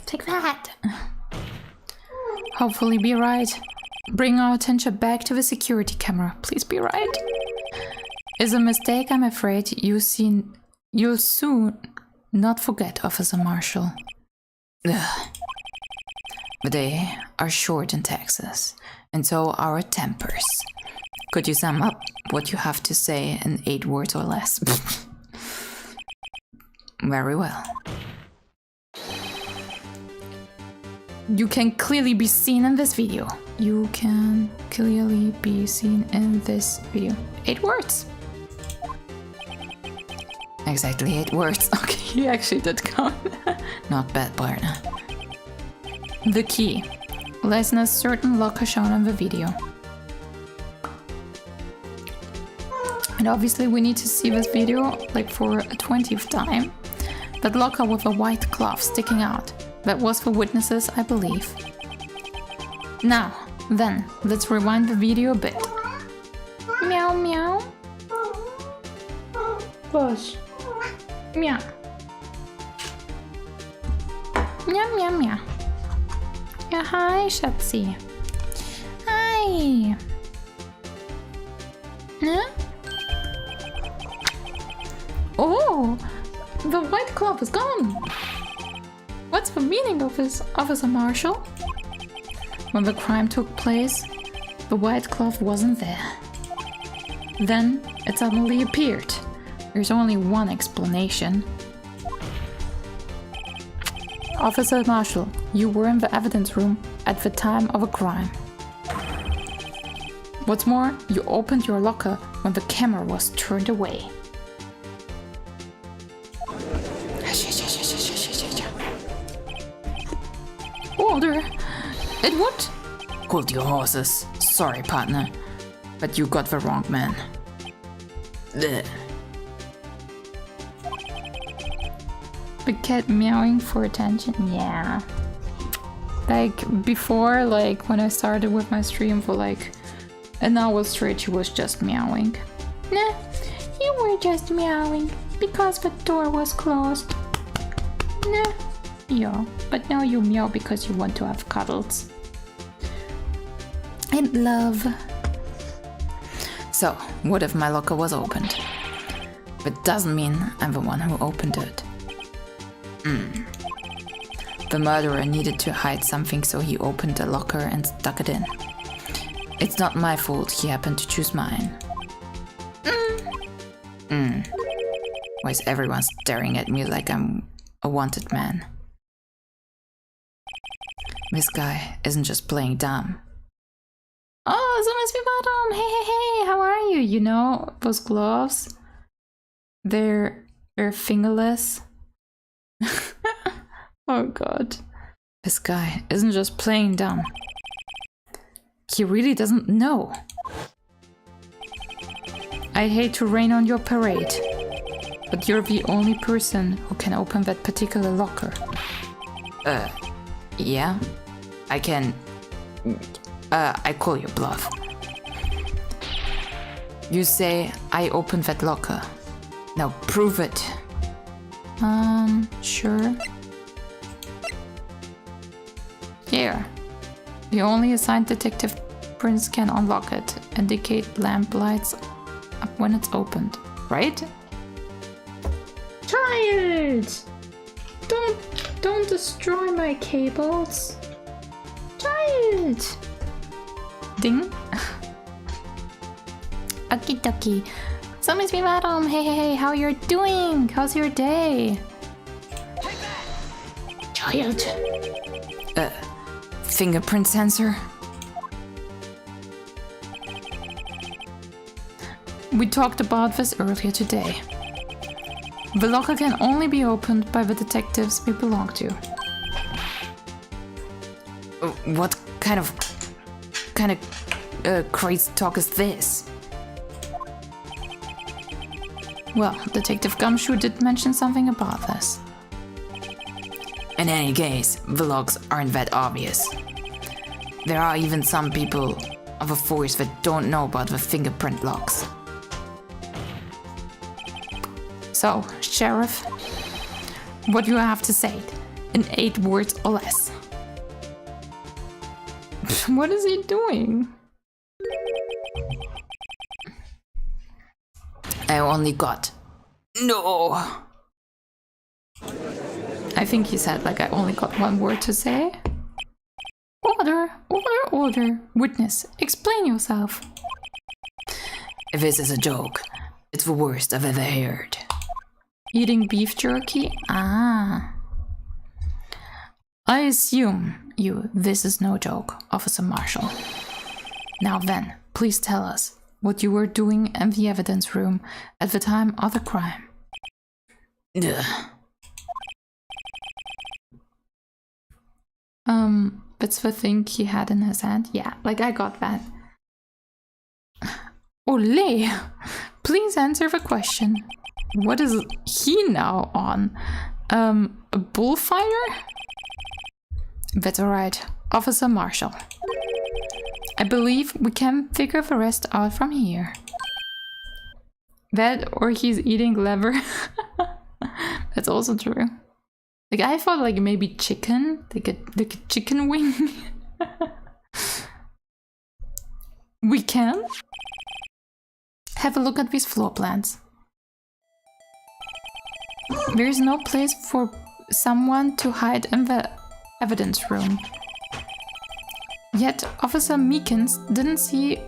Take that! Hopefully be right. Bring our attention back to the security camera. Please be right. Is a mistake, I'm afraid. You'll soon not forget, Officer Marshall. Ugh. But they are short in Texas, and so are our tempers. Could you sum up what you have to say in 8 words or less? Very well. You can clearly be seen in this video. You can clearly be seen in this video. 8 words. Exactly 8 words. Okay, you actually did count. Not bad, partner. The key lies in a certain locker shown in the video. And obviously we need to see this video like for a 20th time. That locker with a white cloth sticking out. That was for witnesses, I believe. Now, then, let's rewind the video a bit. Meow meow. Push. Meow. Meow meow meow. Yeah, hi, Shatsi. Hi. Huh? Oh, the white cloth is gone. What's the meaning of this, Officer Marshall? When the crime took place, the white cloth wasn't there. Then it suddenly appeared. There's only one explanation. Officer Marshall, you were in the evidence room at the time of a crime. What's more, you opened your locker when the camera was turned away. Order! Edward? Hold your horses. Sorry, partner. But you got the wrong man. Ugh. The cat meowing for attention? Yeah. Like, before, like, when I started with my stream for, like, an hour straight, she was just meowing. Nah, you were just meowing because the door was closed. Nah. Yeah, but now you meow because you want to have cuddles. And love. So, what if my locker was opened? But doesn't mean I'm the one who opened it. The murderer needed to hide something, so he opened the locker and stuck it in. It's not my fault he happened to choose mine. Why is everyone staring at me like I'm a wanted man? This guy isn't just playing dumb. Oh, Bottom! Hey, hey, hey! How are you? You know, those gloves? They're fingerless. Oh god. This guy isn't just playing dumb. He really doesn't know. I hate to rain on your parade, but you're the only person who can open that particular locker. Yeah? I can... I call your bluff. You say I opened that locker. Now prove it. Sure. Here. The only assigned detective prince can unlock it. Indicate lamp lights up when it's opened. Right? Child! Don't destroy my cables. Child! Ding. Okie dokie. So Miss Madam, hey, how you're doing? How's your day? Child. Fingerprint sensor? We talked about this earlier today. The locker can only be opened by the detectives we belong to. What kind of crazy talk is this? Well, Detective Gumshoe did mention something about this. In any case, the logs aren't that obvious. There are even some people of a force that don't know about the fingerprint logs. So, Sheriff, what do you have to say? In 8 words or less. What is he doing? I only got... No! I think he said, like, I only got 1 word to say. Order. Witness, explain yourself. If this is a joke, it's the worst I've ever heard. Eating beef jerky? Ah. I assume this is no joke, Officer Marshall. Now then, please tell us what you were doing in the evidence room at the time of the crime. Ugh. That's the thing he had in his hand? Yeah, like I got that. Ole! Please answer the question. What is he now on? A bullfighter? That's alright, Officer Marshall. I believe we can figure the rest out from here. That or he's eating leather. That's also true. Like I thought like maybe chicken, like a chicken wing. We can have a look at these floor plans. There is no place for someone to hide in the evidence room. Yet Officer Meekins didn't see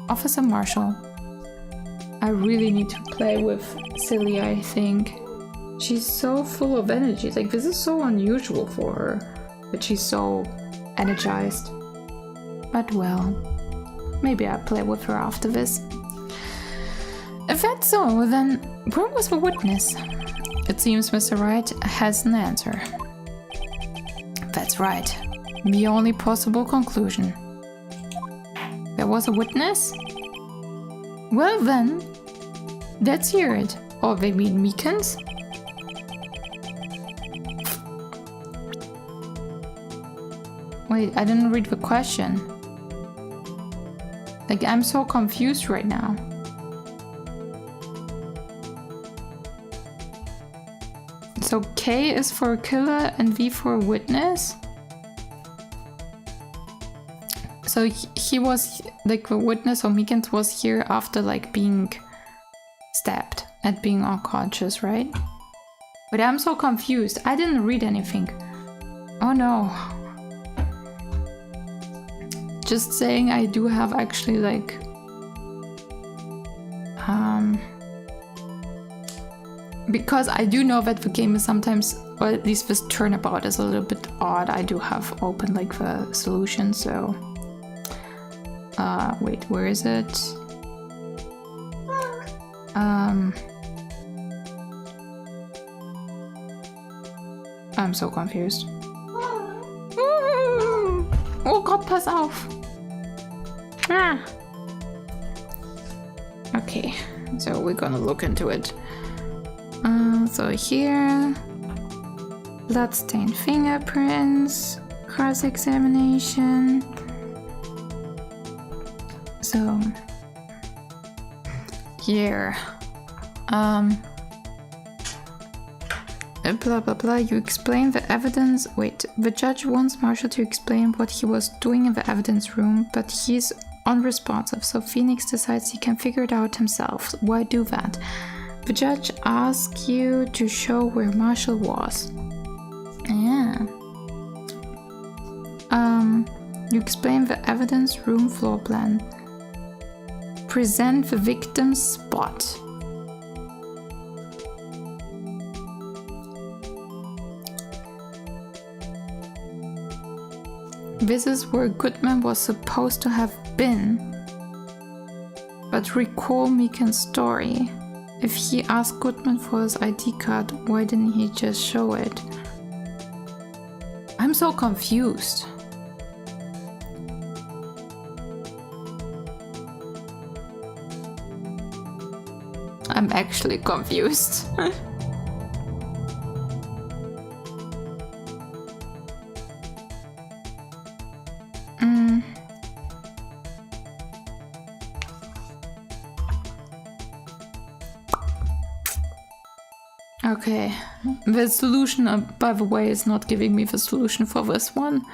Officer Marshall. I really need to play with Silly, I think. She's so full of energy. Like this is so unusual for her, that she's so energized. But well, maybe I'll play with her after this. If that's so, then where was the witness? It seems Mr. Wright has an answer. That's right. The only possible conclusion. There was a witness? Well then, let's hear it. Or they mean Meekins? Wait, I didn't read the question. Like, I'm so confused right now. So K is for killer and V for witness? So he was, like, the witness or Meekins was here after, like, being stabbed and being unconscious, right? But I'm so confused. I didn't read anything. Oh no. Just saying, I do have actually like because I do know that the game is sometimes, or at least this turnabout is a little bit odd. I do have open like the solution, so wait, where is it? I'm so confused. pass auf. Ah. Okay, so we're gonna look into it. So here, bloodstained fingerprints, cross-examination. So here, blah blah blah. You explain the evidence. Wait, the judge wants Marshall to explain what he was doing in the evidence room, but he's unresponsive. So Phoenix decides he can figure it out himself. Why do that? The judge asks you to show where Marshall was. Yeah. You explain the evidence room floor plan. Present the victim's spot. This is where Goodman was supposed to have been. But recall Meekan's story. If he asked Goodman for his ID card, why didn't he just show it? I'm so confused. I'm actually confused. Okay, the solution, by the way, is not giving me the solution for this one.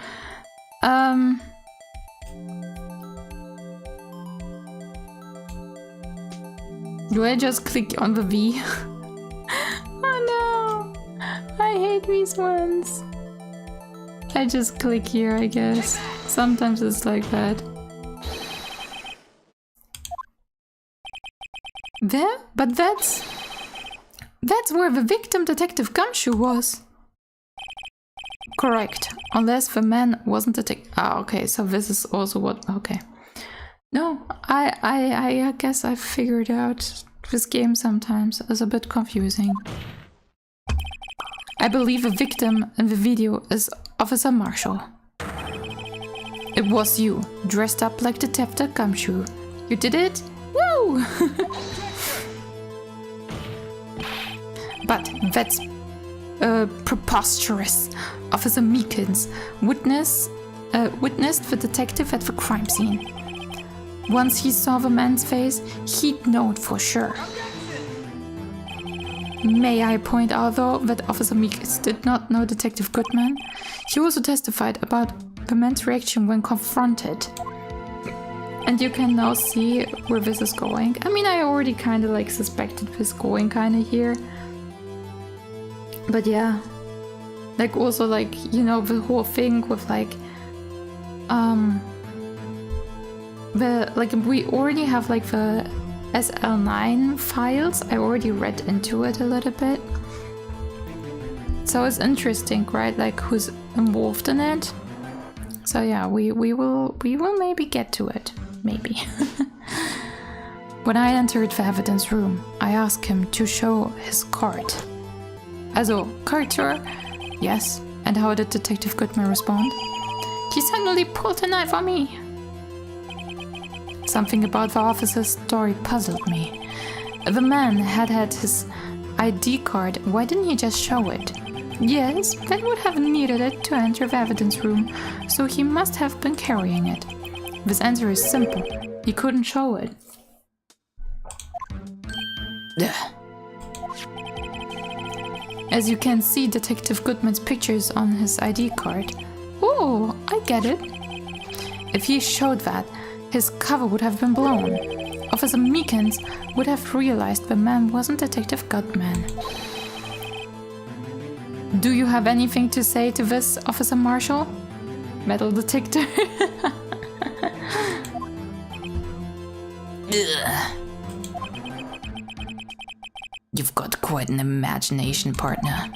Do I just click on the V? Oh no! I hate these ones. I just click here, I guess. Sometimes it's like that. There? But that's where the victim Detective Gumshoe was. Correct. Unless the man wasn't detective. Ah, okay, so this is also what... Okay. No, I guess I figured out this game sometimes is a bit confusing. I believe the victim in the video is Officer Marshall. It was you, dressed up like Detective Gumshoe. You did it? Woo! But that's preposterous. Officer Meekins witnessed the detective at the crime scene. Once he saw the man's face, he'd know it for sure. May I point out, though, that Officer Meekins did not know Detective Goodman. He also testified about the man's reaction when confronted. And you can now see where this is going. I mean, I already kind of like suspected this going kind of here. But yeah, like also like, you know, the whole thing with like, we already have like the SL9 files. I already read into it a little bit. So it's interesting, right? Like who's involved in it. So yeah, we will maybe get to it. Maybe. When I entered the evidence room, I asked him to show his card. Also, card tour? Yes. And how did Detective Goodman respond? He suddenly pulled a knife on me. Something about the officer's story puzzled me. The man had his ID card. Why didn't he just show it? Yes, that would have needed it to enter the evidence room, so he must have been carrying it. This answer is simple. He couldn't show it. As you can see Detective Goodman's pictures on his ID card. Oh, I get it. If he showed that, his cover would have been blown. Officer Meekins would have realized the man wasn't Detective Goodman. Do you have anything to say to this, Officer Marshall? Metal detector. You've got quite an imagination, partner.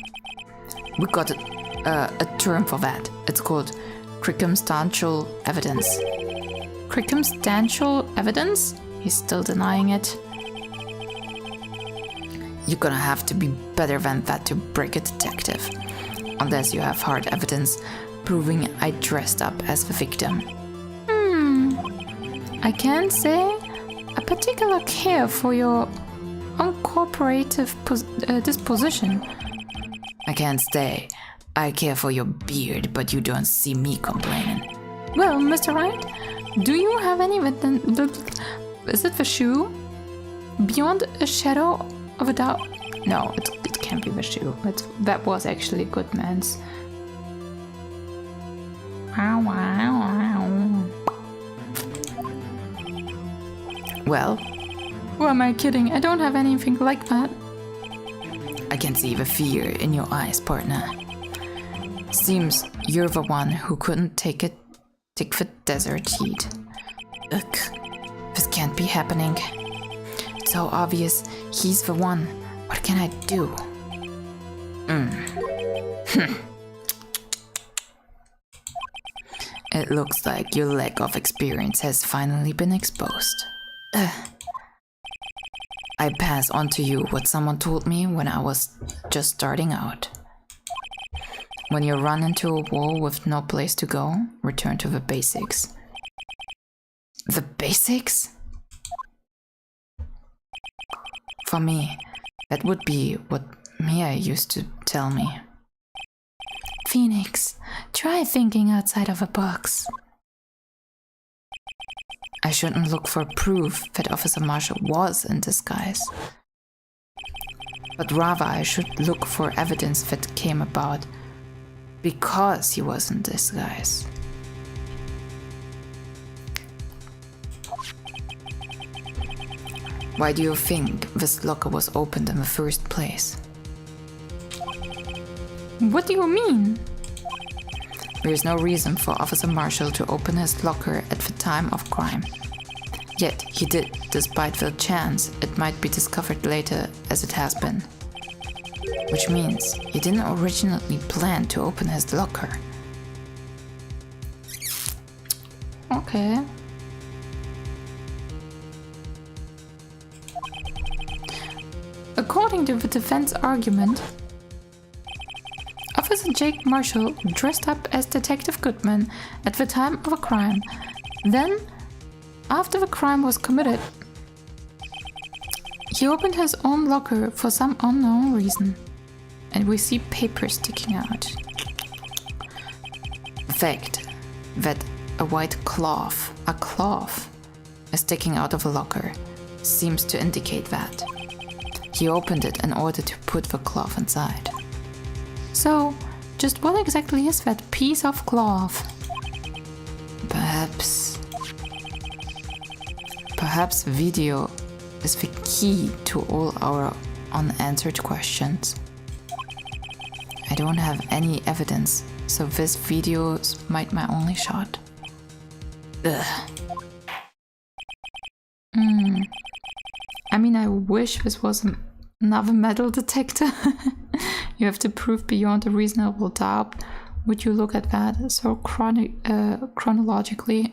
We got a term for that. It's called circumstantial evidence. Circumstantial evidence? He's still denying it. You're gonna have to be better than that to break a detective. Unless you have hard evidence proving I dressed up as the victim. I can say a particular care for your uncooperative disposition. I can't stay. I care for your beard, but you don't see me complaining. Well, Mr. Wright, do you have any is it the shoe? Beyond a shadow of a doubt? No, it can't be the shoe. That was actually Goodman's. Well, who am I kidding? I don't have anything like that. I can see the fear in your eyes, partner. Seems you're the one who couldn't take the desert heat. Ugh, this can't be happening. It's so obvious he's the one. What can I do? It looks like your lack of experience has finally been exposed. I pass on to you what someone told me when I was just starting out. When you run into a wall with no place to go, return to the basics. The basics? For me, that would be what Mia used to tell me. Phoenix, try thinking outside of a box. I shouldn't look for proof that Officer Marshall was in disguise. But rather I should look for evidence that came about because he was in disguise. Why do you think this locker was opened in the first place? What do you mean? There is no reason for Officer Marshall to open his locker at the time of crime. Yet he did, despite the chance it might be discovered later as it has been. Which means he didn't originally plan to open his locker. Okay. According to the defense argument, Officer Jake Marshall dressed up as Detective Goodman at the time of a crime. Then, after the crime was committed, he opened his own locker for some unknown reason. And we see paper sticking out. The fact that a cloth, is sticking out of a locker seems to indicate that. He opened it in order to put the cloth inside. So, just what exactly is that piece of cloth? Perhaps video is the key to all our unanswered questions. I don't have any evidence, so this video might my only shot. Ugh. I mean, I wish this was another metal detector. You have to prove beyond a reasonable doubt. Would you look at that so chronologically?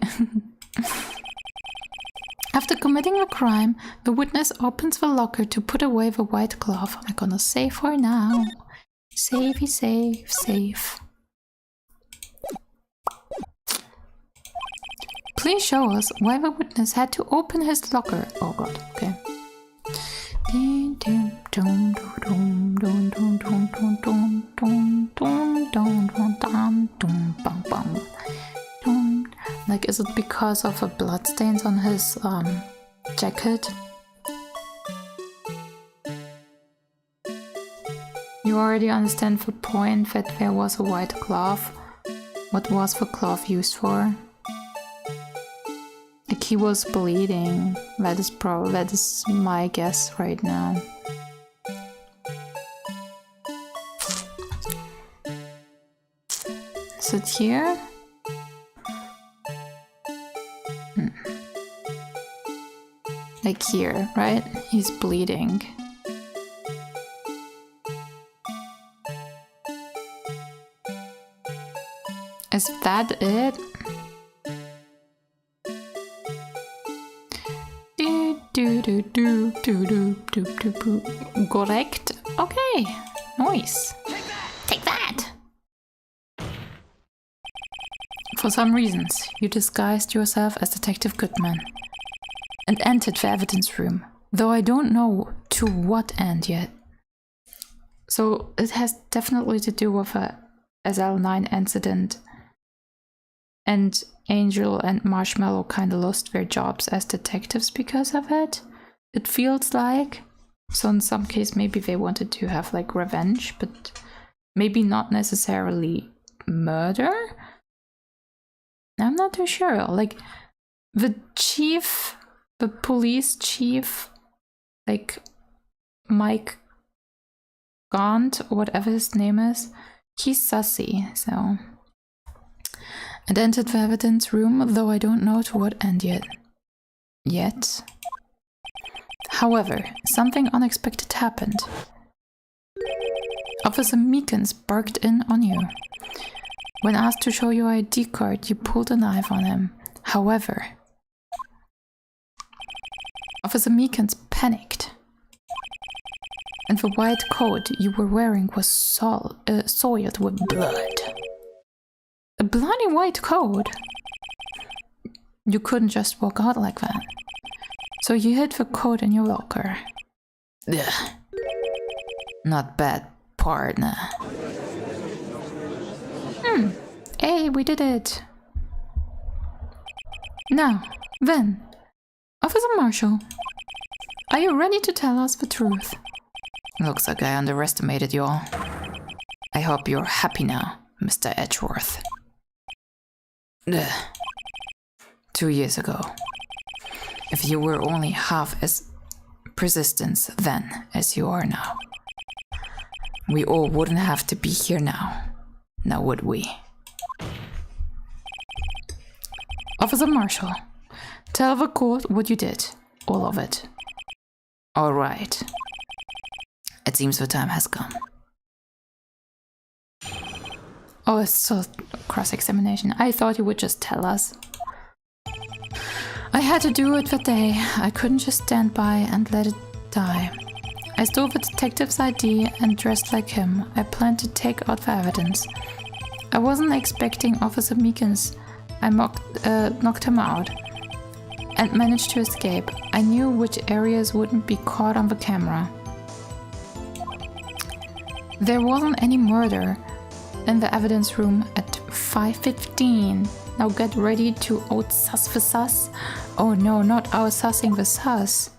After committing a crime, the witness opens the locker to put away the white cloth. I'm gonna save for now. Savey, save. Please show us why the witness had to open his locker. Oh god, okay. Like, is it because of the bloodstains on his jacket? You already understand the point that there was a white cloth. What was the cloth used for? Like, he was bleeding. That is my guess right now. Is it here? Like here, right? He's bleeding. Is that it? Correct. Okay. Nice. Take that! For some reasons, you disguised yourself as Detective Goodman. and entered the evidence room, though I don't know to what end yet. So it has definitely to do with a SL9 incident, and Angel and Marshmallow kind of lost their jobs as detectives because of it. It feels like. So in some case maybe they wanted to have like revenge, but maybe not necessarily murder? I'm not too sure. Like the chief, the police chief, like Mike Gaunt, or whatever his name is, he's sussy, so. And entered the evidence room, though I don't know to what end yet. However, something unexpected happened. Officer Meekins barked in on you. When asked to show your ID card, you pulled a knife on him. However, Officer Meekins panicked, and the white coat you were wearing was soiled with blood. A bloody white coat? You couldn't just walk out like that. So you hid the coat in your locker. Ugh. Not bad, partner. Hey, we did it. Now, then, Officer Marshall, are you ready to tell us the truth? Looks like I underestimated you all. I hope you're happy now, Mr. Edgeworth. Ugh. 2 years ago. If you were only half as persistent then as you are now, we all wouldn't have to be here now would we? Officer Marshall, tell the court what you did. All of it. All right. It seems the time has come. Oh, it's so cross-examination. I thought you would just tell us. I had to do it that day. I couldn't just stand by and let it die. I stole the detective's ID and dressed like him. I planned to take out the evidence. I wasn't expecting Officer Meekins. I knocked him out and managed to escape. I knew which areas wouldn't be caught on the camera. There wasn't any murder in the evidence room at 5:15. Now get ready to outsuss the sus. Oh no, not outsussing the sus.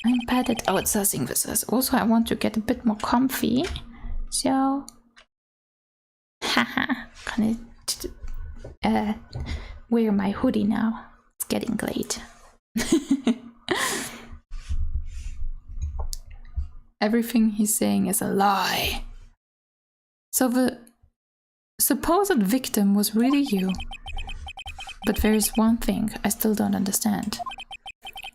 I'm bad at outsussing the sus. Also, I want to get a bit more comfy. So, haha, gonna wear my hoodie now. It's getting late. Everything he's saying is a lie. So the supposed victim was really you. But there is one thing I still don't understand.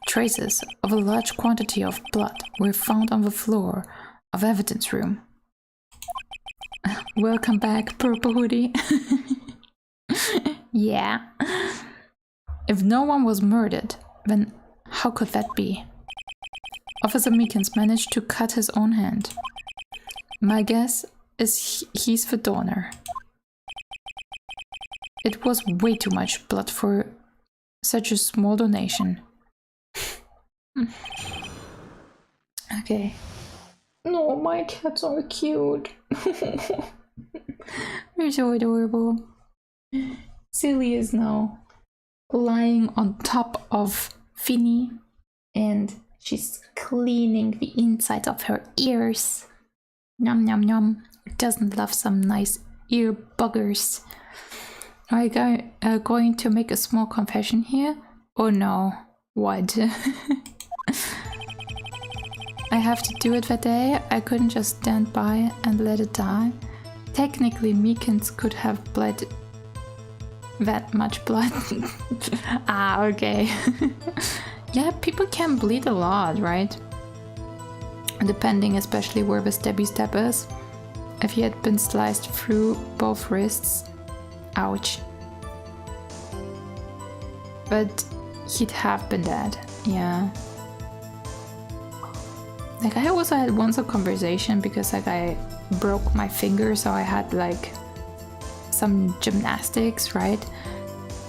Traces of a large quantity of blood were found on the floor of evidence room. Welcome back, Purple Hoodie. Yeah. If no one was murdered, then how could that be? Officer Meekins managed to cut his own hand. My guess is he's the donor. It was way too much blood for such a small donation. Okay. No, my cats are cute. They're so adorable. Silly is now lying on top of Finny and she's cleaning the inside of her ears. Nom nom nom. Doesn't love some nice ear buggers. I'm going to make a small confession here. Oh no. What? I have to do it that day. I couldn't just stand by and let it die. Technically, Meekins could have bled that much blood. Ah, okay. Yeah, people can bleed a lot, right? Depending especially where the stabby stab is. If he had been sliced through both wrists, ouch. But he'd have been dead, yeah. Like I also had once a conversation because like I broke my finger, so I had like some gymnastics, right?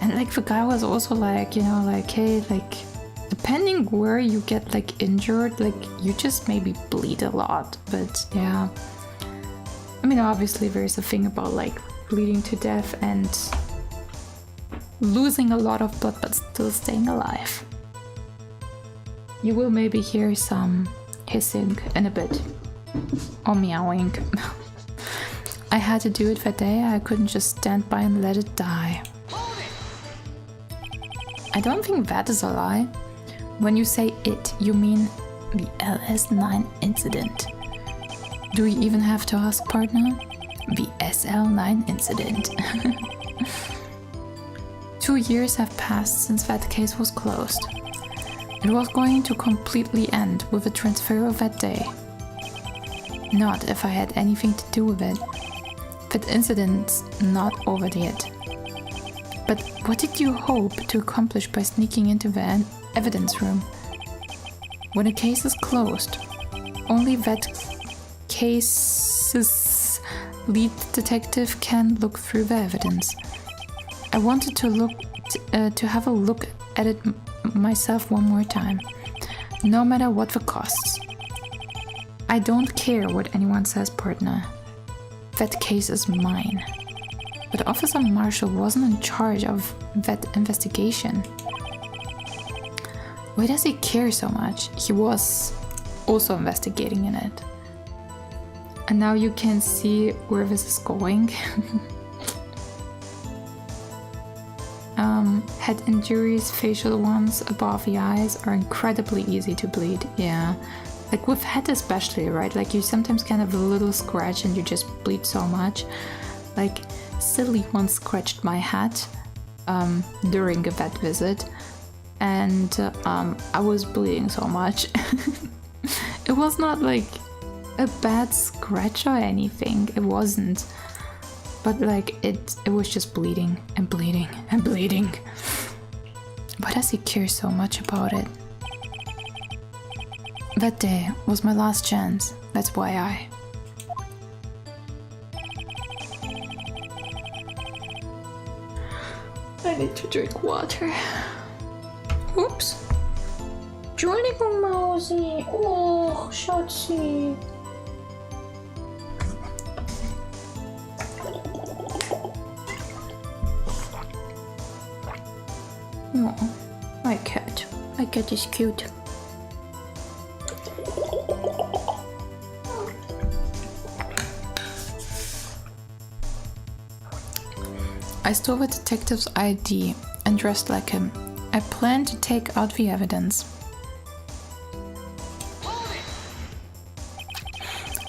And And like the guy was also like, you know, like, hey, like, depending where you get like injured, like you just maybe bleed a lot. But yeah, I mean, obviously there's a thing about like bleeding to death and losing a lot of blood but still staying alive. You will maybe hear some hissing in a bit, or meowing. I had to do it that day. I couldn't just stand by and let it die. I don't think that is a lie. When you say it, you mean the LS9 incident. Do we even have to ask, partner? The SL9 incident. 2 years have passed since that case was closed. It was going to completely end with the transfer of that day. Not if I had anything to do with it. That incident's not over yet. But what did you hope to accomplish by sneaking into the evidence room? When a case is closed, only that case's lead detective can look through the evidence. I wanted to have a look at it myself one more time, no matter what the costs. I don't care what anyone says, partner. That case is mine. But Officer Marshall wasn't in charge of that investigation. Why does he care so much? He was also investigating in it. And now you can see where this is going. Head injuries, facial ones above the eyes are incredibly easy to bleed. Yeah. Like with head especially, right? Like you sometimes can have a little scratch and you just bleed so much. Like Silly once scratched my hat during a vet visit, and I was bleeding so much. It was not like a bad scratch or anything, it wasn't, but like it was just bleeding and bleeding and bleeding. Why does he care so much about it? That day was my last chance, that's why I need to drink water. Oops. Entschuldigung, Mausi. Oh, Schatzi. Oh, my cat. My cat is cute. I stole the detective's ID and dressed like him. I planned to take out the evidence.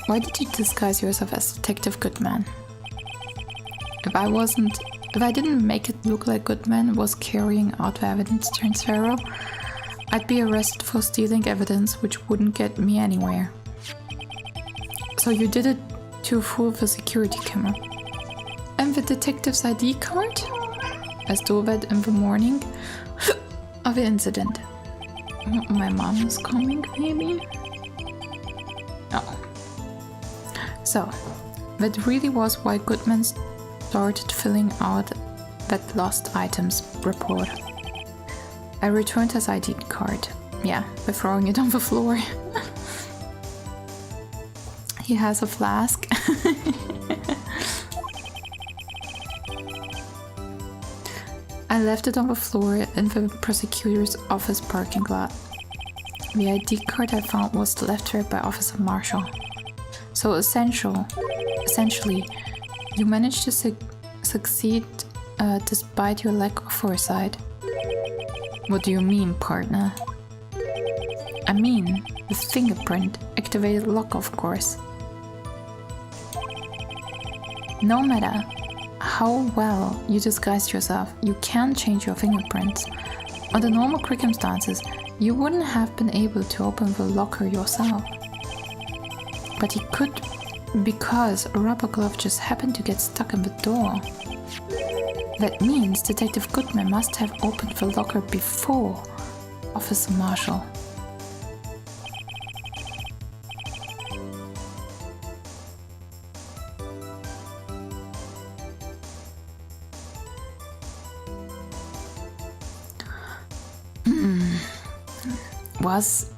Why did you disguise yourself as Detective Goodman? If I didn't make it look like Goodman was carrying out the evidence transfer, I'd be arrested for stealing evidence, which wouldn't get me anywhere. So you did it to fool the security camera. And the detective's ID card? I stole that in the morning of the incident. My mom is coming, maybe? Oh. So, that really was why Goodman started filling out that lost items report. I returned his ID card. Yeah, by throwing it on the floor. He has a flask. I left it on the floor in the prosecutor's office parking lot. The ID card I found was left there by Officer Marshall. So essentially, you managed to succeed despite your lack of foresight. What do you mean, partner? I mean, the fingerprint activated lock, of course. No matter how well you disguised yourself, you can't change your fingerprints. Under normal circumstances, you wouldn't have been able to open the locker yourself. But he could, because a rubber glove just happened to get stuck in the door. That means Detective Goodman must have opened the locker before Officer Marshall. was...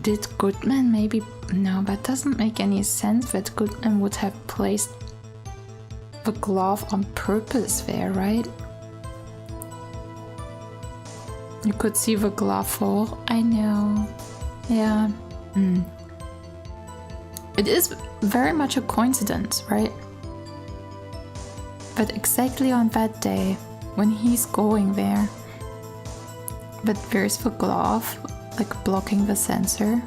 Did Goodman maybe... No, that doesn't make any sense that Goodman would have placed the glove on purpose there, right? You could see the glove fall. I know. Yeah. It is very much a coincidence, right? But exactly on that day, when he's going there, but there's the glove, like blocking the sensor.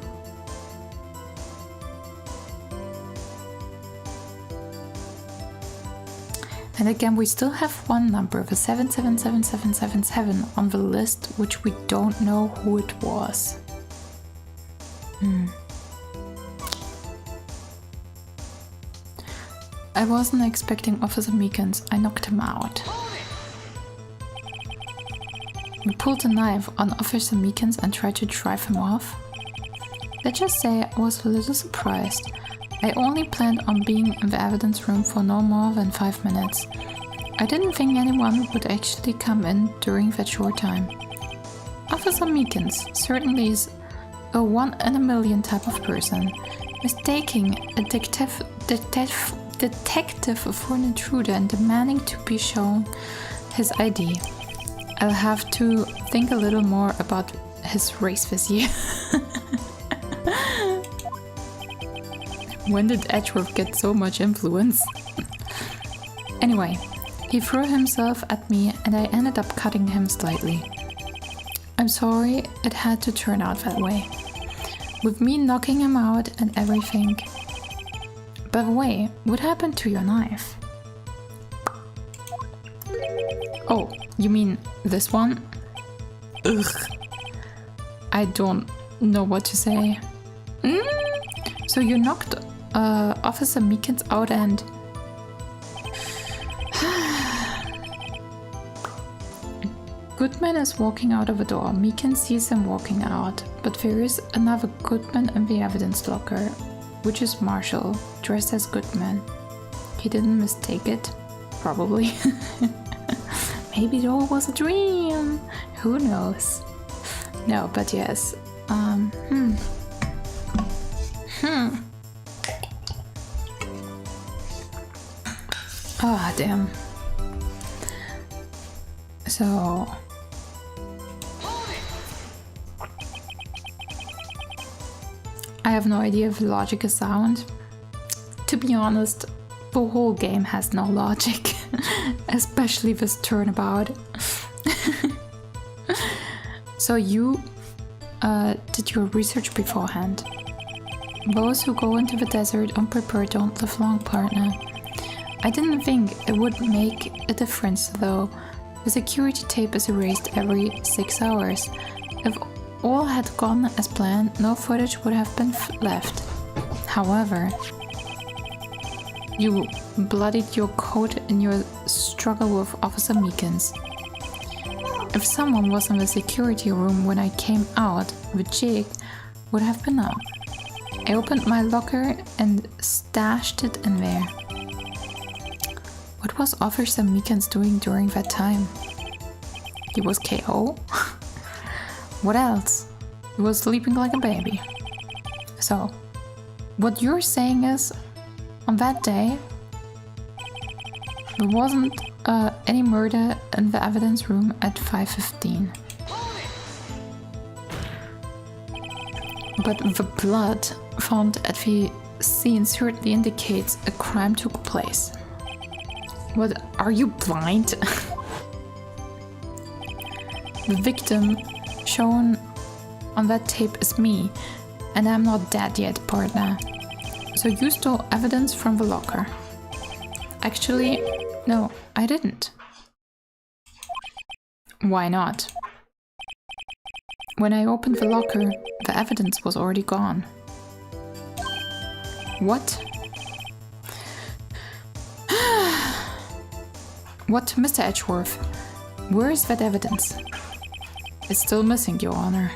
And again, we still have one number, the 777777 on the list, which we don't know who it was. I wasn't expecting Officer Meekins. I knocked him out. We pulled a knife on Officer Meekins and tried to drive him off. Let's just say I was a little surprised. I only planned on being in the evidence room for no more than 5 minutes. I didn't think anyone would actually come in during that short time. Officer Meekins certainly is a 1 in a million type of person, mistaking a detective for an intruder and demanding to be shown his ID. I'll have to think a little more about his race this year. When did Edgeworth get so much influence? Anyway, he threw himself at me and I ended up cutting him slightly. I'm sorry it had to turn out that way. With me knocking him out and everything. By the way, what happened to your knife? Oh, you mean this one? Ugh. I don't know what to say. So you knocked Officer Meekins out and... Goodman is walking out of a door. Meekins sees him walking out, but there is another Goodman in the evidence locker, which is Marshall, dressed as Goodman. He didn't mistake it, probably. Maybe it all was a dream. Who knows? No, but yes. Ah, damn. So... I have no idea if logic is sound. To be honest, the whole game has no logic. Especially this turnabout. So you did your research beforehand. Those who go into the desert unprepared don't live long, partner. I didn't think it would make a difference though. The security tape is erased every 6 hours. If all had gone as planned, no footage would have been left. However, you bloodied your coat in your struggle with Officer Meekins. If someone was in the security room when I came out, the jig would have been up. I opened my locker and stashed it in there. What was Officer Meekins doing during that time? He was KO? What else? He was sleeping like a baby. So, what you're saying is, on that day, there wasn't any murder in the evidence room at 5:15. But the blood found at the scene certainly indicates a crime took place. What, are you blind? The victim shown on that tape is me, and I'm not dead yet, partner. So you stole evidence from the locker. Actually, no, I didn't. Why not? When I opened the locker, the evidence was already gone. What? What, Mr. Edgeworth? Where is that evidence? It's still missing, Your Honor.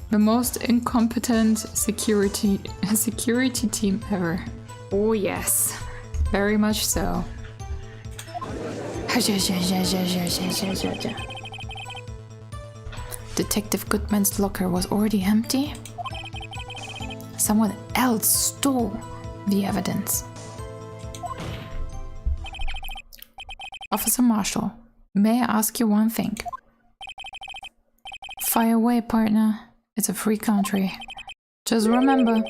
The most incompetent security team ever. Oh yes, very much so. Detective Goodman's locker was already empty. Someone else stole the evidence. Officer Marshall, may I ask you one thing? Fire away, partner. It's a free country. Just remember,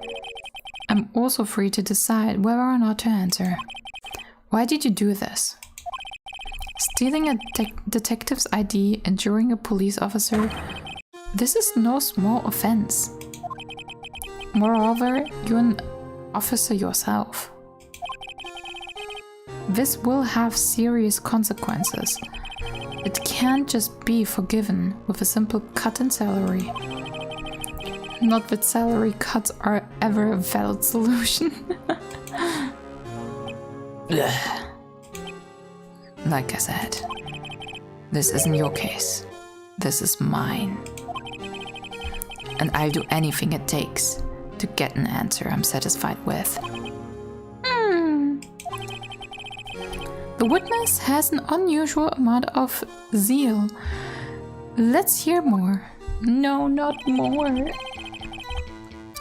I'm also free to decide whether or not to answer. Why did you do this? Stealing a detective's ID, injuring a police officer, this is no small offense. Moreover, you're an officer yourself. This will have serious consequences. It can't just be forgiven with a simple cut in salary. Not that salary cuts are ever a valid solution. Like I said, this isn't your case. This is mine. And I'll do anything it takes to get an answer I'm satisfied with. The witness has an unusual amount of zeal. Let's hear more. No, not more.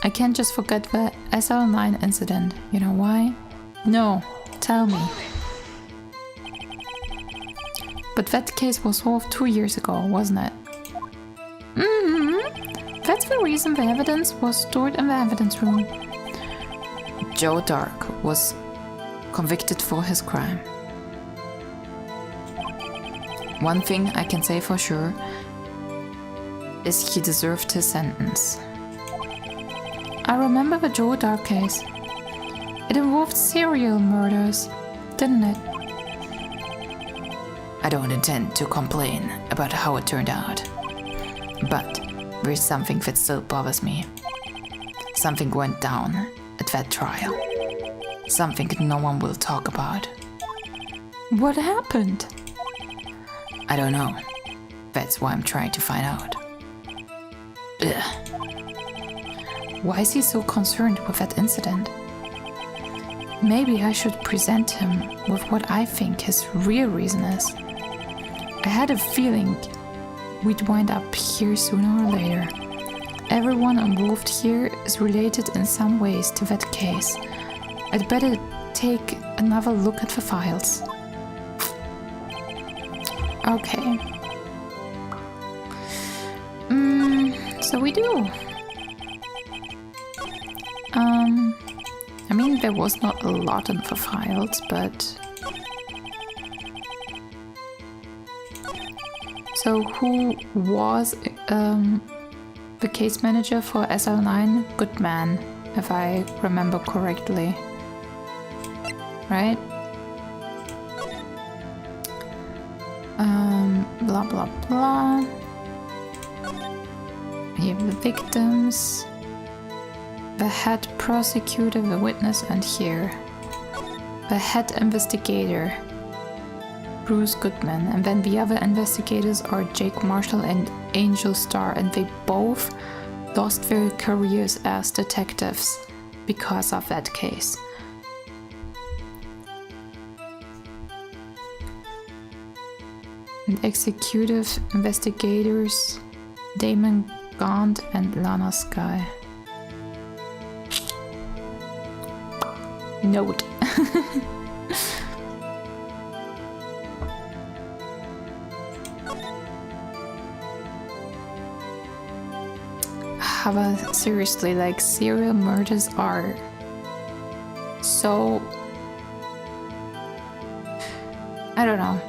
I can't just forget the SL9 incident. You know why? No, tell me. But that case was solved 2 years ago, wasn't it? That's the reason the evidence was stored in the evidence room. Joe Dark was convicted for his crime. One thing I can say for sure is he deserved his sentence. I remember the Joe Dark case. It involved serial murders, didn't it? I don't intend to complain about how it turned out, but there's something that still bothers me. Something went down at that trial. Something no one will talk about. What happened? I don't know. That's why I'm trying to find out. Ugh. Why is he so concerned with that incident? Maybe I should present him with what I think his real reason is. I had a feeling we'd wind up here sooner or later. Everyone involved here is related in some ways to that case. I'd better take another look at the files. Okay. So we do. I mean, there was not a lot in the files, but... So who was the case manager for SL9? Goodman, if I remember correctly. Right? Blah blah blah. Here are the victims. The head prosecutor, the witness, and here. The head investigator, Bruce Goodman, and then the other investigators are Jake Marshall and Angel Starr, and they both lost their careers as detectives because of that case. And executive investigators Damon Gaunt and Lana Sky. Note. But seriously, like, serial murders are so... I don't know.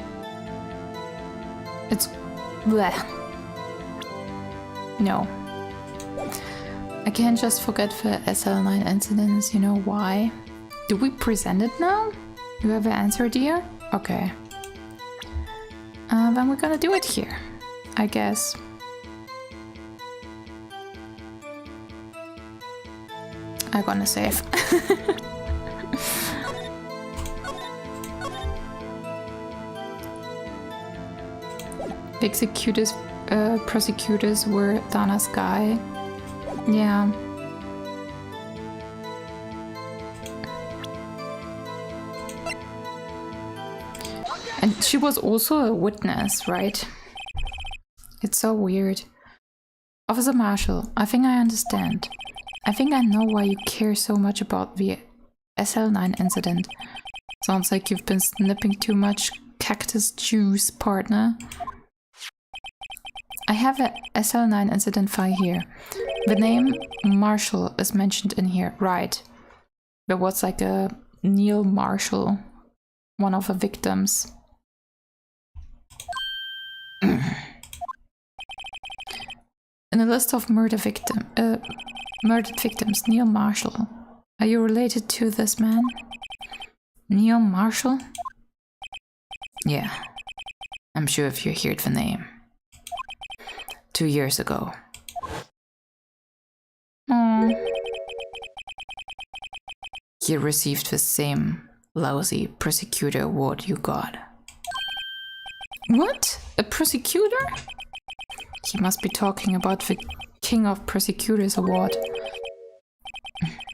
It's... bleh. No. I can't just forget the SL9 incidents, you know why? Do we present it now? You have an answer, dear? Okay. Then we're gonna do it here, I guess. I'm gonna save. The executors, prosecutors were Dana Sky. Yeah. And she was also a witness, right? It's so weird. Officer Marshall, I think I understand. I think I know why you care so much about the SL9 incident. Sounds like you've been snipping too much cactus juice, partner. I have a SL9 incident file here. The name Marshall is mentioned in here, right? There was like a Neil Marshall, one of the victims. In the list of murdered victims, Neil Marshall. Are you related to this man? Neil Marshall? Yeah, I'm sure if you heard the name. 2 years ago. Oh. He received the same lousy prosecutor award you got. What? A prosecutor? He must be talking about the King of Prosecutors award.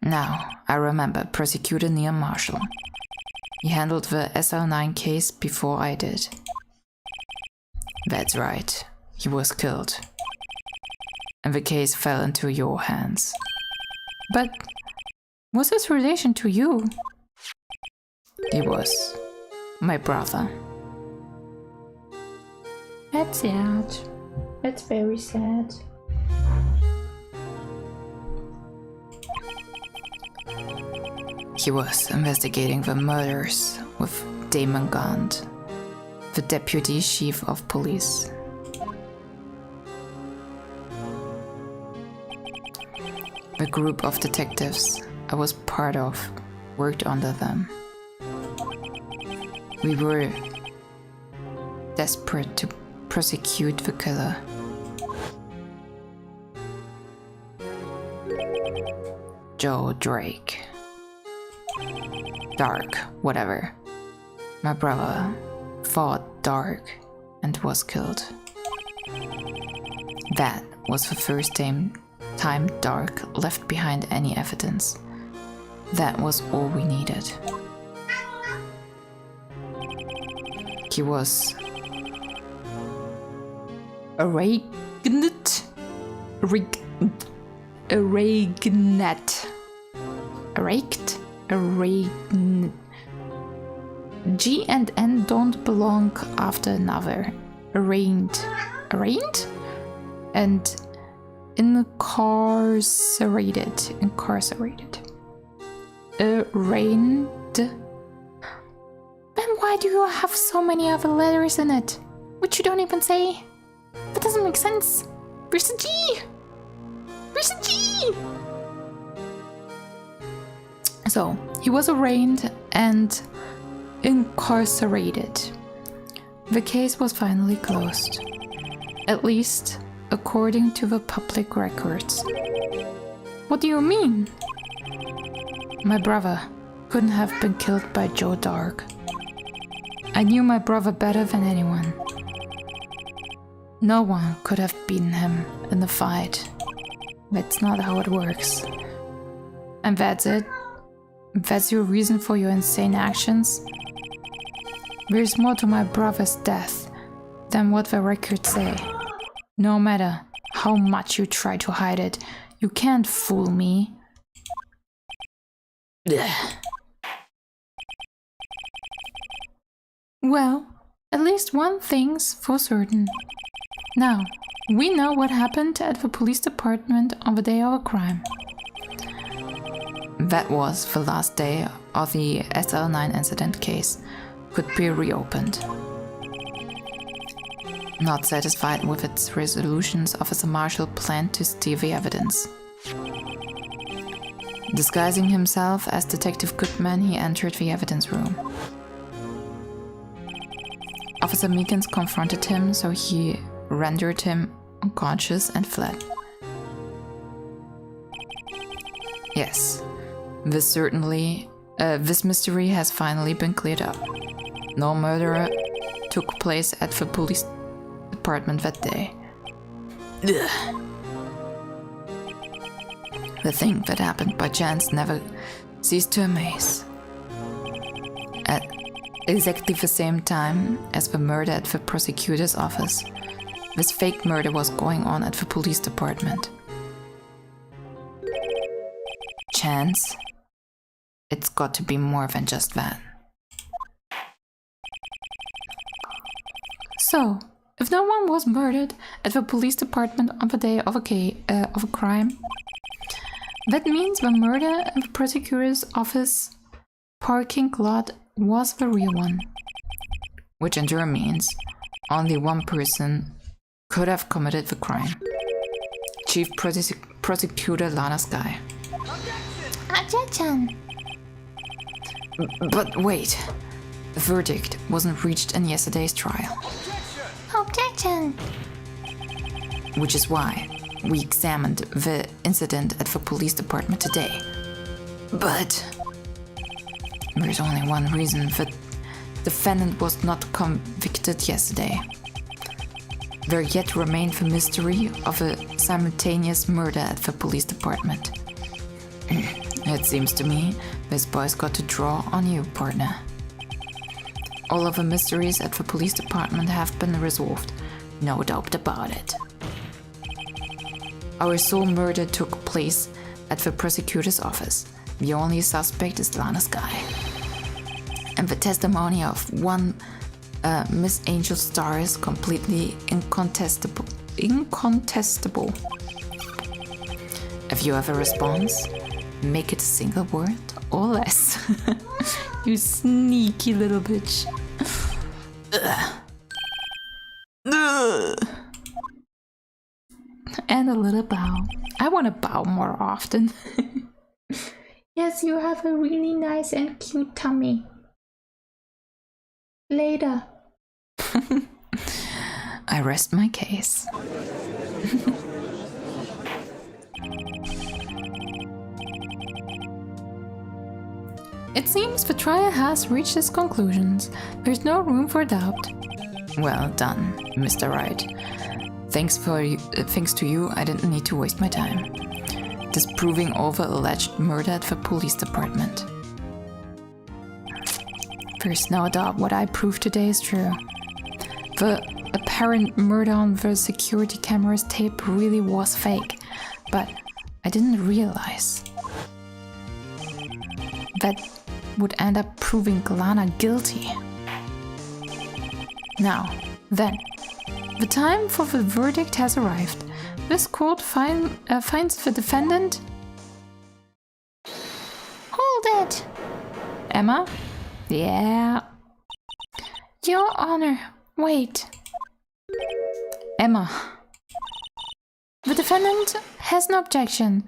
Now, I remember Prosecutor Neil Marshall. He handled the SL9 case before I did. That's right, he was killed. And the case fell into your hands. But what's his relation to you? He was my brother. That's sad. That's very sad. He was investigating the murders with Damon Gaunt, the deputy chief of police. The group of detectives I was part of worked under them. We were desperate to prosecute the killer. Joe Drake. Dark, whatever. My brother fought Dark and was killed. That was the first time Dark left behind any evidence. That was all we needed. He was Arraigned. G and N don't belong after another. Arraigned. And incarcerated. Arraigned. Then why do you have so many other letters in it? Which you don't even say? That doesn't make sense. Where's the G? So, he was arraigned and incarcerated. The case was finally closed. At least, according to the public records. What do you mean? My brother couldn't have been killed by Joe Dark. I knew my brother better than anyone. No one could have beaten him in the fight. That's not how it works. And that's it? That's your reason for your insane actions? There's more to my brother's death than what the records say. No matter how much you try to hide it, you can't fool me. Blech. Well, at least one thing's for certain. Now, we know what happened at the police department on the day of a crime. That was the last day of the SL9 incident case could be reopened. Not satisfied with its resolutions, Officer Marshall planned to steal the evidence. Disguising himself as Detective Goodman, he entered the evidence room. Officer Meekins confronted him, so he rendered him unconscious and fled. Yes, this mystery has finally been cleared up. No murder took place at the police department that day. Ugh. The thing that happened by chance never ceased to amaze. exactly the same time as the murder at the prosecutor's office. This fake murder was going on at the police department. Chance? It's got to be more than just that. So, if no one was murdered at the police department on the day of a crime, that means the murder in the prosecutor's office parking lot was the real one. Which in turn means only one person could have committed the crime. Chief Prosecutor Lana Sky. Objection! But wait, the verdict wasn't reached in yesterday's trial. Objection! Which is why we examined the incident at the police department today. But there's only one reason the defendant was not convicted yesterday. There yet remained the mystery of a simultaneous murder at the police department. It seems to me this boy's got to draw on you, partner. All of the mysteries at the police department have been resolved, no doubt about it. Our sole murder took place at the prosecutor's office. The only suspect is Lana Sky. And the testimony of one Miss Angel Star is completely incontestable. If you have a response, make it a single word or less. You sneaky little bitch. And a little bow. I want to bow more often. Yes, you have a really nice and cute tummy. Later. I rest my case. It seems the trial has reached its conclusions. There's no room for doubt. Well done, Mr. Wright. Thanks to you, I didn't need to waste my time disproving all the alleged murder at the police department. There's no doubt what I proved today is true. The apparent murder on the security camera's tape really was fake, but I didn't realize that would end up proving Lana guilty. Now, then, the time for the verdict has arrived. This court finds the defendant... Hold it! Emma? Yeah? Your Honor, wait. Emma. The defendant has an objection.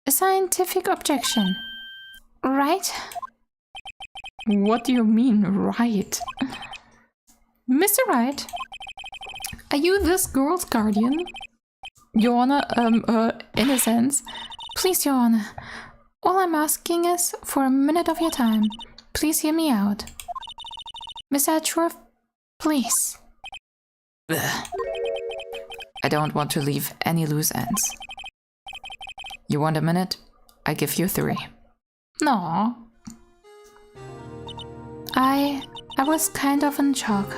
A scientific objection. Right? What do you mean, right? Mr. Wright, are you this girl's guardian? Your Honor, in a sense. Please, Your Honor. All I'm asking is for a minute of your time. Please hear me out. Mr. Atchworth, please. I don't want to leave any loose ends. You want a minute? I give you 3. No. I was kind of in shock.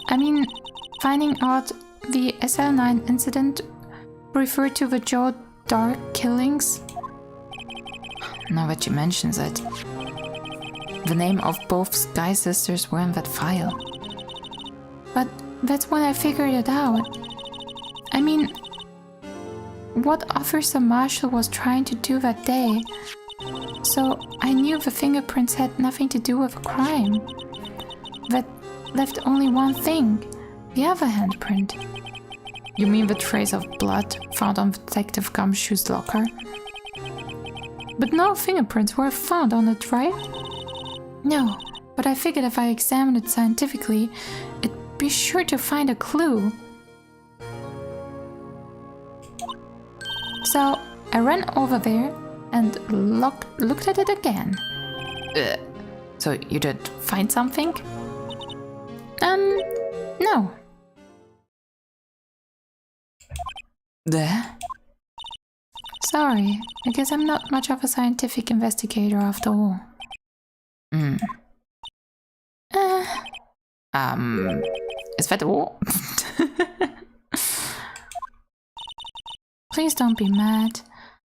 I mean, finding out the SL9 incident referred to the Joe Dark killings. Now that you mention it, the name of both Sky sisters were in that file. But that's when I figured it out. I mean, what Officer Marshall was trying to do that day. So I knew the fingerprints had nothing to do with a crime. That left only one thing, the other handprint. You mean the trace of blood found on Detective Gumshoe's locker? But no fingerprints were found on it, right? No, but I figured if I examined it scientifically, it'd be sure to find a clue. So I ran over there and looked at it again. So you did find something? No. There? Sorry, I guess I'm not much of a scientific investigator after all. Is that all? Please don't be mad.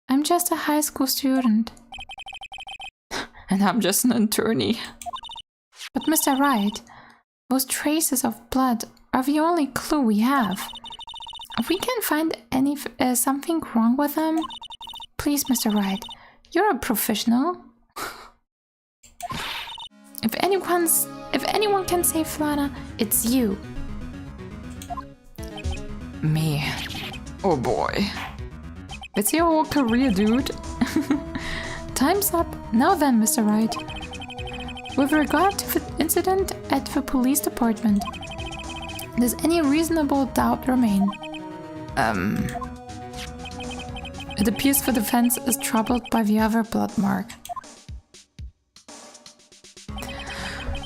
I'm just a high school student. And I'm just an attorney. But Mr. Wright, those traces of blood are the only clue we have. If we can find something wrong with them, please, Mr. Wright, you're a professional. If anyone can save Lana, it's you. Me. Oh boy. It's your whole career, dude. Time's up. Now then, Mr. Wright. With regard to the incident at the police department, does any reasonable doubt remain? It appears the defense is troubled by the other blood mark.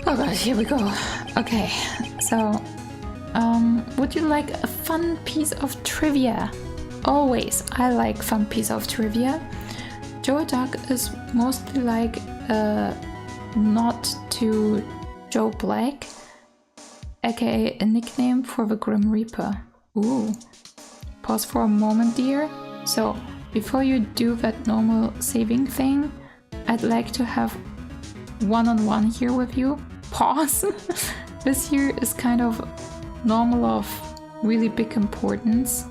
Oh god, here we go. Okay, so, would you like a fun piece of trivia? Always, I like fun piece of trivia. Joe Duck is mostly like a nod to Joe Black, aka a nickname for the Grim Reaper. Ooh. Pause for a moment, dear. So, before you do that normal saving thing, I'd like to have one-on-one here with you. Pause. This here is kind of normal of really big importance.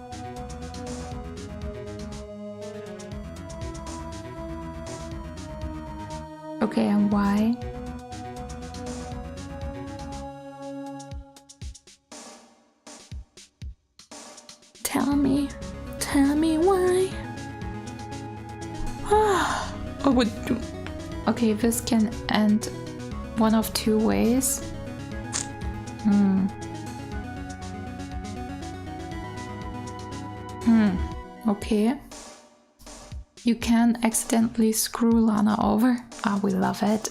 Okay, and why? Tell me why. Oh, would you? Okay, this can end one of two ways. Okay. You can accidentally screw Lana over. Ah, we love it.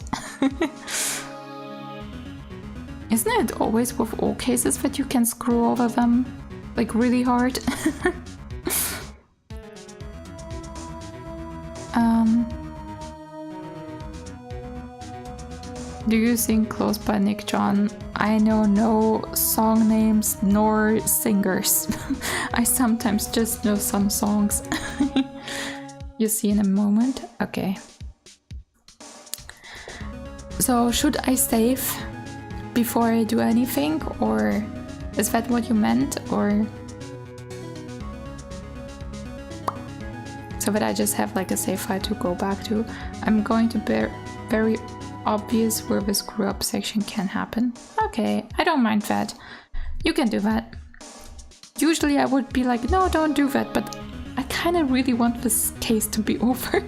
Isn't it always with all cases that you can screw over them? Like really hard? Do you sing Close by Nick John? I know no song names nor singers. I sometimes just know some songs. You see in a moment? Okay. So should I save before I do anything, or is that what you meant, or so that I just have like a save file to go back to? I'm going to be very obvious where the screw up section can happen. Okay, I don't mind that. You can do that. Usually I would be like, no, don't do that, but I kind of really want this case to be over.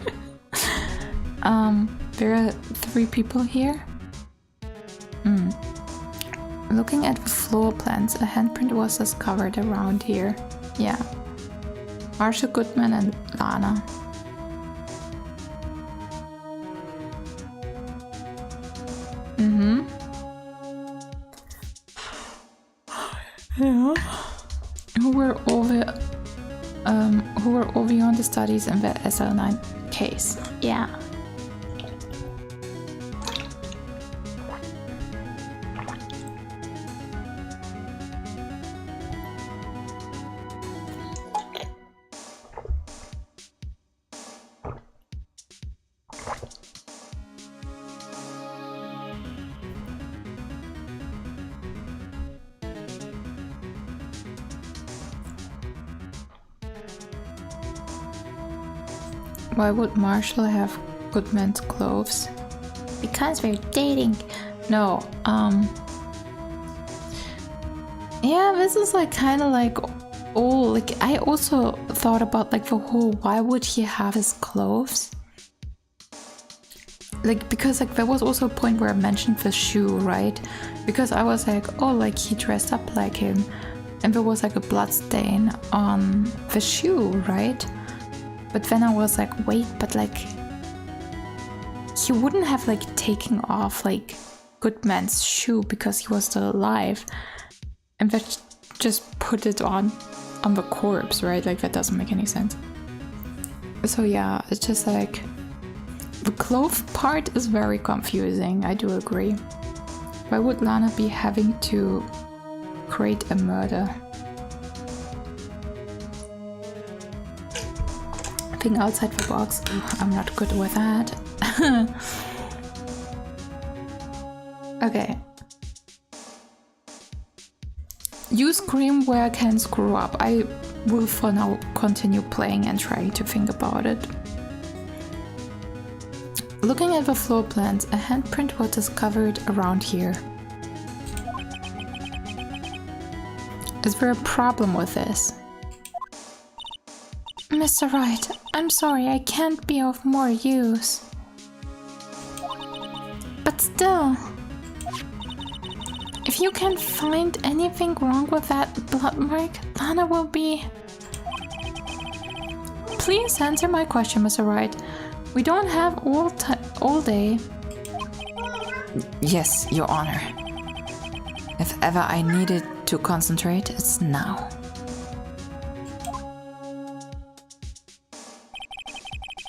There are 3 people here. Looking at the floor plans, a handprint was discovered around here. Yeah. Marshall Goodman and Lana. Yeah. Who were all beyond the studies in the SL9 case? Yeah. Why would Marshall have Goodman's clothes? Because we're dating. No, yeah, this is like kind of like, oh, like I also thought about like the whole, why would he have his clothes? Like, because like there was also a point where I mentioned the shoe, right? Because I was like, oh, like he dressed up like him, and there was like a blood stain on the shoe, right? But then I was like, wait, but like he wouldn't have like taken off like Goodman's shoe because he was still alive, and that just put it on the corpse, right? Like that doesn't make any sense. So yeah, it's just like the clothes part is very confusing. I do agree. Why would Lana be having to create a murder? Think outside the box. Ugh, I'm not good with that. Okay. You scream where I can screw up. I will for now continue playing and trying to think about it. Looking at the floor plans, a handprint was discovered around here. Is there a problem with this? Mr. Wright, I'm sorry, I can't be of more use. But still, if you can find anything wrong with that blood mark, Lana will be... Please answer my question, Mr. Wright. We don't have all day. Yes, Your Honor. If ever I needed to concentrate, it's now.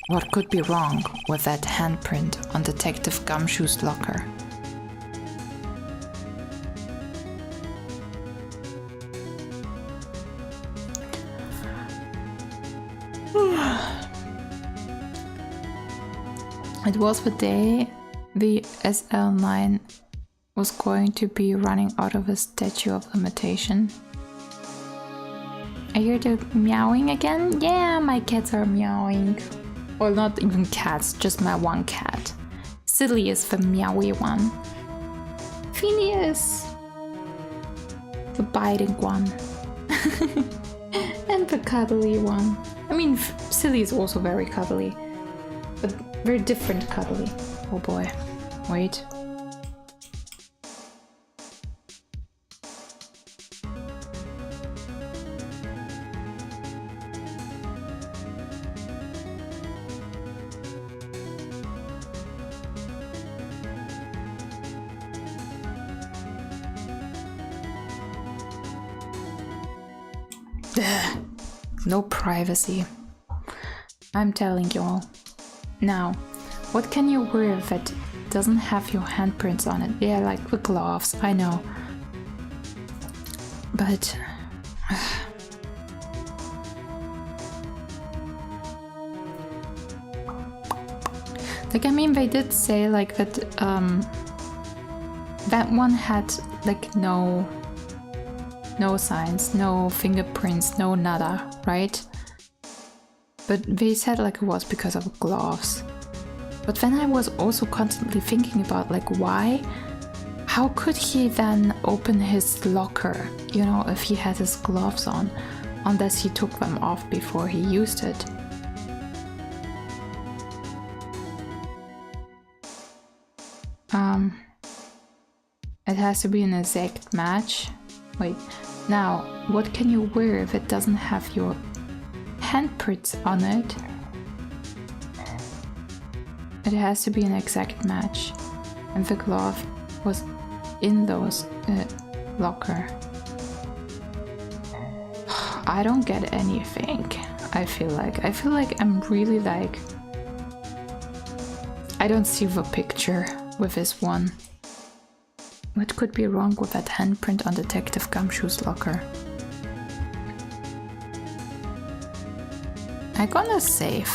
What could be wrong with that handprint on Detective Gumshoe's locker? It was the day the SL9 was going to be running out of a statute of limitation. I hear the meowing again? Yeah, my cats are meowing. Well, not even cats, just my one cat. Silly is the meowy one. Phineas, the biting one. And the cuddly one. I mean, Silly is also very cuddly, but very different cuddly. Oh boy. Wait. No privacy. I'm telling you all. Now, what can you wear that doesn't have your handprints on it? Yeah, like the gloves, I know. But... like, I mean, they did say, like, that, that one had, like, no signs, no fingerprints, no nada, right? But they said like it was because of gloves. But then I was also constantly thinking about like why? How could he then open his locker, you know, if he had his gloves on, unless he took them off before he used it? It has to be an exact match. Wait, now, what can you wear if it doesn't have your handprints on it? It has to be an exact match. And the glove was in those locker. I don't get anything. I feel like I'm really like... I don't see the picture with this one. What could be wrong with that handprint on Detective Gumshoe's locker? I'm gonna save.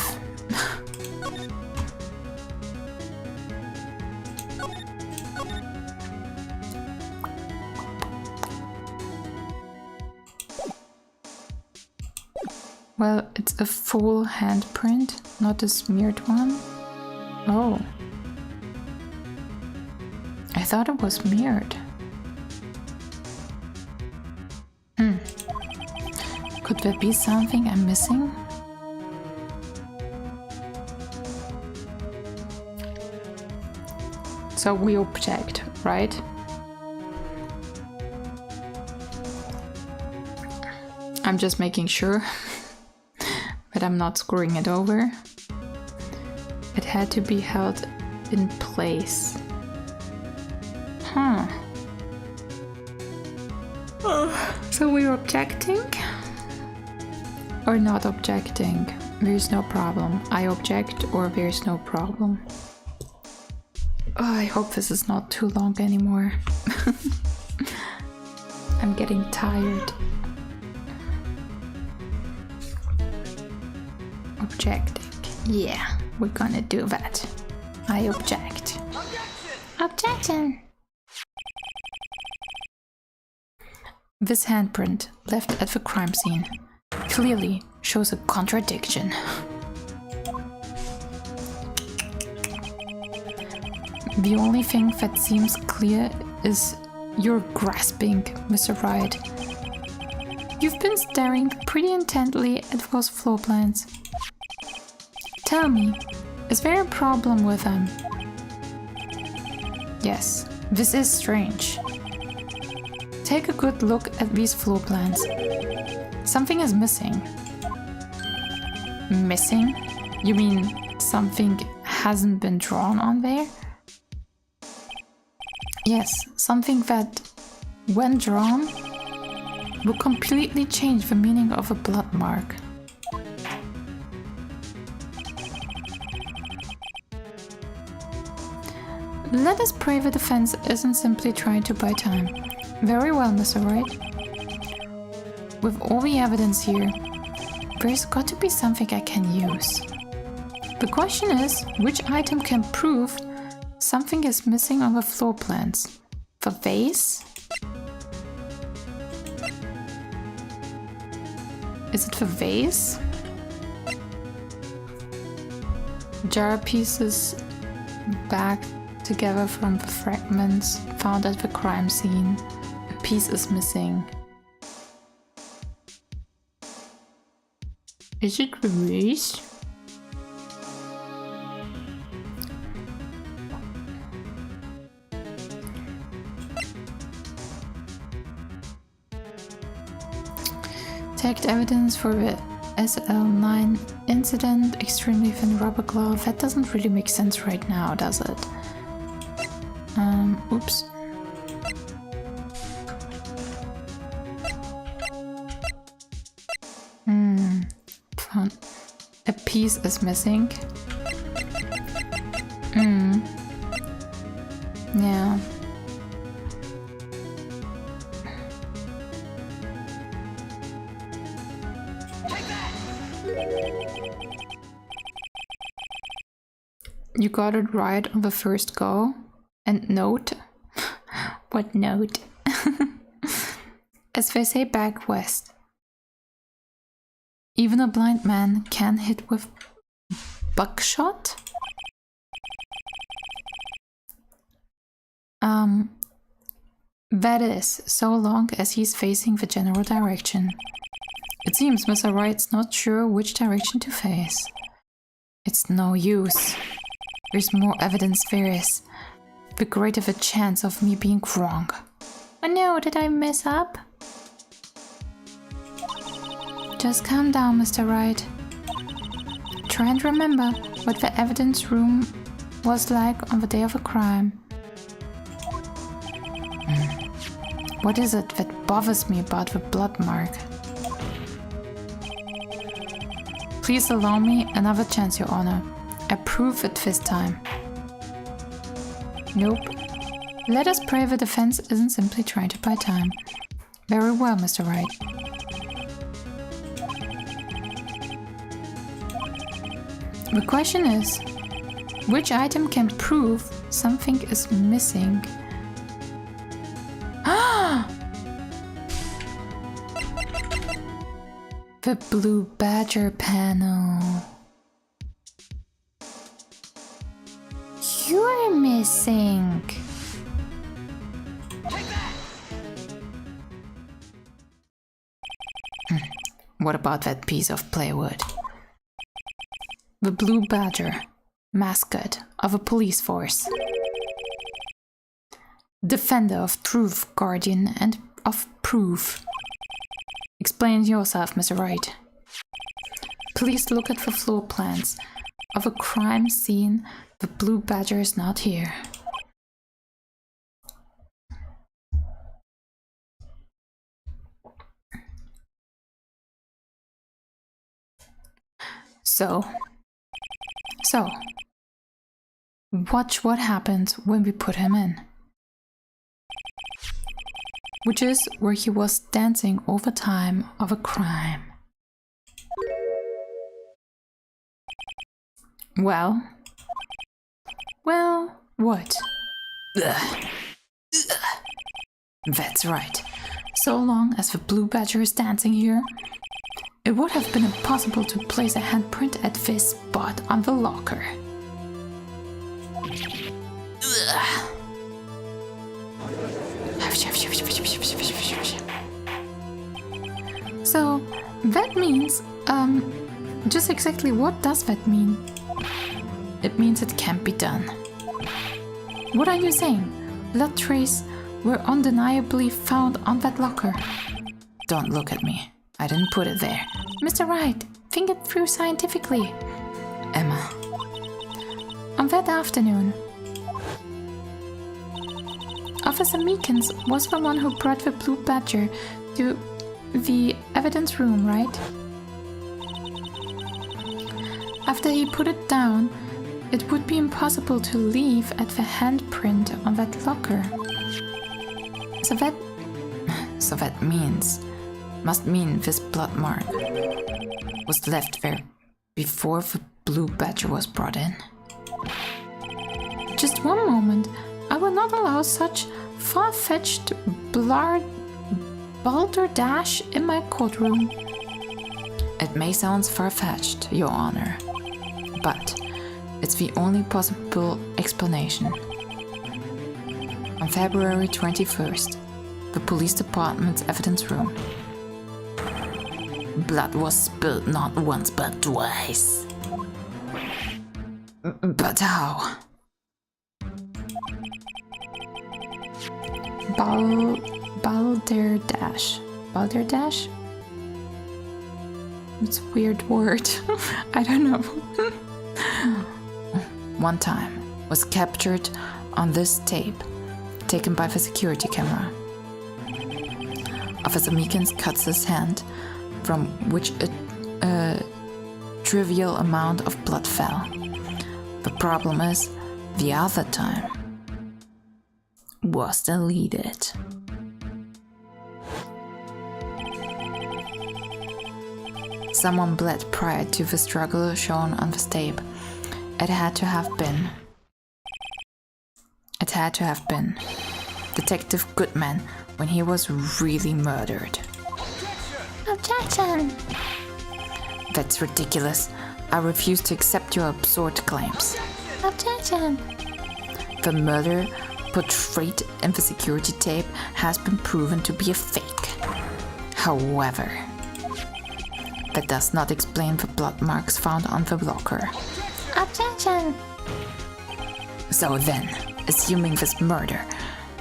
Well, it's a full handprint, not a smeared one. Oh. I thought it was mirrored. Could there be something I'm missing? So we object, right? I'm just making sure that I'm not screwing it over. It had to be held in place. Huh. So we're objecting? Or not objecting? There's no problem. I object or there's no problem. Oh, I hope this is not too long anymore. I'm getting tired. Objecting. Yeah, we're gonna do that. I object. Objection! This handprint left at the crime scene clearly shows a contradiction. The only thing that seems clear is you're grasping, Mr. Wright. You've been staring pretty intently at those floor plans. Tell me, is there a problem with them? Yes, this is strange. Take a good look at these floor plans. Something is missing. Missing? You mean something hasn't been drawn on there? Yes, something that, when drawn, will completely change the meaning of a blood mark. Let us pray the defense isn't simply trying to buy time. Very well, Mr. Wright. With all the evidence here, there's got to be something I can use. The question is, which item can prove something is missing on the floor plans? The vase? Is it the vase? Jar pieces back together from the fragments found at the crime scene. A piece is missing. Is it the vase? Tagged evidence for the SL9 incident, extremely thin rubber glove. That doesn't really make sense right now, does it? Oops. Fun. A piece is missing. Yeah. You got it right on the first go. And note? What note? As they say back west, even a blind man can hit with buckshot? That is, so long as he's facing the general direction. It seems Mr. Wright's not sure which direction to face. It's no use. There's more evidence there is, the greater the chance of me being wrong. Oh no, did I mess up? Just calm down, Mr. Wright. Try and remember what the evidence room was like on the day of the crime. What is it that bothers me about the blood mark? Please allow me another chance, Your Honor. I prove it this time. Nope. Let us pray the defense isn't simply trying to buy time. Very well, Mr. Wright. The question is, which item can prove something is missing? The blue badger panel. You're missing. What about that piece of plywood? The blue badger, mascot of a police force. Defender of truth, guardian, and of proof. Explain yourself, Mr. Wright. Please look at the floor plans of a crime scene. The blue badger is not here. So, watch what happens when we put him in. which is where he was dancing over time of a crime. Well, what? Ugh. That's right. So long as the blue badger is dancing here, it would have been impossible to place a handprint at this spot on the locker. So, that means, just exactly what does that mean? It means it can't be done. What are you saying? Blood traces were undeniably found on that locker. Don't look at me. I didn't put it there. Mr. Wright, think it through scientifically. Emma. On that afternoon, Officer Meekins was the one who brought the blue badger to the evidence room, right? After he put it down, it would be impossible to leave at the handprint on that locker. So that must mean this blood mark was left there before the blue badger was brought in. Just one moment. I will not allow such far-fetched balderdash in my courtroom. It may sound far-fetched, Your Honor, but it's the only possible explanation. On February 21st, the police department's evidence room. Blood was spilled not once but twice. But how? Balderdash. Balderdash? It's a weird word. I don't know. One time was captured on this tape, taken by the security camera. Officer Meekins cuts his hand, from which a trivial amount of blood fell. The problem is, the other time was deleted. Someone bled prior to the struggle shown on the tape. It had to have been Detective Goodman when he was really murdered. Objection! That's ridiculous. I refuse to accept your absurd claims. Objection! The murder portrayed in the security tape has been proven to be a fake. However, that does not explain the blood marks found on the locker. Objection! So then, assuming this murder,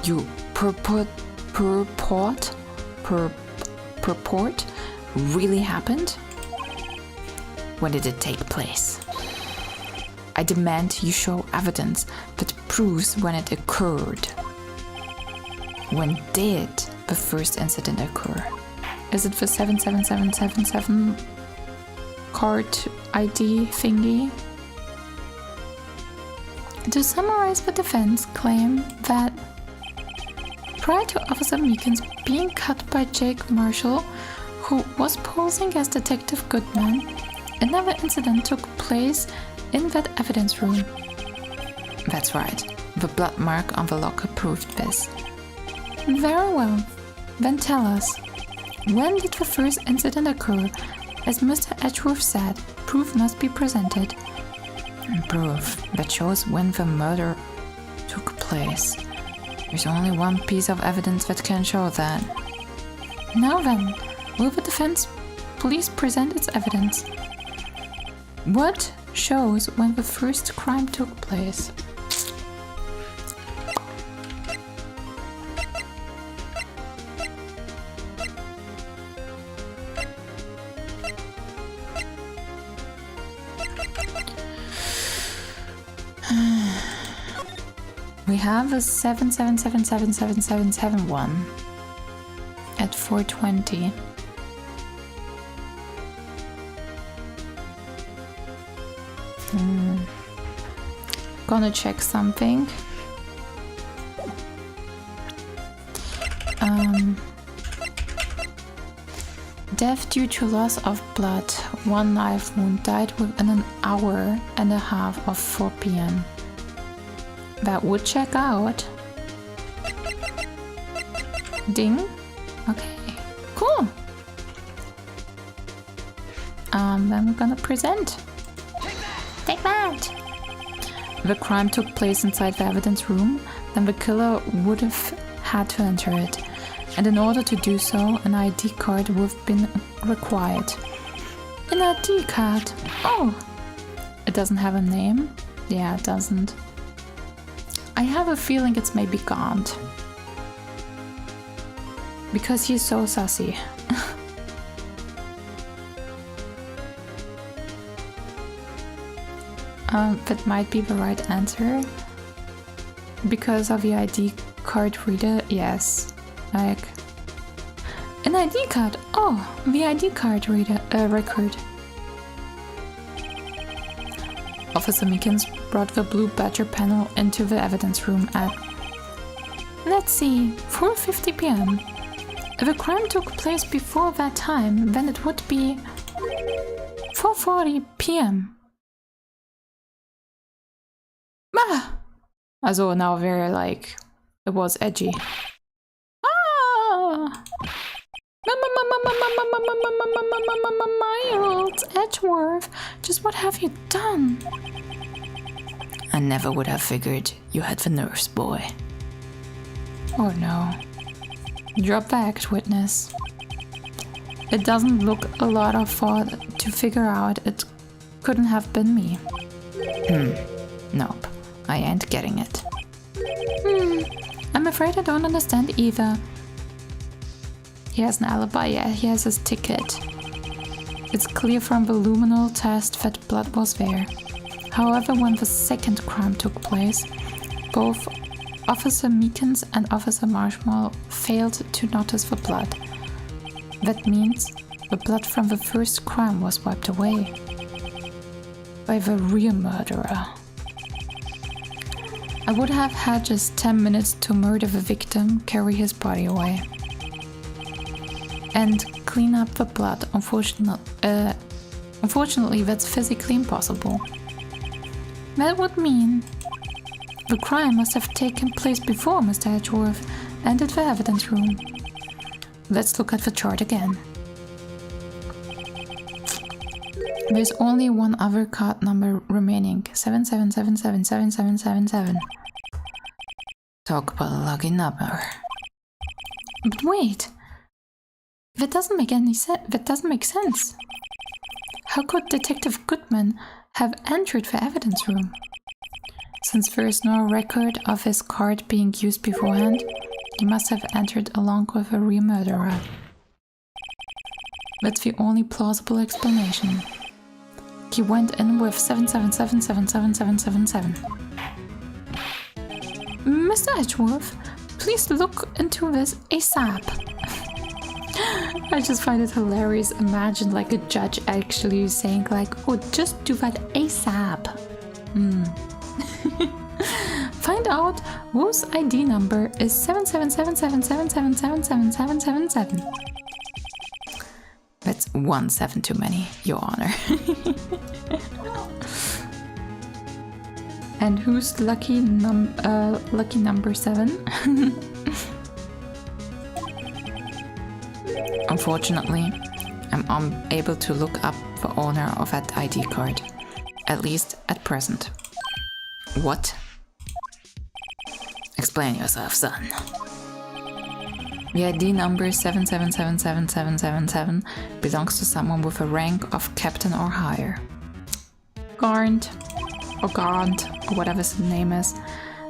you purport really happened? When did it take place? I demand you show evidence that proves when it occurred. When did the first incident occur? Is it the 77777 card ID thingy? To summarize, the defense claim that prior to Officer Meekins being cut by Jake Marshall, who was posing as Detective Goodman, another incident took place in that evidence room. That's right. The blood mark on the locker proved this. Very well. Then tell us, when did the first incident occur? As Mr. Edgeworth said, proof must be presented. Proof that shows when the murder took place. There's only one piece of evidence that can show that. Now then, will the defense please present its evidence? What shows when the first crime took place? We have a 7777771 at 4:20. Gonna check something. Death due to loss of blood. 1 knife wound, died within an hour and a half of 4 p.m. That would check out. Ding. Okay, cool. Then we're gonna present. Take that! The crime took place inside the evidence room, then the killer would have had to enter it. And in order to do so, an ID card would have been required. An ID card? Oh! It doesn't have a name? Yeah, it doesn't. I have a feeling it's maybe Gaunt. Because he's so sassy. That might be the right answer. Because of the ID card reader, yes. Like an ID card. Oh, the ID card reader record. Officer Meekins brought the blue badger panel into the evidence room at, let's see, 4:50 p.m. If a crime took place before that time, then it would be 4:40 p.m. Ah! Also now very like it was edgy. Ah! Miles, Edgeworth, just what have you done? I never would have figured you had the nerves, boy. Oh no. Drop the act, witness. It doesn't look a lot of thought to figure out it couldn't have been me. Nope, I ain't getting it. I'm afraid I don't understand either. He has an alibi, yeah, he has his ticket. It's clear from the luminol test that blood was there. However, when the second crime took place, both Officer Meekins and Officer Marshmallow failed to notice the blood. That means the blood from the first crime was wiped away by the real murderer. I would have had just 10 minutes to murder the victim, carry his body away, and clean up the blood. Unfortunately, that's physically impossible. That would mean the crime must have taken place before Mr. Edgeworth entered the evidence room. Let's look at the chart again. There's only one other card number remaining, 77777777. Talk about a lucky number. But wait, that doesn't make any sense. That doesn't make sense. How could Detective Goodman have entered the evidence room? Since there is no record of his card being used beforehand, he must have entered along with a real murderer. That's the only plausible explanation. He went in with 77777777. Mr. Edgeworth, please look into this ASAP. I just find it hilarious. Imagine like a judge actually saying like, oh, just do that ASAP. Find out whose ID number is 777777777777. That's 1 7 too many, Your Honor. And who's lucky number 7? Unfortunately, I'm unable to look up the owner of that ID card, at least at present. What? Explain yourself, son. The ID number 77777777 belongs to someone with a rank of captain or higher. Gaunt, or whatever his name is.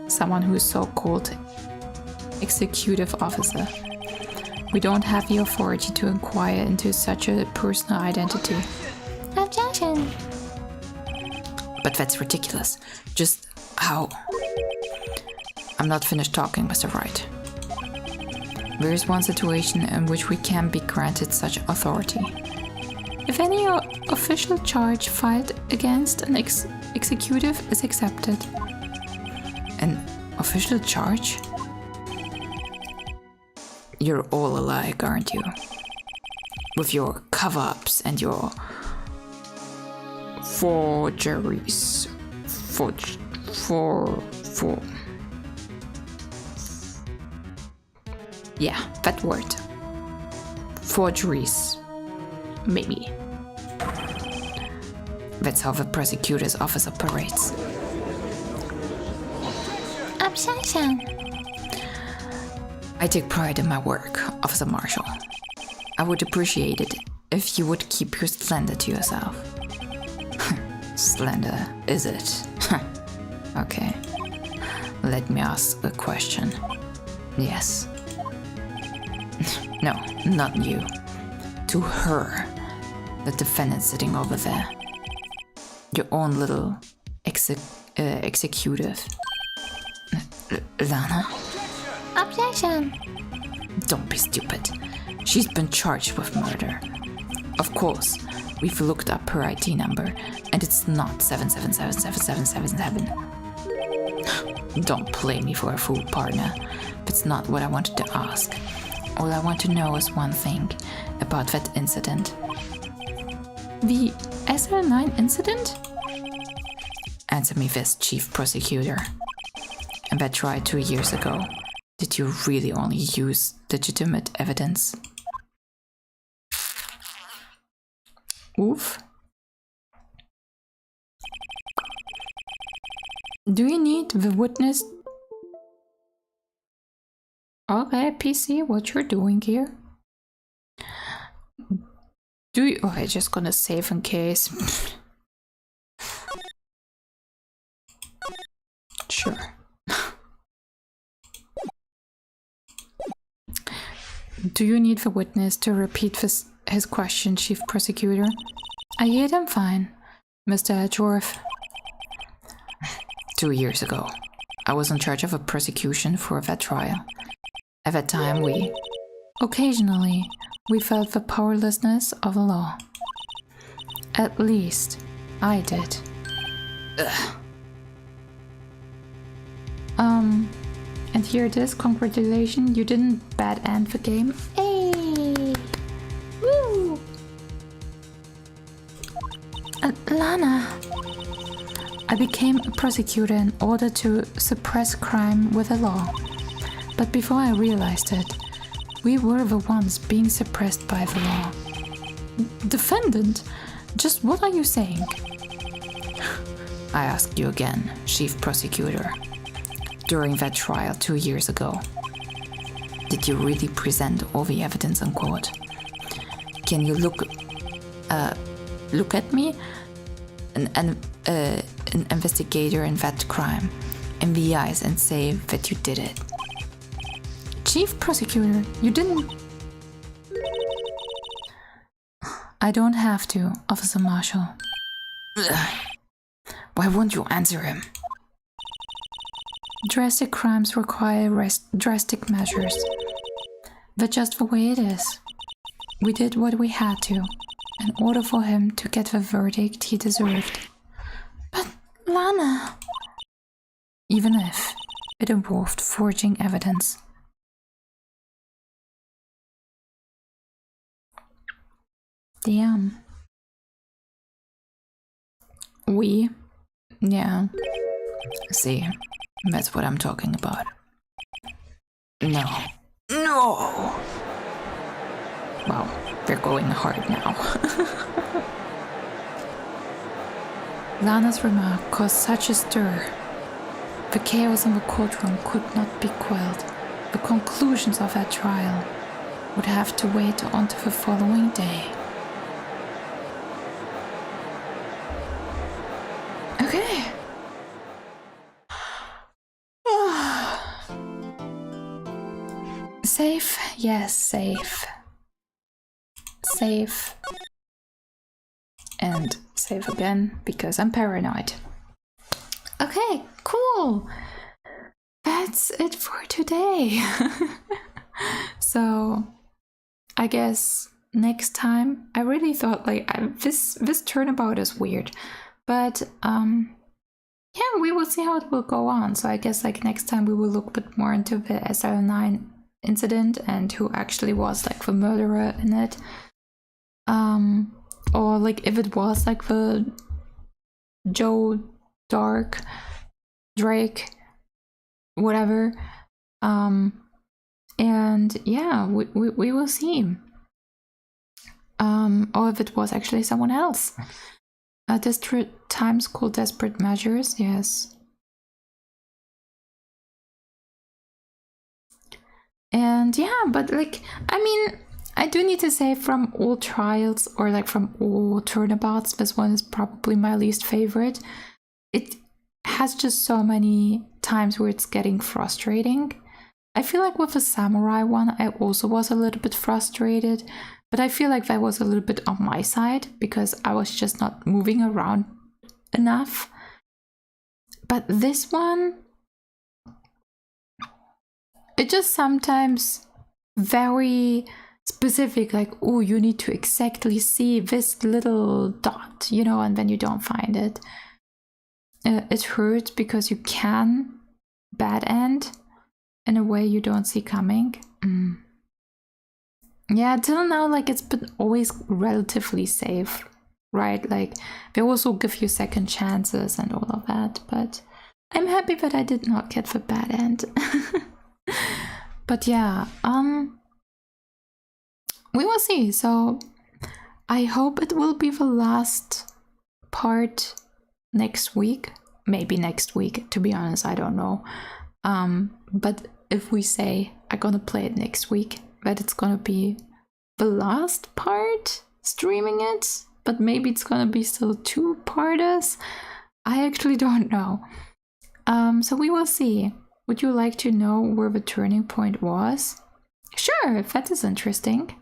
Someone who is so-called executive officer. We don't have the authority to inquire into such a personal identity. Objection! But that's ridiculous. Just how? I'm not finished talking, Mr. Wright. There is one situation in which we can be granted such authority. If any official charge filed against an executive is accepted. An official charge? You're all alike, aren't you? with your cover-ups and your forgeries. Yeah, that word. Forgeries. Maybe. That's how the prosecutor's office operates. Objection. I take pride in my work, Officer Marshall. I would appreciate it if you would keep your slander to yourself. Slander, is it? Okay. Let me ask a question. Yes. No, not you. To her, the defendant sitting over there. Your own little executive. Lana? Objection. Don't be stupid. She's been charged with murder. Of course, we've looked up her ID number, and it's not 7777777. Don't play me for a fool, partner. That's not what I wanted to ask. All I want to know is one thing about that incident. The SL9 incident? Answer me this, Chief Prosecutor. And that trial 2 years ago, did you really only use legitimate evidence? Oof. Do you need the witness? Okay, PC, what you're doing here? Do you? Oh, I'm just gonna save in case. Sure. Do you need the witness to repeat his question, Chief Prosecutor? I hear them fine, Mr. Edgeworth. 2 years ago, I was in charge of a prosecution for that trial. At that time, Occasionally, we felt the powerlessness of the law. At least, I did. Ugh. And hear this, congratulations, you didn't bad end the game. Hey. Woo. Lana. I became a prosecutor in order to suppress crime with the law. But before I realized it, we were the ones being suppressed by the law. Defendant, just what are you saying? I ask you again, Chief Prosecutor. During that trial 2 years ago, did you really present all the evidence in court? Can you look at me, an investigator in that crime, in the eyes and say that you did it? Chief Prosecutor, you didn't... I don't have to, Officer Marshall. Why won't you answer him? Drastic crimes require drastic measures. That's just the way it is. We did what we had to, in order for him to get the verdict he deserved. But, Lana... Even if it involved forging evidence. Damn. We? Yeah. See, that's what I'm talking about. No. No! Wow, they're going hard now. Lana's remark caused such a stir. The chaos in the courtroom could not be quelled. The conclusions of that trial would have to wait until the following day. Okay. Safe? Yes, safe. Safe. And save again, because I'm paranoid. Okay, cool. That's it for today. So, I guess next time, I really thought this turnabout is weird, but yeah, we will see how it will go on. So I guess next time we will look a bit more into the SL9 incident and who actually was the murderer in it. or like if it was like the Joe Dark Drake, whatever. And yeah, we will see. Or if it was actually someone else. Desperate times call desperate measures, yes. And yeah, but like, I mean, I do need to say from all trials or like from all turnabouts, this one is probably my least favorite. It has just so many times where it's getting frustrating. I feel like with the samurai one, I also was a little bit frustrated, but I feel like that was a little bit on my side because I was just not moving around enough. But this one, it just sometimes very specific, like, oh, you need to exactly see this little dot, you know, and then you don't find it. It hurts because you can bad end in a way you don't see coming. Yeah, till now, like, it's been always relatively safe, right? Like, they also give you second chances and all of that, but I'm happy that I did not get the bad end. But yeah, we will see. So I hope it will be the last part next week. Maybe next week, to be honest, I don't know. But if we say I'm gonna play it next week, that it's gonna be the last part streaming it, but maybe it's gonna be still 2-parters. I actually don't know. So we will see. Would you like to know where the turning point was? Sure, if that is interesting.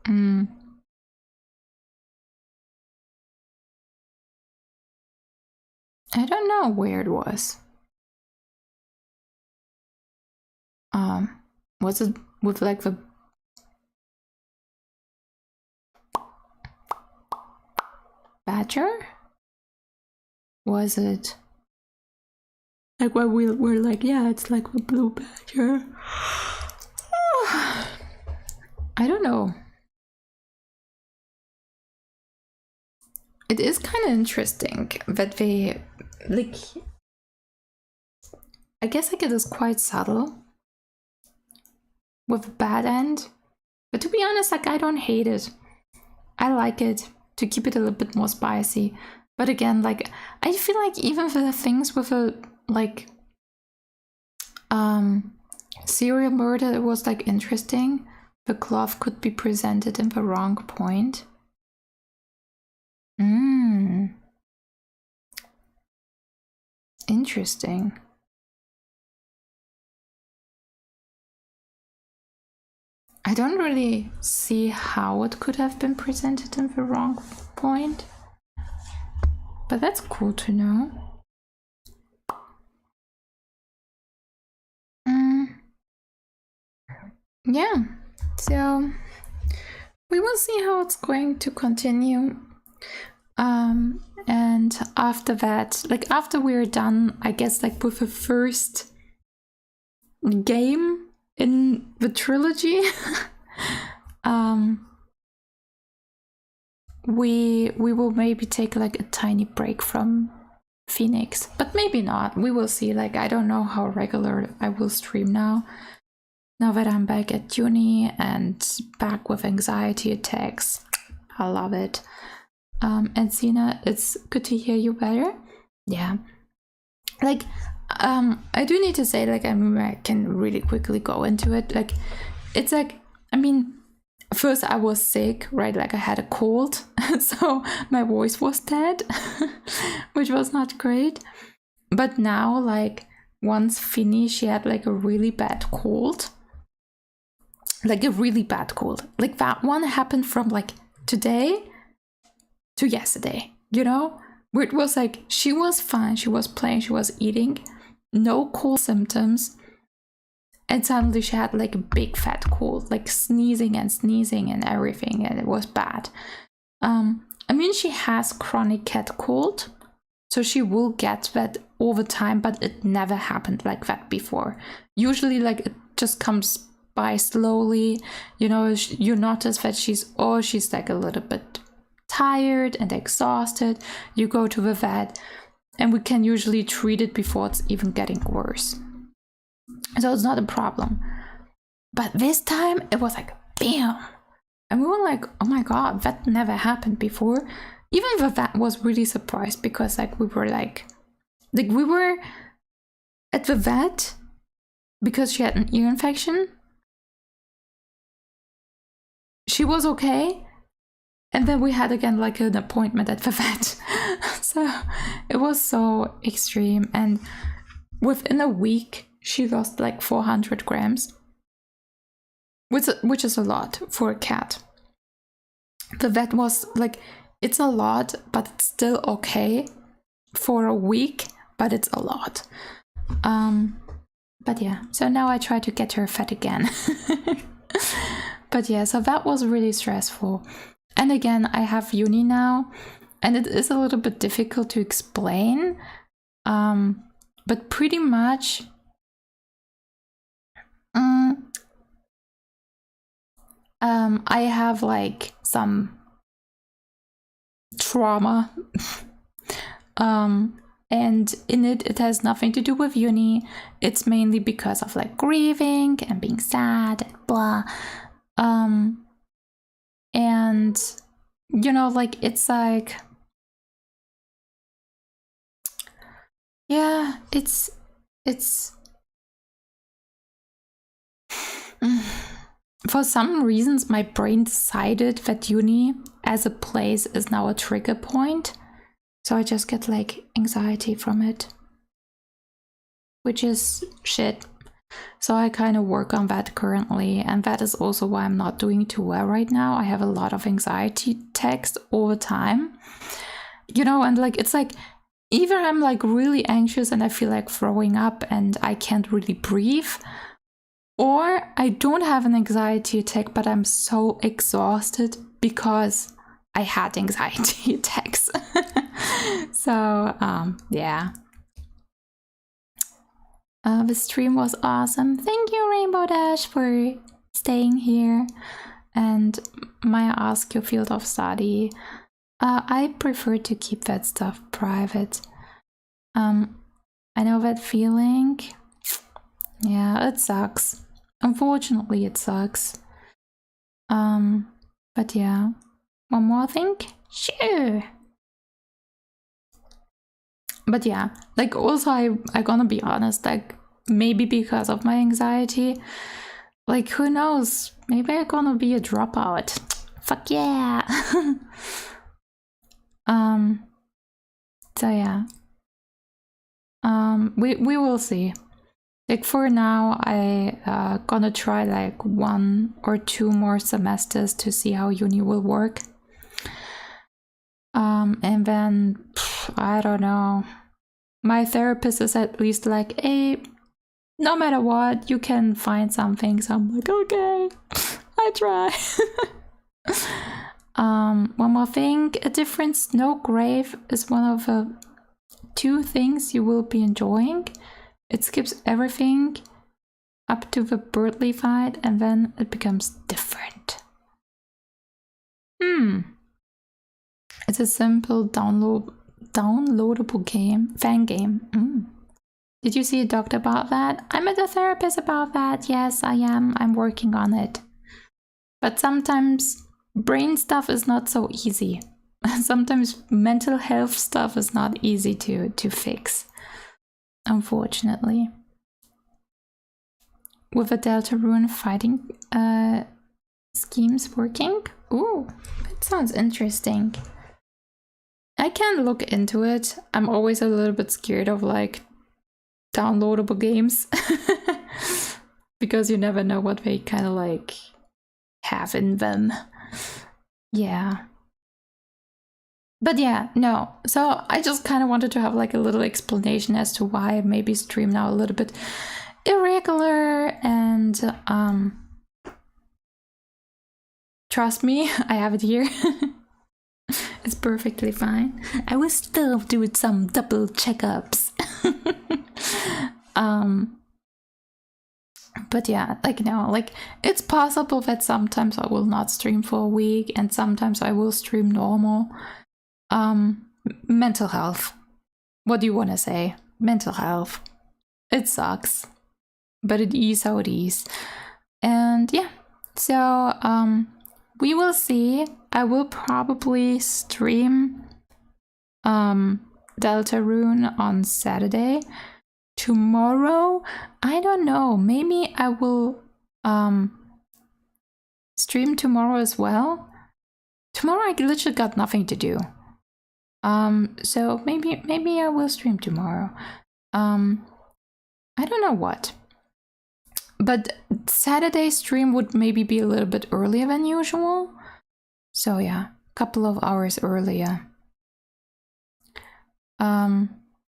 I don't know where it was. Was it with like the badger? Was it like when we're like, yeah, it's like the blue badger? I don't know. It is kind of interesting that they, like, I guess like it is quite subtle with bad end, but to be honest, like, I don't hate it. I like it to keep it a little bit more spicy. But again, like, I feel like even for the things with a like serial murder, it was like interesting. The glove could be presented in the wrong point. Interesting. I don't really see how it could have been presented in the wrong point, but that's cool to know. Yeah, so we will see how it's going to continue. And after that, like after we're done, I guess like with the first game in the trilogy, we will maybe take like a tiny break from Phoenix, but maybe not. We will see. Like, I don't know how regular I will stream now that I'm back at uni and back with anxiety attacks. I love it. And Sina, it's good to hear you better. Yeah, like I do need to say, like, I mean, I can really quickly go into it. Like, it's like, I mean, first I was sick, right? Like, I had a cold, so my voice was dead, which was not great. But now, like, once Finny, she had like a really bad cold, like a really bad cold. Like, that one happened from like today to yesterday, you know, where it was like she was fine, she was playing, she was eating, no cold symptoms, and suddenly she had like a big fat cold, like sneezing and everything, and it was bad. I mean, she has chronic cat cold, so she will get that all the time, but it never happened like that before. Usually, like, it just comes by slowly. You know, you notice that she's like a little bit tired and exhausted. You go to the vet, and we can usually treat it before it's even getting worse. So it's not a problem. But this time it was like bam, and we were like, oh my god, that never happened before. Even the vet was really surprised, because like we were at the vet because she had an ear infection. She was okay, and then we had again like an appointment at the vet. So it was so extreme, and within a week she lost like 400 grams, which is a lot for a cat. The vet was like, it's a lot, but it's still okay for a week, but it's a lot. But yeah, so now I try to get her fed again. But yeah, so that was really stressful. And again, I have uni now, and it is a little bit difficult to explain. But pretty much I have like some trauma. And in it has nothing to do with uni. It's mainly because of like grieving and being sad and blah. And you know, like it's like, yeah, it's for some reasons my brain decided that uni as a place is now a trigger point. So I just get like anxiety from it, which is shit. So I kind of work on that currently, and that is also why I'm not doing too well right now. I have a lot of anxiety attacks all the time, you know, and like it's like either I'm like really anxious and I feel like throwing up and I can't really breathe, or I don't have an anxiety attack, but I'm so exhausted because I had anxiety attacks. So yeah. The stream was awesome. Thank you, Rainbow Dash, for staying here. And Maya asked your field of study. I prefer to keep that stuff private. I know that feeling. Yeah, it sucks. Unfortunately, it sucks. But yeah. One more thing? Sure. But yeah, like also I gonna be honest, like maybe because of my anxiety, like who knows, maybe I'm gonna be a dropout. Fuck yeah. So yeah. We will see. Like for now, I gonna try like 1 or 2 more semesters to see how uni will work. And then I don't know. My therapist is at least like, hey, no matter what, you can find something. So I'm like, okay, I try. One more thing, a different snow grave is one of the 2 things you will be enjoying. It skips everything up to the Birdly fight, and then it becomes different. It's a simple downloadable game, fan game. Did you see a doctor about that? I'm at a therapist about that. Yes, I am. I'm working on it. But sometimes brain stuff is not so easy. Sometimes mental health stuff is not easy to fix, unfortunately. With a Deltarune fighting schemes working? Ooh, that sounds interesting. I can look into it. I'm always a little bit scared of like downloadable games because you never know what they kind of like have in them. Yeah. But yeah, no. So I just kind of wanted to have like a little explanation as to why I maybe stream now a little bit irregular, and trust me, I have it here. It's perfectly fine. I will still do some double checkups. But yeah, like, no, like, it's possible that sometimes I will not stream for a week and sometimes I will stream normal. Mental health. What do you want to say? Mental health. It sucks, but it is how it is. And yeah, so we will see. I will probably stream Deltarune on Saturday. Tomorrow, I don't know, maybe I will stream tomorrow as well. Tomorrow I literally got nothing to do. So maybe I will stream tomorrow. I don't know what. But Saturday stream would maybe be a little bit earlier than usual. So yeah, a couple of hours earlier.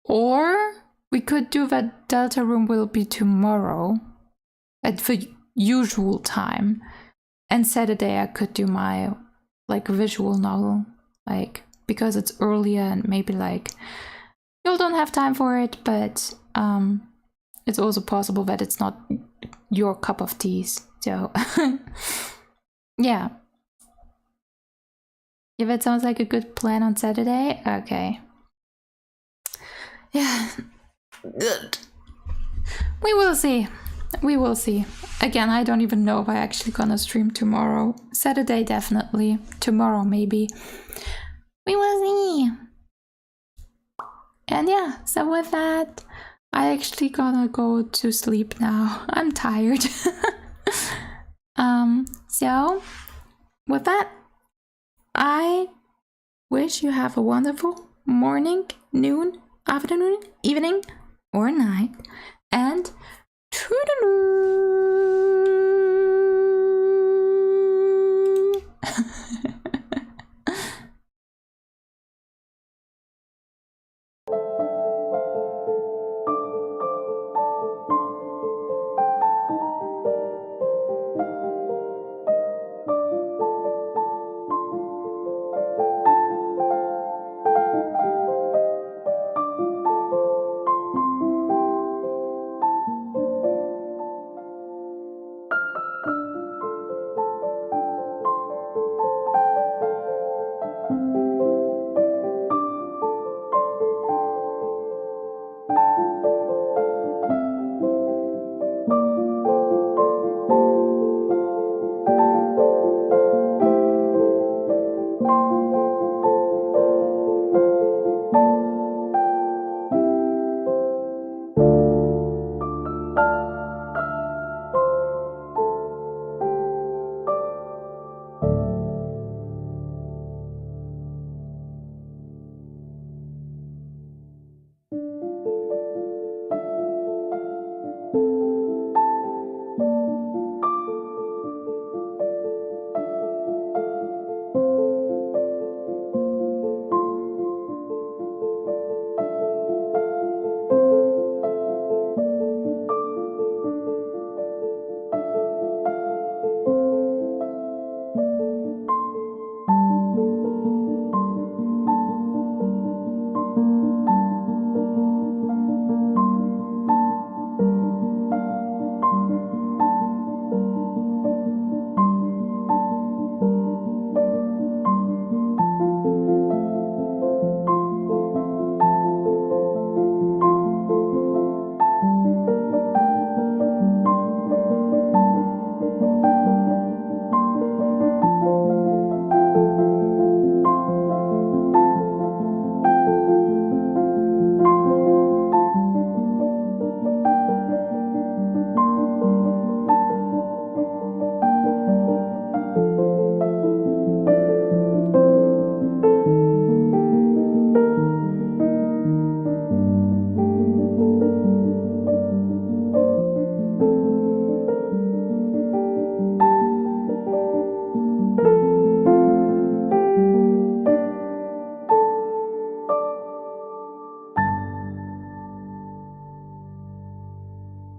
Or we could do that Deltarune will be tomorrow at the usual time. And Saturday I could do my like visual novel, like, because it's earlier and maybe like you don't have time for it, but it's also possible that it's not your cup of tea. So yeah. If it sounds like a good plan on Saturday, okay. Yeah. Good. We will see. We will see. Again, I don't even know if I actually gonna stream tomorrow. Saturday definitely. Tomorrow maybe. We will see. And yeah, so with that, I actually gonna go to sleep now. I'm tired. So with that, I wish you have a wonderful morning, noon, afternoon, evening, or night, and toodaloo!